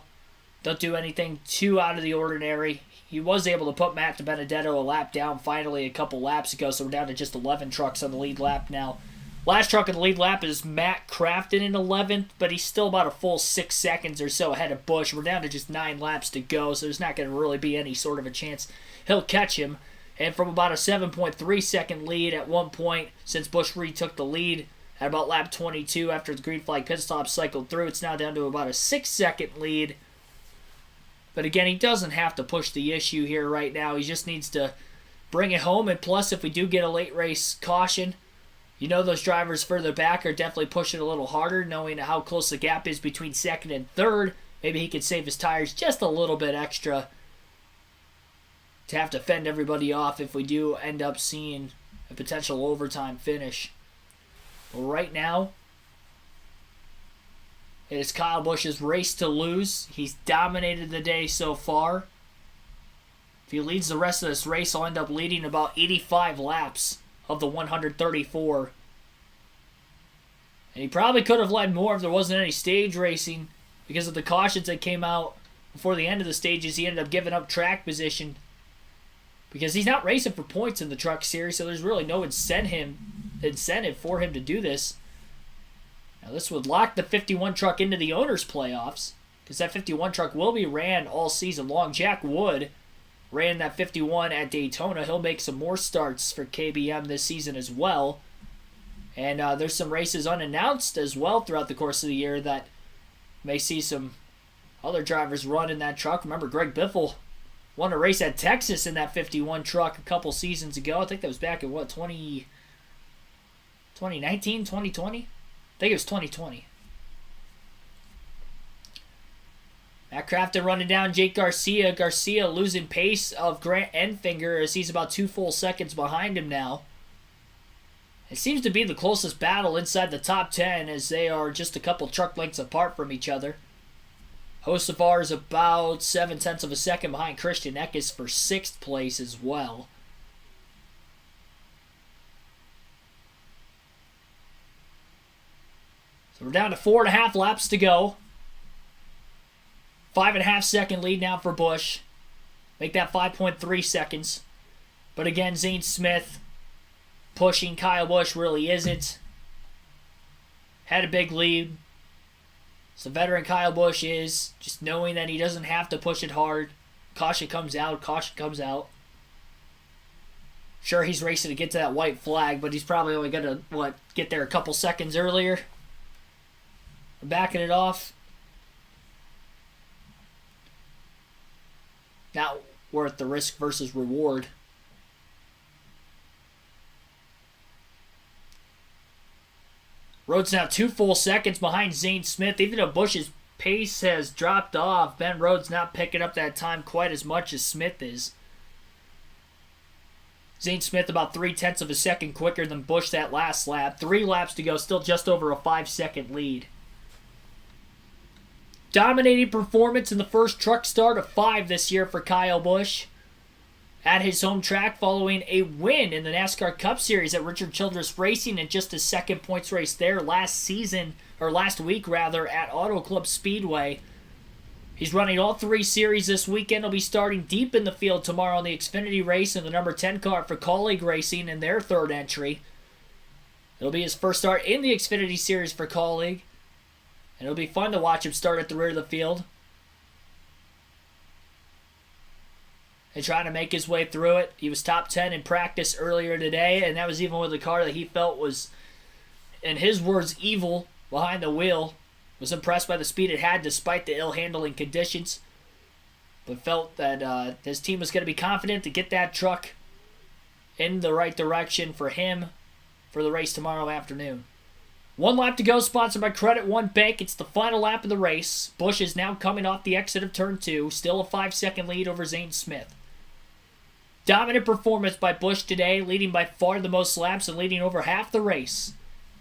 Don't do anything too out of the ordinary. He was able to put Matt DiBenedetto a lap down finally a couple laps ago, so we're down to just 11 trucks on the lead lap now. Last truck in the lead lap is Matt Crafton in 11th, but he's still about a full 6 seconds or so ahead of Busch. We're down to just 9 laps to go, so there's not going to really be any sort of a chance he'll catch him. And from about a 7.3 second lead at one point, since Busch retook the lead at about lap 22 after the green flag pit stop cycled through, it's now down to about a 6 second lead. But again, he doesn't have to push the issue here right now. He just needs to bring it home. And plus, if we do get a late race caution, you know those drivers further back are definitely pushing a little harder, knowing how close the gap is between second and third. Maybe he could save his tires just a little bit extra to have to fend everybody off if we do end up seeing a potential overtime finish. But right now, it is Kyle Busch's race to lose. He's dominated the day so far. If he leads the rest of this race, he'll end up leading about 85 laps of the 134. And he probably could have led more if there wasn't any stage racing because of the cautions that came out before the end of the stages. He ended up giving up track position because he's not racing for points in the truck series, so there's really no incentive for him to do this. Now this would lock the 51 truck into the owners' playoffs because that 51 truck will be ran all season long. Jack Wood ran that 51 at Daytona. He'll make some more starts for KBM this season as well. And there's some races unannounced as well throughout the course of the year that may see some other drivers run in that truck. Remember, Greg Biffle won a race at Texas in that 51 truck a couple seasons ago. I think that was back in, 2019, 2020? I think it was 2020. Matt Crafton running down Jake Garcia. Garcia losing pace of Grant Enfinger as he's about 2 full seconds behind him now. It seems to be the closest battle inside the top 10 as they are just a couple truck lengths apart from each other. Hocevar is about 0.7 of a second behind Christian Eckes for 6th place as well. So we're down to 4.5 laps to go. 5.5 second lead now for Busch. Make that 5.3 seconds. But again, Zane Smith pushing Kyle Busch really isn't. Had a big lead. So veteran Kyle Busch is just knowing that he doesn't have to push it hard. Caution comes out, caution comes out. Sure, he's racing to get to that white flag, but he's probably only going to, get there a couple seconds earlier. Backing it off. Not worth the risk versus reward. Rhodes now 2 full seconds behind Zane Smith. Even though Bush's pace has dropped off, Ben Rhodes not picking up that time quite as much as Smith is. Zane Smith about 0.3 of a second quicker than Bush that last lap. 3 laps to go, still just over a 5-second lead. Dominating performance in the first truck start of 5 this year for Kyle Busch at his home track following a win in the NASCAR Cup Series at Richard Childress Racing and just his second points race there last week at Auto Club Speedway. He's running all 3 series this weekend. He'll be starting deep in the field tomorrow in the Xfinity race in the number 10 car for Colleague Racing in their 3rd entry. It'll be his first start in the Xfinity series for Colleague. And it'll be fun to watch him start at the rear of the field. And trying to make his way through it. He was top 10 in practice earlier today, and that was even with a car that he felt was, in his words, evil behind the wheel. Was impressed by the speed it had despite the ill handling conditions. But felt that his team was going to be confident to get that truck in the right direction for him for the race tomorrow afternoon. 1 lap to go, sponsored by Credit One Bank. It's the final lap of the race. Busch is now coming off the exit of turn 2. Still a 5-second lead over Zane Smith. Dominant performance by Busch today, leading by far the most laps and leading over half the race.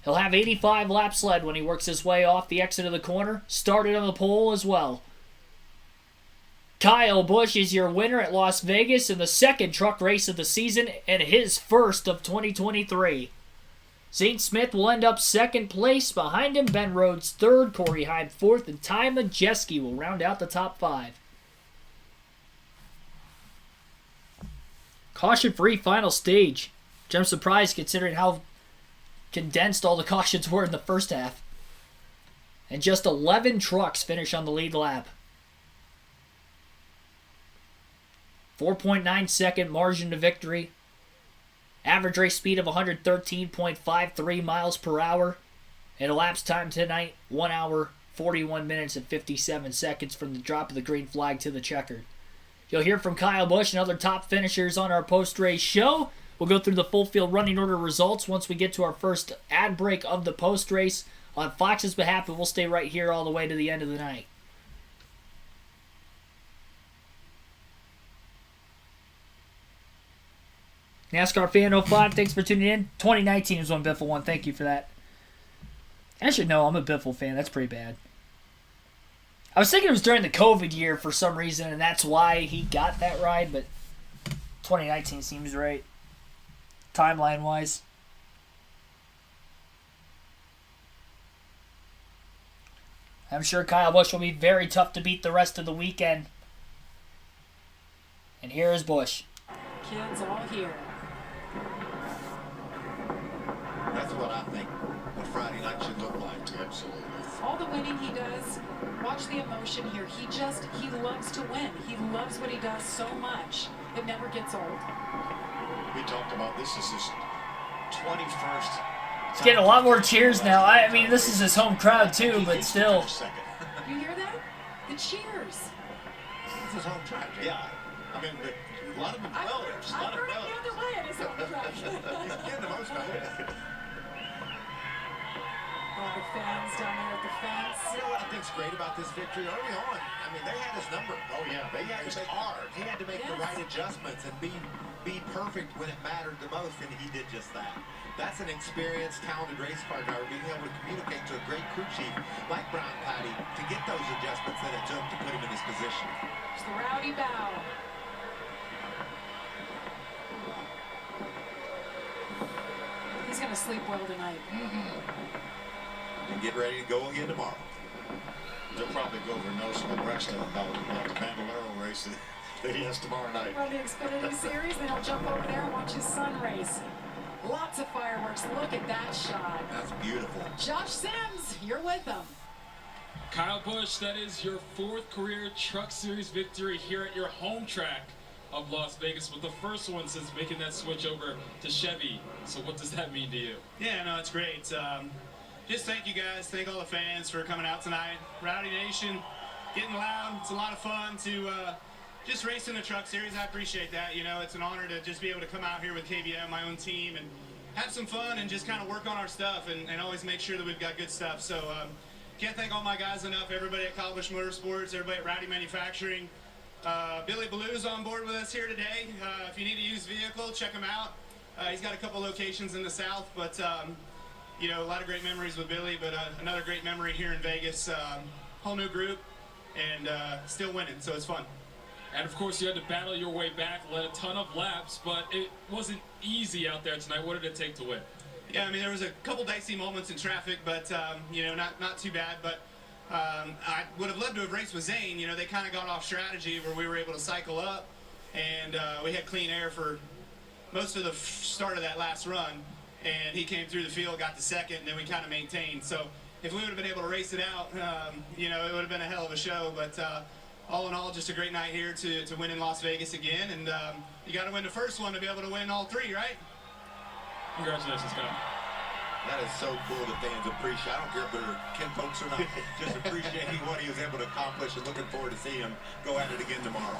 He'll have 85 laps led when he works his way off the exit of the corner. Started on the pole as well. Kyle Busch is your winner at Las Vegas in the 2nd truck race of the season and his first of 2023. Zane Smith will end up 2nd place. Behind him, Ben Rhodes 3rd, Corey Heim 4th, and Ty Majeski will round out the top 5. Caution-free final stage, which I'm surprised considering how condensed all the cautions were in the first half. And just 11 trucks finish on the lead lap. 4.9 second margin to victory. Average race speed of 113.53 miles per hour. And elapsed time tonight, 1 hour, 41 minutes, and 57 seconds from the drop of the green flag to the checkered. You'll hear from Kyle Busch and other top finishers on our post-race show. We'll go through the full field running order results once we get to our first ad break of the post-race on Fox's behalf, and we'll stay right here all the way to the end of the night. NASCAR Fan 05, thanks for tuning in. 2019 is when Biffle won. Thank you for that. Actually, no, I'm a Biffle fan. That's pretty bad. I was thinking it was during the COVID year for some reason, and that's why he got that ride, but 2019 seems right. Timeline-wise. I'm sure Kyle Busch will be very tough to beat the rest of the weekend. And here is Busch. Kids all here. That's what I think what Friday night should look like. Absolutely. All the winning he does, watch the emotion here. He loves to win. He loves what he does so much. It never gets old. We talked about this is his 21st. He's getting a lot more cheers now. I mean, this is his home crowd too, but still. You hear that? The cheers. It's his home track. Yeah. I mean, a lot of them relatives. A lot of I'm running relatives. the other way at his home track. He's getting the most of it. All the fans down there at the fence. You know what I think's great about this victory? Early on, I mean, they had his number. Oh, yeah. They had to make hard. He had to make the right adjustments and be perfect when it mattered the most, and he did just that. That's an experienced, talented race car driver being able to communicate to a great crew chief like Brian Patty to get those adjustments that it took to put him in this position. It's the rowdy bow. He's going to sleep well tonight. And get ready to go again tomorrow. They'll probably go over and know some rest about the Bandolero race that he has tomorrow night. Run the Xfinity Series, then he'll jump over there and watch his son race. Lots of fireworks. Look at that shot. That's beautiful. Josh Sims, you're with them. Kyle Busch, that is your 4th career Truck Series victory here at your home track of Las Vegas, with the first one since making that switch over to Chevy. So what does that mean to you? Yeah, no, it's great. Just thank you guys. Thank all the fans for coming out tonight. Rowdy Nation, getting loud. It's a lot of fun to just race in the Truck Series. I appreciate that. You know, it's an honor to just be able to come out here with KBM, my own team, and have some fun and just kind of work on our stuff and always make sure that we've got good stuff. So can't thank all my guys enough, everybody at Kyle Busch Motorsports, everybody at Rowdy Manufacturing. Billy Ballew's on board with us here today. If you need a used vehicle, check him out. He's got a couple locations in the south, but you know, a lot of great memories with Billy, but another great memory here in Vegas. Whole new group and still winning, so it's fun. And of course, you had to battle your way back, led a ton of laps, but it wasn't easy out there tonight. What did it take to win? Yeah, I mean, there was a couple dicey moments in traffic, but you know, not too bad. But I would have loved to have raced with Zane. You know, they kind of got off strategy where we were able to cycle up, and we had clean air for most of the start of that last run. And he came through the field, got to second, and then we kind of maintained. So if we would have been able to race it out, you know, it would have been a hell of a show. But all in all, just a great night here to win in Las Vegas again. And you got to win the first one to be able to win all three, right? Congratulations, Kyle. That is so cool that fans appreciate. I don't care if they're Ken folks or not. Just appreciating what he was able to accomplish and looking forward to seeing him go at it again tomorrow.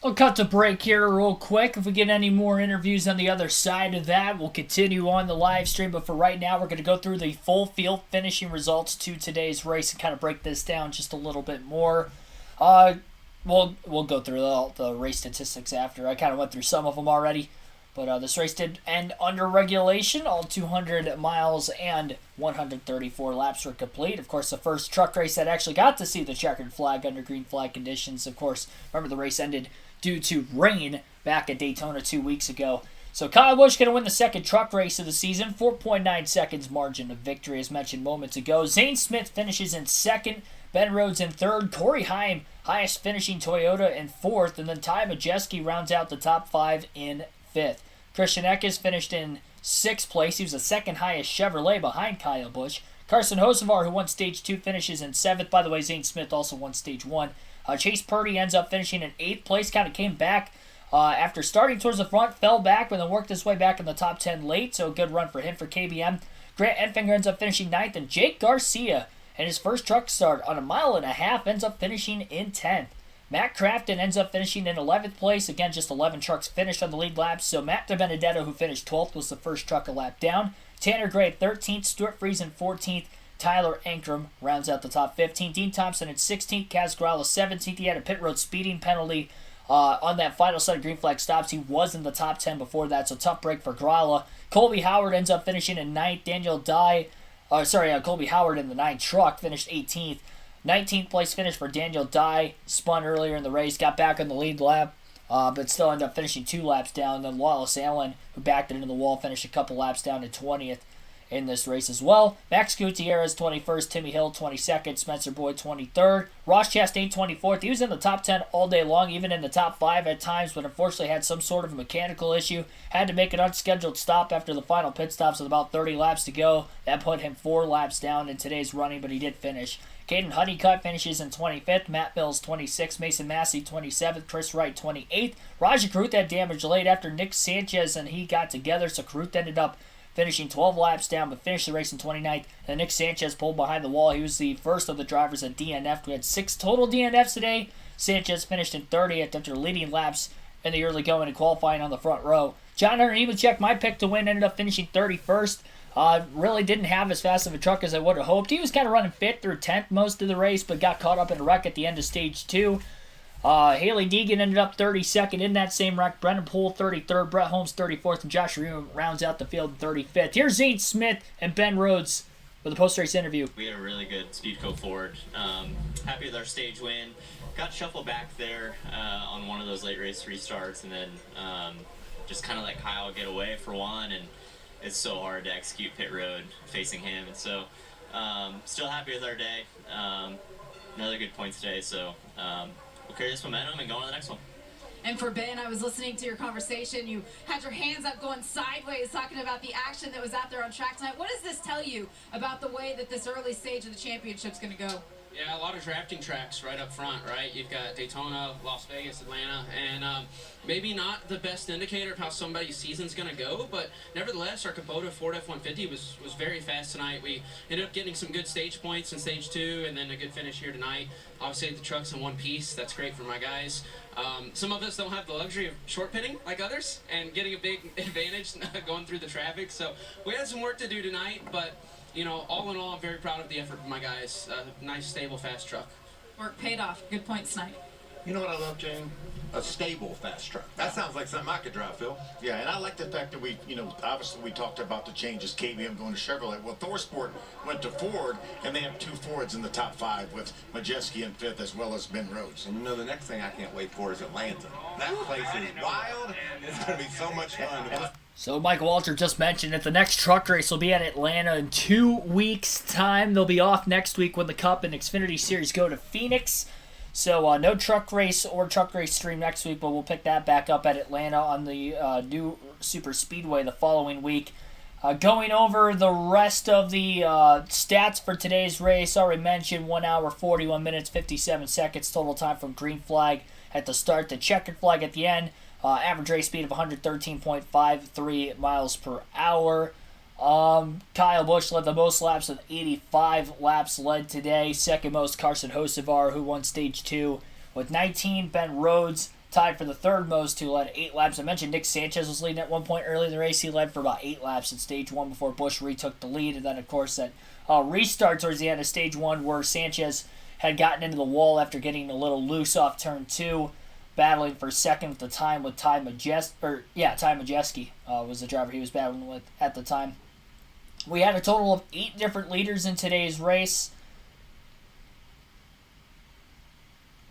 We'll cut to break here real quick. If we get any more interviews on the other side of that, we'll continue on the live stream. But for right now, we're going to go through the full field finishing results to today's race and kind of break this down just a little bit more. We'll go through all the race statistics after. I kind of went through some of them already. But this race did end under regulation. All 200 miles and 134 laps were complete. Of course, the first truck race that actually got to see the checkered flag under green flag conditions. Of course, remember the race ended due to rain back at Daytona 2 weeks ago. So Kyle Busch going to win the second truck race of the season. 4.9 seconds margin of victory, as mentioned moments ago. Zane Smith finishes in second. Ben Rhodes in third. Corey Heim, highest finishing Toyota, in fourth. And then Ty Majeski rounds out the top five in fifth. Christian Eckes finished in sixth place. He was the second highest Chevrolet behind Kyle Busch. Carson Hocevar, who won Stage 2, finishes in seventh. By the way, Zane Smith also won Stage 1. Chase Purdy ends up finishing in eighth place. Kind of came back after starting towards the front, fell back, but then worked his way back in the top 10 late. So a good run for him for KBM. Grant Enfinger ends up finishing ninth. And Jake Garcia, in his first truck start on a mile and a half, ends up finishing in 10th. Matt Crafton ends up finishing in 11th place. Again, just 11 trucks finished on the lead laps. So Matt DiBenedetto, who finished 12th, was the first truck a lap down. Tanner Gray 13th. Stuart Friesen 14th. Tyler Ankrum rounds out the top 15. Dean Thompson at 16th. Kaz Grala 17th. He had a pit road speeding penalty on that final set of green flag stops. He was in the top 10 before that, so tough break for Grala. Colby Howard ends up finishing in 9th. Colby Howard in the 9 truck finished 18th. 19th place finish for Daniel Dye. Spun earlier in the race, got back on the lead lap, but still ended up finishing 2 laps down. Then Wallace Allen, who backed it into the wall, finished a couple laps down to 20th in this race as well. Max Gutierrez 21st, Timmy Hill 22nd, Spencer Boyd 23rd, Ross Chastain 24th. He was in the top 10 all day long, even in the top 5 at times, but unfortunately had some sort of a mechanical issue. Had to make an unscheduled stop after the final pit stops with about 30 laps to go. That put him 4 laps down in today's running, but he did finish. Caden Honeycutt finishes in 25th, Matt Mills 26th, Mason Massey 27th, Chris Wright 28th. Raja Carruth had damage late after Nick Sanchez and he got together, so Carruth ended up finishing 12 laps down, but finished the race in 29th. And Nick Sanchez pulled behind the wall. He was the first of the drivers that DNF'd. We had 6 total DNFs today. Sanchez finished in 30th after leading laps in the early going and qualifying on the front row. John Hunter Nemechek, my pick to win, ended up finishing 31st. Really didn't have as fast of a truck as I would have hoped. He was kind of running 5th or 10th most of the race, but got caught up in a wreck at the end of Stage 2. Haley Deegan ended up 32nd in that same wreck. Brendan Poole 33rd, Brett Holmes 34th, and Josh Reno rounds out the field 35th. Here's Zane Smith and Ben Rhodes with a post-race interview. We had a really good Speedco Ford. Happy with our stage win. Got shuffled back there on one of those late race restarts, and then just kind of let Kyle get away for one, and it's so hard to execute pit road facing him. And so still happy with our day. Another good points today, so we'll carry this momentum and go on to the next one. And for Ben, I was listening to your conversation. You had your hands up going sideways talking about the action that was out there on track tonight. What does this tell you about the way that this early stage of the championship's going to go? Yeah, a lot of drafting tracks right up front, right? You've got Daytona, Las Vegas, Atlanta, and maybe not the best indicator of how somebody's season's going to go, but nevertheless, our Kubota Ford F-150 was very fast tonight. We ended up getting some good stage points in stage 2, and then a good finish here tonight. Obviously, the truck's in one piece. That's great for my guys. Some of us don't have the luxury of short pitting like others and getting a big advantage going through the traffic, so we had some work to do tonight, but you know, all in all, I'm very proud of the effort of my guys. Nice, stable, fast truck. Work paid off. Good points tonight. You know what I love, Jane? A stable fast truck. That sounds like something I could drive, Phil. Yeah, and I like the fact that obviously we talked about the changes, KBM going to Chevrolet. Well, Thorsport went to Ford, and they have 2 Fords in the top 5 with Majeski in 5th as well as Ben Rhodes. And you know, the next thing I can't wait for is Atlanta. That place is wild. It's going to be so much fun. So Mike Walter just mentioned that the next truck race will be at Atlanta in 2 weeks' time. They'll be off next week when the Cup and Xfinity Series go to Phoenix. So no truck race or truck race stream next week, but we'll pick that back up at Atlanta on the new Super Speedway the following week. Going over the rest of the stats for today's race, already mentioned 1 hour, 41 minutes, 57 seconds total time from green flag at the start to checkered flag at the end. Average race speed of 113.53 miles per hour. Kyle Busch led the most laps with 85 laps led today. Second most Carson Hocevar, who won stage 2 with 19. Ben Rhodes tied for the third most, who led 8 laps. I mentioned Nick Sanchez was leading at one point early in the race. He led for about 8 laps in stage 1 before Busch retook the lead. And then, of course, that restart towards the end of stage 1 where Sanchez had gotten into the wall after getting a little loose off turn 2. Battling for second at the time with Ty Majeski was the driver he was battling with at the time. We had a total of 8 different leaders in today's race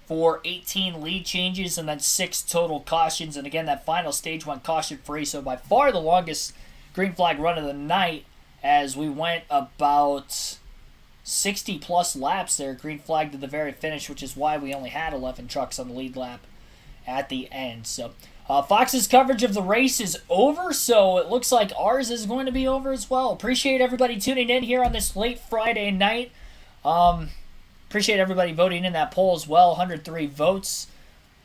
for 18 lead changes and then 6 total cautions. And again, that final stage went caution-free, so by far the longest green flag run of the night as we went about 60-plus laps there, green flag to the very finish, which is why we only had 11 trucks on the lead lap at the end. So Fox's coverage of the race is over, so it looks like ours is going to be over as well. Appreciate everybody tuning in here on this late Friday night. Appreciate everybody voting in that poll as well. 103 votes.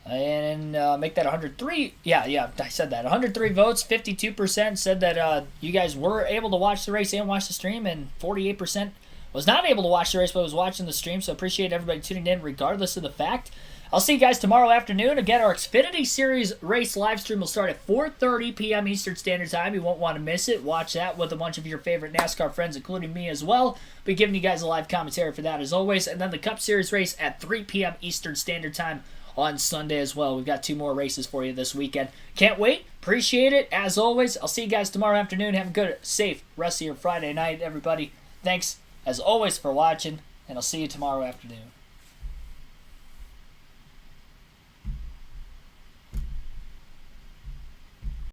And make that 103. Yeah, I said that. 103 votes, 52% said that you guys were able to watch the race and watch the stream, and 48% was not able to watch the race but was watching the stream, so appreciate everybody tuning in regardless of the fact. I'll see you guys tomorrow afternoon. Again, our Xfinity Series race live stream will start at 4:30 p.m. Eastern Standard Time. You won't want to miss it. Watch that with a bunch of your favorite NASCAR friends, including me as well. Be giving you guys a live commentary for that as always. And then the Cup Series race at 3 p.m. Eastern Standard Time on Sunday as well. We've got 2 more races for you this weekend. Can't wait. Appreciate it. As always, I'll see you guys tomorrow afternoon. Have a good, safe rest of your Friday night, everybody. Thanks, as always, for watching, and I'll see you tomorrow afternoon.